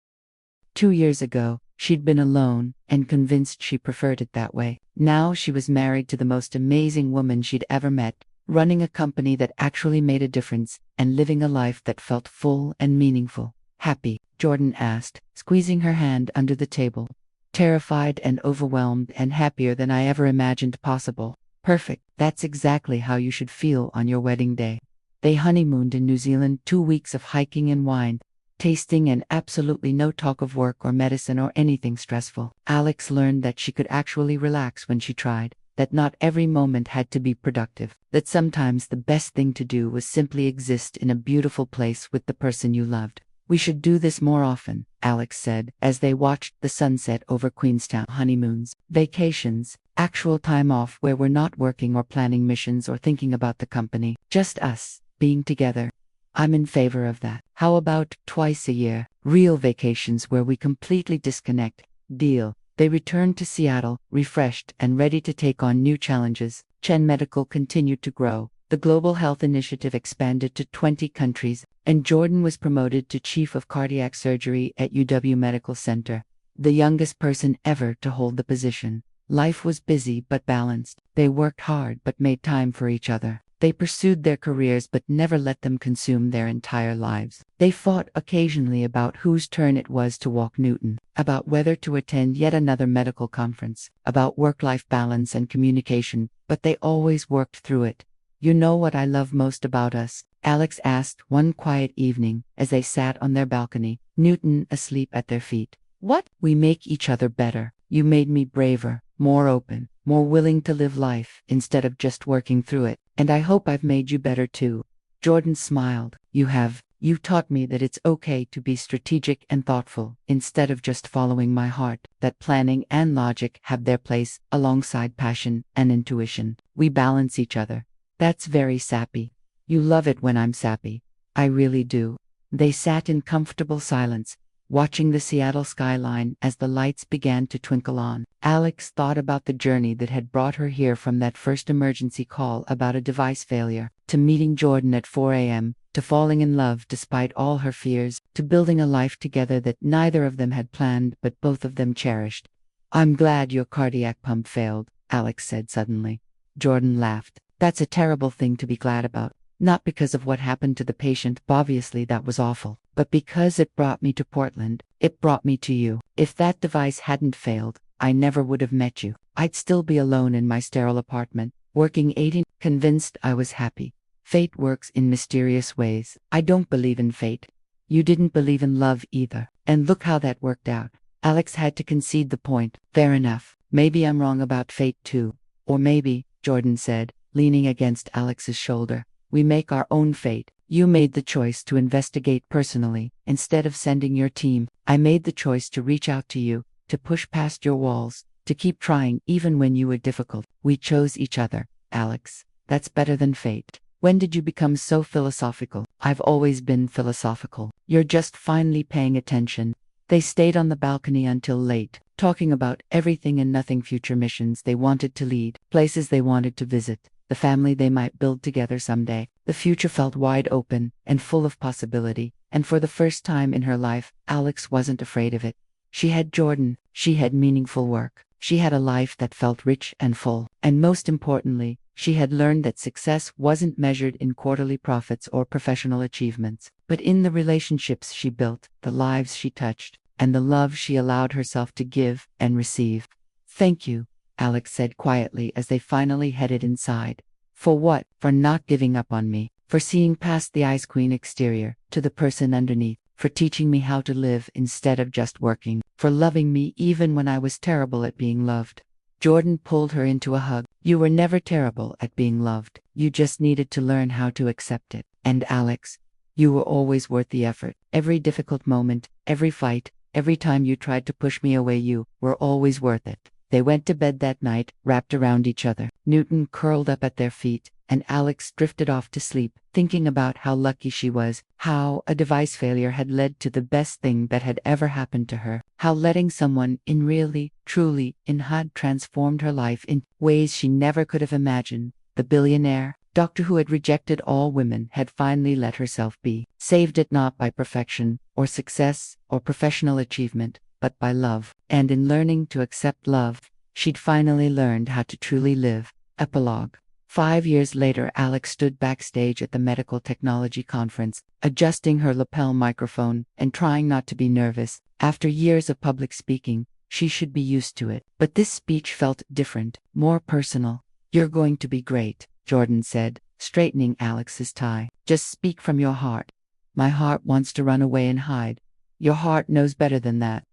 2 years ago, she'd been alone and convinced she preferred it that way. Now she was married to the most amazing woman she'd ever met, running a company that actually made a difference, and living a life that felt full and meaningful. "Happy?" Jordan asked, squeezing her hand under the table. "Terrified and overwhelmed and happier than I ever imagined possible." "Perfect. That's exactly how you should feel on your wedding day." They honeymooned in New Zealand, 2 weeks of hiking and wine, tasting, and absolutely no talk of work or medicine or anything stressful. Alex learned that she could actually relax when she tried, that not every moment had to be productive, that sometimes the best thing to do was simply exist in a beautiful place with the person you loved. "We should do this more often," Alex said, as they watched the sunset over Queenstown. "Honeymoons, vacations, actual time off where we're not working or planning missions or thinking about the company. Just us, being together. I'm in favor of that. How about twice a year? Real vacations where we completely disconnect." "Deal." They returned to Seattle, refreshed and ready to take on new challenges. Chen Medical continued to grow. The Global Health Initiative expanded to 20 countries, and Jordan was promoted to Chief of Cardiac Surgery at UW Medical Center, the youngest person ever to hold the position. Life was busy but balanced. They worked hard but made time for each other. They pursued their careers but never let them consume their entire lives. They fought occasionally about whose turn it was to walk Newton, about whether to attend yet another medical conference, about work-life balance and communication, but they always worked through it. "You know what I love most about us?" Alex asked one quiet evening as they sat on their balcony, Newton asleep at their feet. "What?" "We make each other better. You made me braver, more open, more willing to live life instead of just working through it. And I hope I've made you better too." Jordan smiled. "You have. You taught me that it's okay to be strategic and thoughtful, instead of just following my heart, that planning and logic have their place alongside passion and intuition. We balance each other." "That's very sappy." "You love it when I'm sappy." "I really do." They sat in comfortable silence, watching the Seattle skyline as the lights began to twinkle on. Alex thought about the journey that had brought her here, from that first emergency call about a device failure, to meeting Jordan at 4 a.m., to falling in love despite all her fears, to building a life together that neither of them had planned but both of them cherished. "I'm glad your cardiac pump failed," Alex said suddenly. Jordan laughed. "That's a terrible thing to be glad about. Not because of what happened to the patient, obviously that was awful, but because it brought me to Portland. It brought me to you. If that device hadn't failed, I never would have met you. I'd still be alone in my sterile apartment, working 18, convinced I was happy. Fate works in mysterious ways. I don't believe in fate. You didn't believe in love either. And look how that worked out." Alex had to concede the point. "Fair enough. Maybe I'm wrong about fate too. Or maybe," Jordan said, leaning against Alex's shoulder, "we make our own fate. You made the choice to investigate personally, instead of sending your team. I made the choice to reach out to you, to push past your walls, to keep trying even when you were difficult. We chose each other, Alex. That's better than fate." "When did you become so philosophical?" "I've always been philosophical. You're just finally paying attention." They stayed on the balcony until late, talking about everything and nothing: future missions they wanted to lead, places they wanted to visit, the family they might build together someday. The future felt wide open and full of possibility, and for the first time in her life, Alex wasn't afraid of it. She had Jordan, she had meaningful work, she had a life that felt rich and full, and most importantly, she had learned that success wasn't measured in quarterly profits or professional achievements, but in the relationships she built, the lives she touched, and the love she allowed herself to give and receive. "Thank you," Alex said quietly as they finally headed inside. "For what?" "For not giving up on me, for seeing past the ice queen exterior to the person underneath, for teaching me how to live instead of just working, for loving me even when I was terrible at being loved." Jordan pulled her into a hug. "You were never terrible at being loved. You just needed to learn how to accept it. And Alex, you were always worth the effort. Every difficult moment, every fight, every time you tried to push me away, you were always worth it." They went to bed that night, wrapped around each other, Newton curled up at their feet, and Alex drifted off to sleep, thinking about how lucky she was, how a device failure had led to the best thing that had ever happened to her, how letting someone in really, truly, in had transformed her life in ways she never could have imagined. The billionaire doctor who had rejected all women had finally let herself be saved, it not by perfection, or success, or professional achievement, but by love. And in learning to accept love, she'd finally learned how to truly live. Epilogue. 5 years later, Alex stood backstage at the medical technology conference, adjusting her lapel microphone and trying not to be nervous. After years of public speaking, she should be used to it. But this speech felt different, more personal. "You're going to be great," Jordan said, straightening Alex's tie. "Just speak from your heart." "My heart wants to run away and hide." "Your heart knows better than that."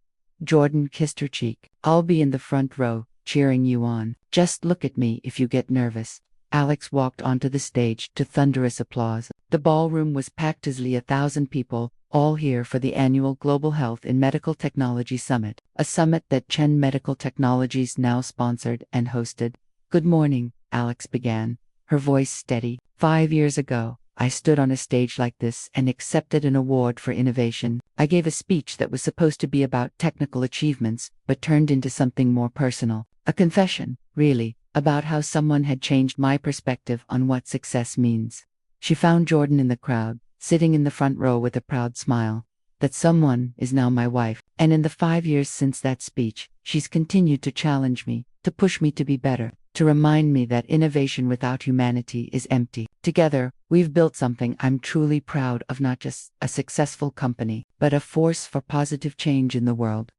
Jordan kissed her cheek. "I'll be in the front row, cheering you on. Just look at me if you get nervous." Alex walked onto the stage to thunderous applause. The ballroom was packed, easily 1,000 people, all here for the annual Global Health in Medical Technology Summit, a summit that Chen Medical Technologies now sponsored and hosted. "Good morning," Alex began, her voice steady. "5 years ago, I stood on a stage like this and accepted an award for innovation. I gave a speech that was supposed to be about technical achievements, but turned into something more personal. A confession, really, about how someone had changed my perspective on what success means." She found Jordan in the crowd, sitting in the front row with a proud smile. That someone is now my wife, and in the 5 years since that speech, she's continued to challenge me, to push me to be better, to remind me that innovation without humanity is empty. Together, we've built something I'm truly proud of, not just a successful company, but a force for positive change in the world.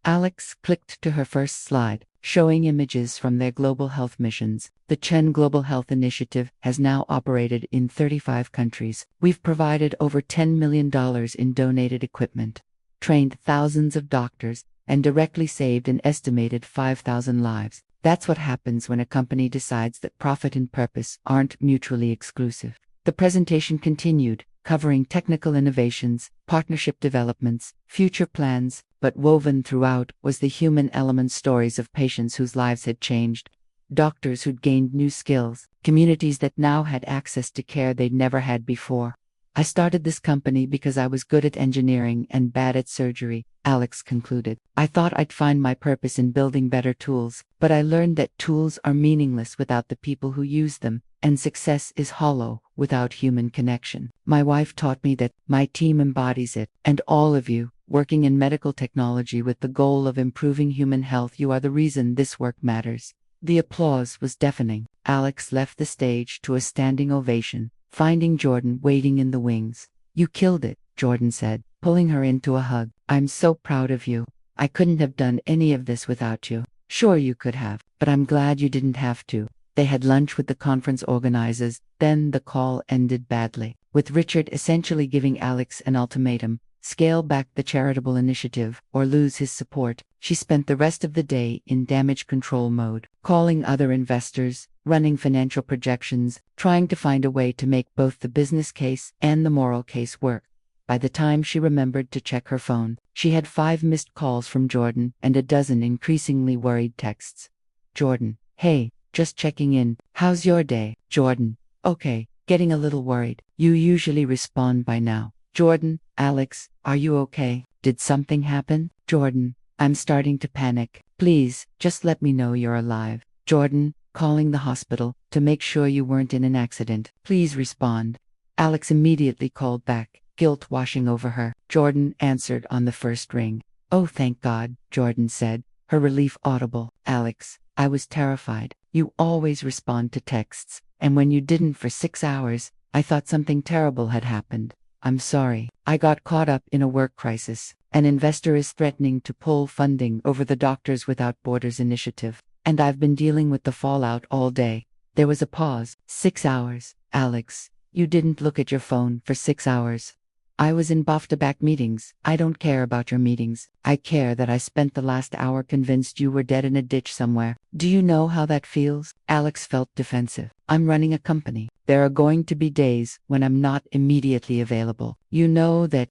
Alex clicked to her first slide, showing images from their global health missions. The Chen Global Health Initiative has now operated in 35 countries. We've provided over $10 million in donated equipment, trained thousands of doctors, and directly saved an estimated 5,000 lives. That's what happens when a company decides that profit and purpose aren't mutually exclusive. The presentation continued, covering technical innovations, partnership developments, future plans, but woven throughout was the human element: stories of patients whose lives had changed, doctors who'd gained new skills, communities that now had access to care they'd never had before. I started this company because I was good at engineering and bad at surgery, Alex concluded. I thought I'd find my purpose in building better tools, but I learned that tools are meaningless without the people who use them, and success is hollow without human connection. My wife taught me that. My team embodies it, and all of you, working in medical technology with the goal of improving human health, you are the reason this work matters. The applause was deafening. Alex left the stage to a standing ovation, finding Jordan waiting in the wings. You killed it, Jordan said, pulling her into a hug. I'm so proud of you. I couldn't have done any of this without you. Sure, you could have, but I'm glad you didn't have to. They had lunch with the conference organizers, then the call ended badly, with Richard essentially giving Alex an ultimatum: scale back the charitable initiative or lose his support. She spent the rest of the day in damage control mode, calling other investors, running financial projections, trying to find a way to make both the business case and the moral case work. By the time she remembered to check her phone, she had 5 missed calls from Jordan and a dozen increasingly worried texts. Jordan: hey, just checking in. How's your day? Jordan: okay, getting a little worried. You usually respond by now. Jordan: Alex, are you okay? Did something happen? Jordan: I'm starting to panic. Please, just let me know you're alive. Jordan: calling the hospital to make sure you weren't in an accident. Please respond. Alex immediately called back, guilt washing over her. Jordan answered on the first ring. Oh, thank God, Jordan said, her relief audible. Alex: I was terrified. You always respond to texts, and when you didn't for 6 hours, I thought something terrible had happened. I'm sorry. I got caught up in a work crisis. An investor is threatening to pull funding over the Doctors Without Borders initiative, and I've been dealing with the fallout all day. There was a pause. 6 hours. Alex, you didn't look at your phone for 6 hours. I was in back-to-back meetings. I don't care about your meetings. I care that I spent the last hour convinced you were dead in a ditch somewhere. Do you know how that feels? Alex felt defensive. I'm running a company. There are going to be days when I'm not immediately available. You know that.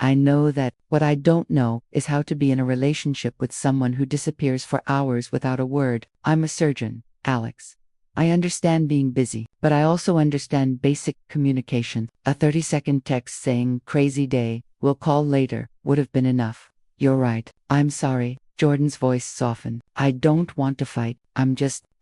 I know that. What I don't know is how to be in a relationship with someone who disappears for hours without a word. I'm a surgeon, Alex. I understand being busy, but I also understand basic communication. A 30-second text saying, crazy day, we'll call later, would have been enough. You're right. I'm sorry. Jordan's voice softened. I don't want to fight.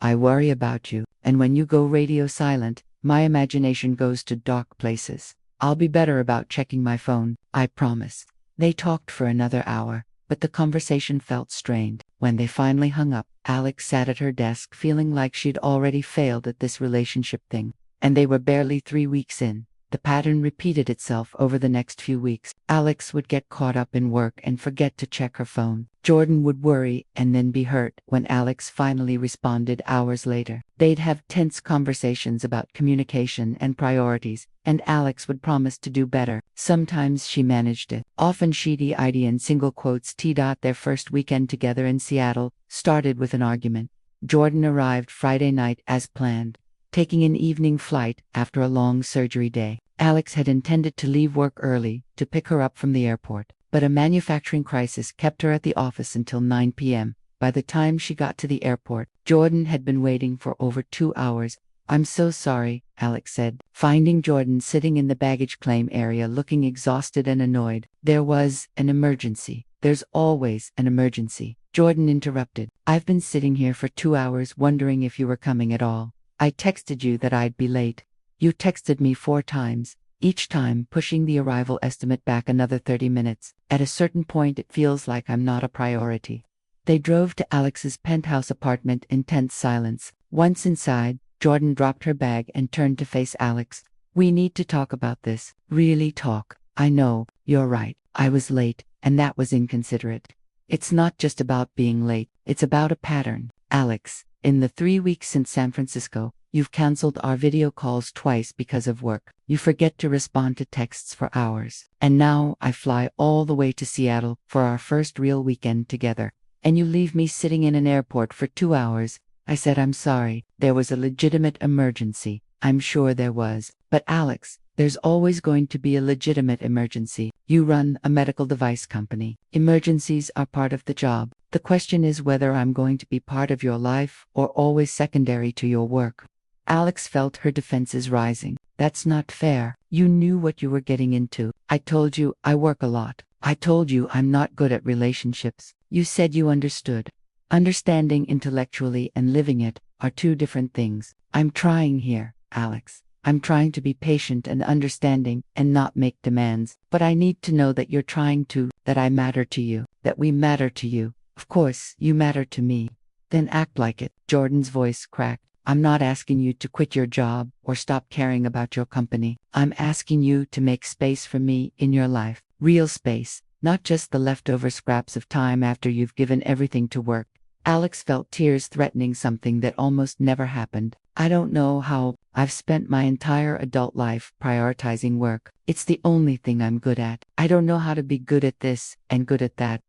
I worry about you. And when you go radio silent, my imagination goes to dark places. I'll be better about checking my phone, I promise. They talked for another hour, but the conversation felt strained. When they finally hung up, Alex sat at her desk feeling like she'd already failed at this relationship thing. And they were barely 3 weeks in. The pattern repeated itself over the next few weeks. Alex would get caught up in work and forget to check her phone. Jordan would worry and then be hurt when Alex finally responded hours later. They'd have tense conversations about communication and priorities, and Alex would promise to do better. Sometimes she managed it. Often she'd in single quotes. Their first weekend together in Seattle started with an argument. Jordan arrived Friday night as planned, taking an evening flight after a long surgery day. Alex had intended to leave work early to pick her up from the airport, but a manufacturing crisis kept her at the office until 9 p.m. By the time she got to the airport, Jordan had been waiting for over 2 hours. I'm so sorry, Alex said, finding Jordan sitting in the baggage claim area looking exhausted and annoyed. There was an emergency. There's always an emergency. Jordan interrupted. I've been sitting here for 2 hours wondering if you were coming at all. I texted you that I'd be late. You texted me 4 times. each time pushing the arrival estimate back another 30 minutes. At a certain point, it feels like I'm not a priority. They drove to Alex's penthouse apartment in tense silence. Once inside, Jordan dropped her bag and turned to face Alex. We need to talk about this. Really talk. I know, you're right. I was late, and that was inconsiderate. It's not just about being late, it's about a pattern. Alex, in the 3 weeks since San Francisco, you've canceled our video calls twice because of work. You forget to respond to texts for hours. And now I fly all the way to Seattle for our first real weekend together. And you leave me sitting in an airport for 2 hours. I said I'm sorry. There was a legitimate emergency. I'm sure there was. But Alex, there's always going to be a legitimate emergency. You run a medical device company. Emergencies are part of the job. The question is whether I'm going to be part of your life or always secondary to your work. Alex felt her defenses rising. That's not fair. You knew what you were getting into. I told you I work a lot. I told you I'm not good at relationships. You said you understood. Understanding intellectually and living it are two different things. I'm trying here, Alex. I'm trying to be patient and understanding and not make demands. But I need to know that you're trying to, that I matter to you, that we matter to you. Of course, you matter to me. Then act like it. Jordan's voice cracked. I'm not asking you to quit your job or stop caring about your company. I'm asking you to make space for me in your life. Real space, not just the leftover scraps of time after you've given everything to work. Alex felt tears threatening something that almost never happened. I don't know how. I've spent my entire adult life prioritizing work. It's the only thing I'm good at. I don't know how to be good at this and good at that.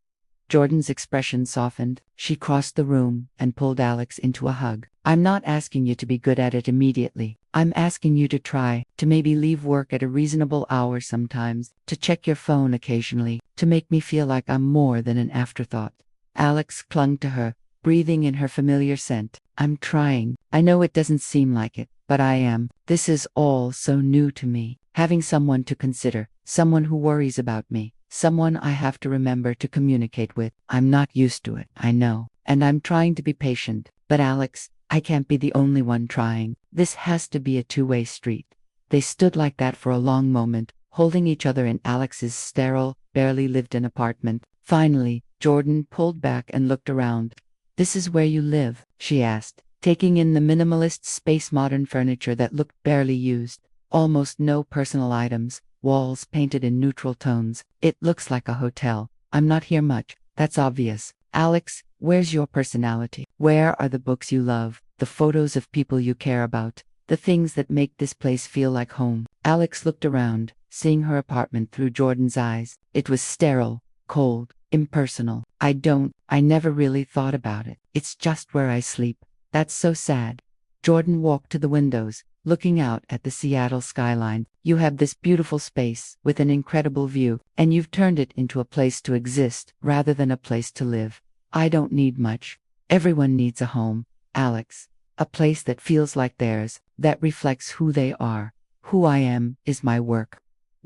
Jordan's expression softened. She crossed the room and pulled Alex into a hug. I'm not asking you to be good at it immediately. I'm asking you to try, to maybe leave work at a reasonable hour sometimes, to check your phone occasionally, to make me feel like I'm more than an afterthought. Alex clung to her, breathing in her familiar scent. I'm trying. I know it doesn't seem like it, but I am. This is all so new to me. Having someone to consider, someone who worries about me, someone I have to remember to communicate with. I'm not used to it, I know, and I'm trying to be patient. But Alex, I can't be the only one trying. This has to be a two-way street. They stood like that for a long moment, holding each other in Alex's sterile, barely lived-in apartment. Finally, Jordan pulled back and looked around. This is where you live? She asked, taking in the minimalist space-modern furniture that looked barely used. Almost no personal items, walls painted in neutral tones. It looks like a hotel. I'm not here much, that's obvious. Alex, where's your personality? Where are the books you love, the photos of people you care about, the things that make this place feel like home? Alex looked around, seeing her apartment through Jordan's eyes. It was sterile, cold, impersonal. I never really thought about it. It's just where I sleep. That's so sad. Jordan walked to the windows, looking out at the Seattle skyline. You have this beautiful space with an incredible view, and you've turned it into a place to exist rather than a place to live. I don't need much. Everyone needs a home, Alex. A place that feels like theirs, that reflects who they are. Who I am is my work.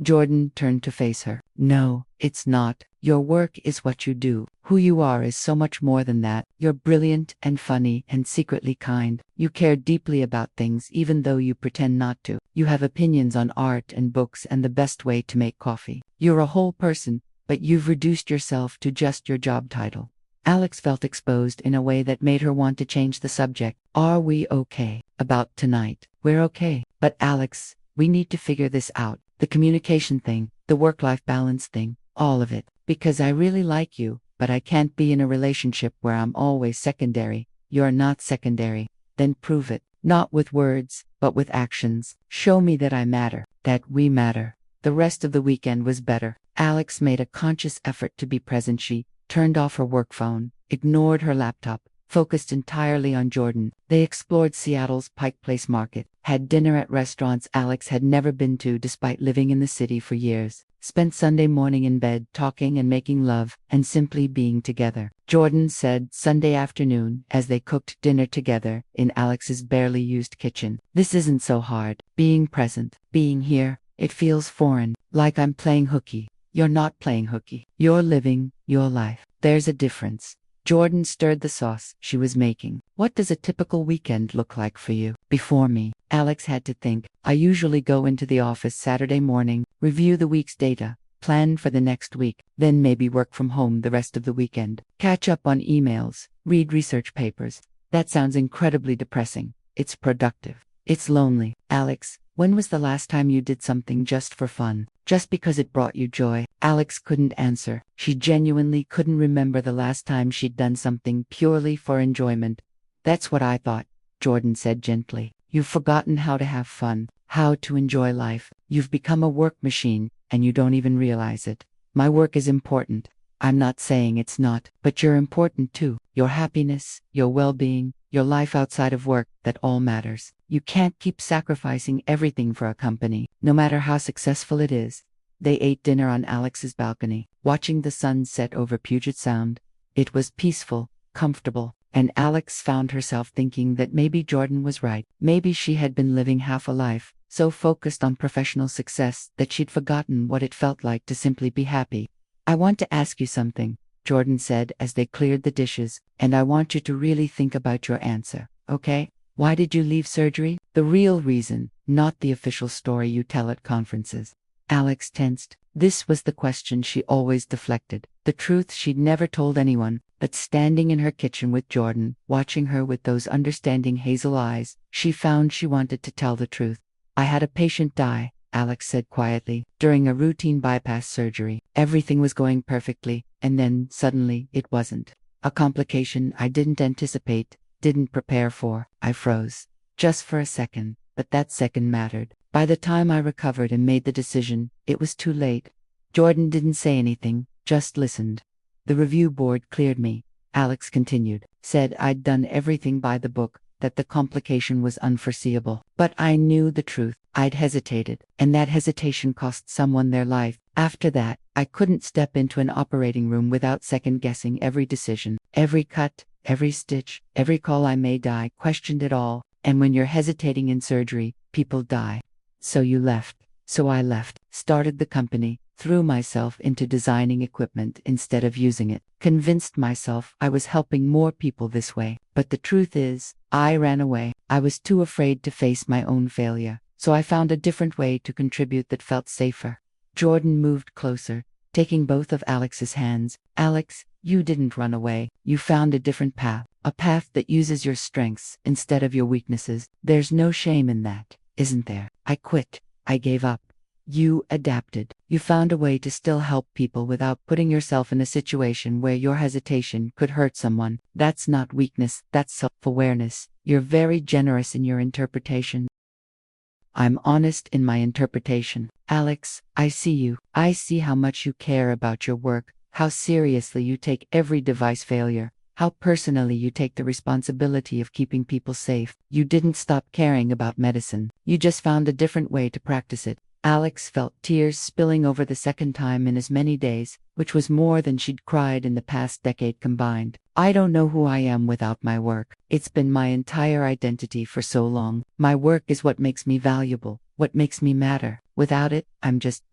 Jordan turned to face her. No, it's not. Your work is what you do. Who you are is so much more than that. You're brilliant and funny and secretly kind. You care deeply about things even though you pretend not to. You have opinions on art and books and the best way to make coffee. You're a whole person, but you've reduced yourself to just your job title. Alex felt exposed in a way that made her want to change the subject. Are we okay about tonight? We're okay. But Alex, we need to figure this out. The communication thing, the work-life balance thing, all of it. Because I really like you, but I can't be in a relationship where I'm always secondary. You're not secondary. Then prove it. Not with words, but with actions. Show me that I matter, that we matter. The rest of the weekend was better. Alex made a conscious effort to be present. She turned off her work phone, ignored her laptop, focused entirely on Jordan. They explored Seattle's Pike Place Market, had dinner at restaurants Alex had never been to despite living in the city for years, spent Sunday morning in bed talking and making love and simply being together. Jordan said Sunday afternoon as they cooked dinner together in Alex's barely used kitchen. This isn't so hard. Being present, being here, it feels foreign, like I'm playing hooky. You're not playing hooky. You're living your life. There's a difference. Jordan stirred the sauce she was making. What does a typical weekend look like for you? Before me, Alex had to think. I usually go into the office Saturday morning, review the week's data, plan for the next week, then maybe work from home the rest of the weekend. Catch up on emails, read research papers. That sounds incredibly depressing. It's productive. It's lonely. Alex, when was the last time you did something just for fun? Just because it brought you joy? Alex couldn't answer. She genuinely couldn't remember the last time she'd done something purely for enjoyment. That's what I thought, Jordan said gently. You've forgotten how to have fun, how to enjoy life. You've become a work machine, and you don't even realize it. My work is important. I'm not saying it's not, but you're important too. Your happiness, your well-being, your life outside of work, that all matters. You can't keep sacrificing everything for a company, no matter how successful it is. They ate dinner on Alex's balcony, watching the sun set over Puget Sound. It was peaceful, comfortable, and Alex found herself thinking that maybe Jordan was right. Maybe she had been living half a life, so focused on professional success that she'd forgotten what it felt like to simply be happy. I want to ask you something, Jordan said as they cleared the dishes, and I want you to really think about your answer, okay? Why did you leave surgery? The real reason, not the official story you tell at conferences. Alex tensed. This was the question she always deflected, the truth she'd never told anyone, but standing in her kitchen with Jordan, watching her with those understanding hazel eyes, she found she wanted to tell the truth. I had a patient die, Alex said quietly, during a routine bypass surgery. Everything was going perfectly, and then, suddenly, it wasn't. A complication I didn't anticipate, didn't prepare for. I froze. Just for a second, but that second mattered. By the time I recovered and made the decision, it was too late. Jordan didn't say anything, just listened. The review board cleared me, Alex continued, said I'd done everything by the book, that the complication was unforeseeable. But I knew the truth. I'd hesitated, and that hesitation cost someone their life. After that, I couldn't step into an operating room without second-guessing every decision, every cut, every stitch, every call I made. I questioned it all, and when you're hesitating in surgery, people die. So you left. So I left, started the company, threw myself into designing equipment instead of using it, convinced myself I was helping more people this way. But the truth is, I ran away. I was too afraid to face my own failure. So I found a different way to contribute that felt safer. Jordan moved closer, taking both of Alex's hands. Alex, you didn't run away. You found a different path. A path that uses your strengths instead of your weaknesses. There's no shame in that, isn't there? I quit. I gave up. You adapted. You found a way to still help people without putting yourself in a situation where your hesitation could hurt someone. That's not weakness, that's self-awareness. You're very generous in your interpretation. I'm honest in my interpretation. Alex, I see you. I see how much you care about your work, how seriously you take every device failure, how personally you take the responsibility of keeping people safe. You didn't stop caring about medicine. You just found a different way to practice it. Alex felt tears spilling over the second time in as many days, which was more than she'd cried in the past decade combined. I don't know who I am without my work. It's been my entire identity for so long. My work is what makes me valuable, what makes me matter. Without it, I'm just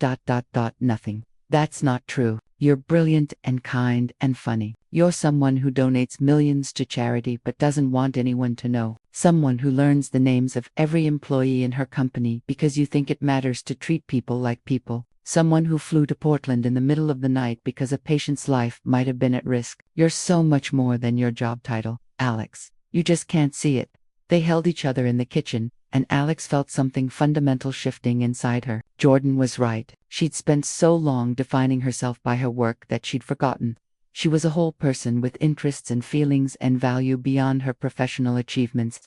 nothing. That's not true. You're brilliant and kind and funny. You're someone who donates millions to charity but doesn't want anyone to know. Someone who learns the names of every employee in her company because you think it matters to treat people like people. Someone who flew to Portland in the middle of the night because a patient's life might have been at risk. You're so much more than your job title, Alex. You just can't see it. They held each other in the kitchen, and Alex felt something fundamental shifting inside her. Jordan was right. She'd spent so long defining herself by her work that she'd forgotten. She was a whole person with interests and feelings and value beyond her professional achievements.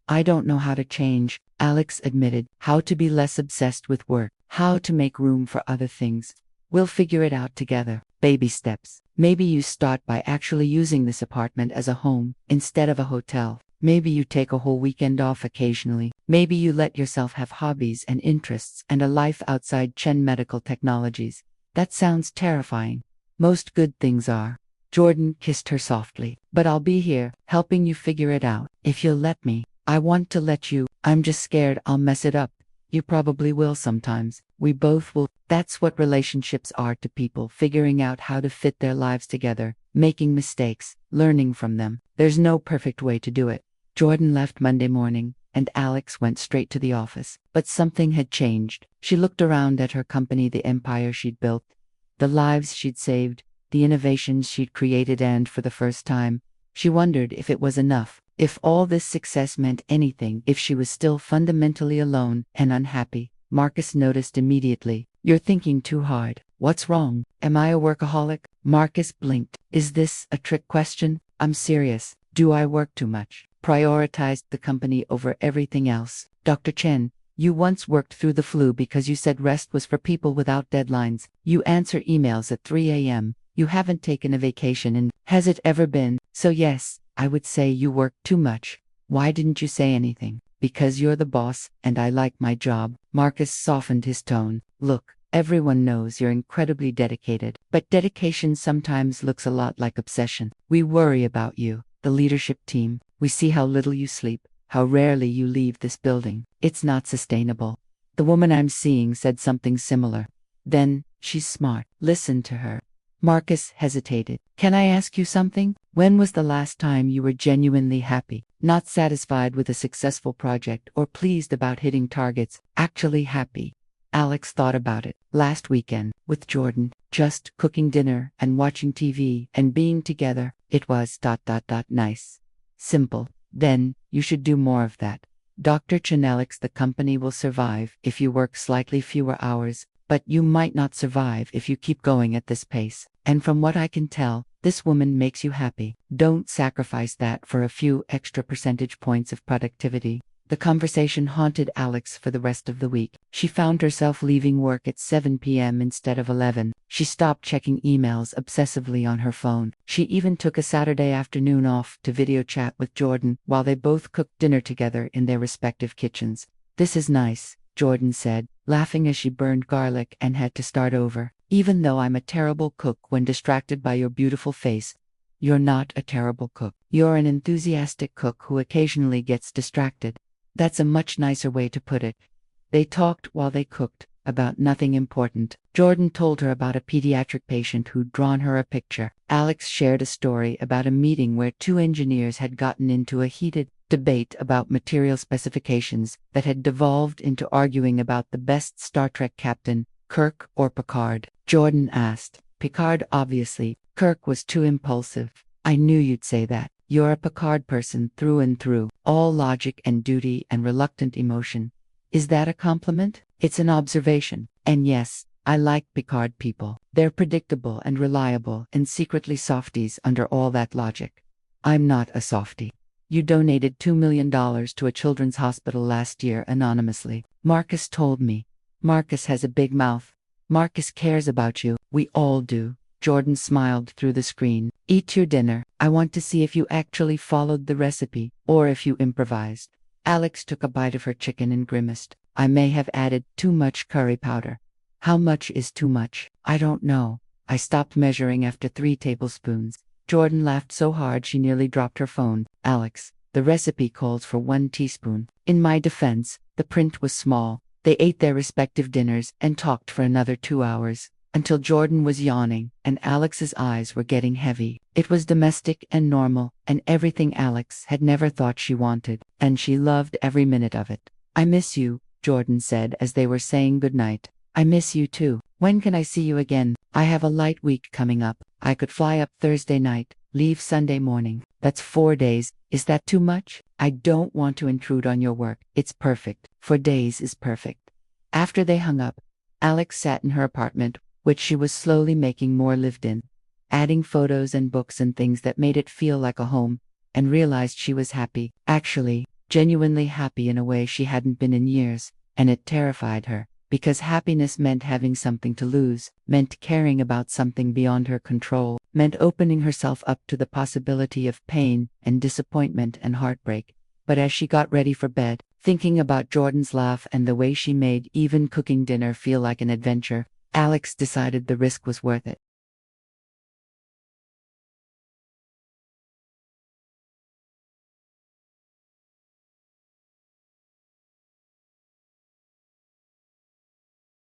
I don't know how to change, Alex admitted, how to be less obsessed with work, how to make room for other things. We'll figure it out together. Baby steps. Maybe you start by actually using this apartment as a home instead of a hotel. Maybe you take a whole weekend off occasionally. Maybe you let yourself have hobbies and interests and a life outside Chen Medical Technologies. That sounds terrifying. Most good things are. Jordan kissed her softly. But I'll be here, helping you figure it out. If you'll let me. I want to let you. I'm just scared I'll mess it up. You probably will sometimes. We both will. That's what relationships are to people, figuring out how to fit their lives together, making mistakes, learning from them. There's no perfect way to do it. Jordan left Monday morning, and Alex went straight to the office. But something had changed. She looked around at her company, the empire she'd built, the lives she'd saved, the innovations she'd created, and for the first time, she wondered if it was enough, if all this success meant anything, if she was still fundamentally alone and unhappy. Marcus noticed immediately. You're thinking too hard. What's wrong? Am I a workaholic? Marcus blinked. Is this a trick question? I'm serious. Do I work too much? Prioritized the company over everything else? Dr. Chen, you once worked through the flu because you said rest was for people without deadlines. You answer emails at 3 a.m. You haven't taken a vacation in. Has it ever been? So yes, I would say you work too much. Why didn't you say anything? Because you're the boss, and I like my job. Marcus softened his tone. Look, everyone knows you're incredibly dedicated, but dedication sometimes looks a lot like obsession. We worry about you, the leadership team. We see how little you sleep, how rarely you leave this building. It's not sustainable. The woman I'm seeing said something similar. Then, she's smart. Listen to her. Marcus hesitated. Can I ask you something? When was the last time you were genuinely happy? Not satisfied with a successful project or pleased about hitting targets, actually happy. Alex thought about it. Last weekend, with Jordan, just cooking dinner and watching TV and being together. It was ... nice. Simple. Then, you should do more of that. Dr. Chen, Alex, the company will survive if you work slightly fewer hours, but you might not survive if you keep going at this pace. And from what I can tell, this woman makes you happy. Don't sacrifice that for a few extra percentage points of productivity. The conversation haunted Alex for the rest of the week. She found herself leaving work at 7 p.m. instead of 11. She stopped checking emails obsessively on her phone. She even took a Saturday afternoon off to video chat with Jordan while they both cooked dinner together in their respective kitchens. This is nice, Jordan said, laughing as she burned garlic and had to start over. Even though I'm a terrible cook when distracted by your beautiful face, you're not a terrible cook. You're an enthusiastic cook who occasionally gets distracted. That's a much nicer way to put it. They talked while they cooked, about nothing important. Jordan told her about a pediatric patient who'd drawn her a picture. Alex shared a story about a meeting where two engineers had gotten into a heated debate about material specifications that had devolved into arguing about the best Star Trek captain, Kirk or Picard. Jordan asked. Picard, obviously. Kirk was too impulsive. I knew you'd say that. You're a Picard person through and through, all logic and duty and reluctant emotion. Is that a compliment? It's an observation. And yes, I like Picard people. They're predictable and reliable and secretly softies under all that logic. I'm not a softie. You donated $2 million to a children's hospital last year anonymously. Marcus told me. Marcus has a big mouth. Marcus cares about you. We all do. Jordan smiled through the screen. Eat your dinner. I want to see if you actually followed the recipe, or if you improvised. Alex took a bite of her chicken and grimaced. I may have added too much curry powder. How much is too much? I don't know. I stopped measuring after 3 tablespoons. Jordan laughed so hard she nearly dropped her phone. Alex, the recipe calls for 1 teaspoon. In my defense, the print was small. They ate their respective dinners and talked for another 2 hours, until Jordan was yawning and Alex's eyes were getting heavy. It was domestic and normal, and everything Alex had never thought she wanted, and she loved every minute of it. I miss you, Jordan said as they were saying goodnight. I miss you too. When can I see you again? I have a light week coming up. I could fly up Thursday night, leave Sunday morning. That's 4 days. Is that too much? I don't want to intrude on your work. It's perfect. 4 days is perfect. After they hung up, Alex sat in her apartment, which she was slowly making more lived in, adding photos and books and things that made it feel like a home, and realized she was happy, actually, genuinely happy in a way she hadn't been in years, and it terrified her, because happiness meant having something to lose, meant caring about something beyond her control, meant opening herself up to the possibility of pain and disappointment and heartbreak. But as she got ready for bed, thinking about Jordan's laugh and the way she made even cooking dinner feel like an adventure, Alex decided the risk was worth it.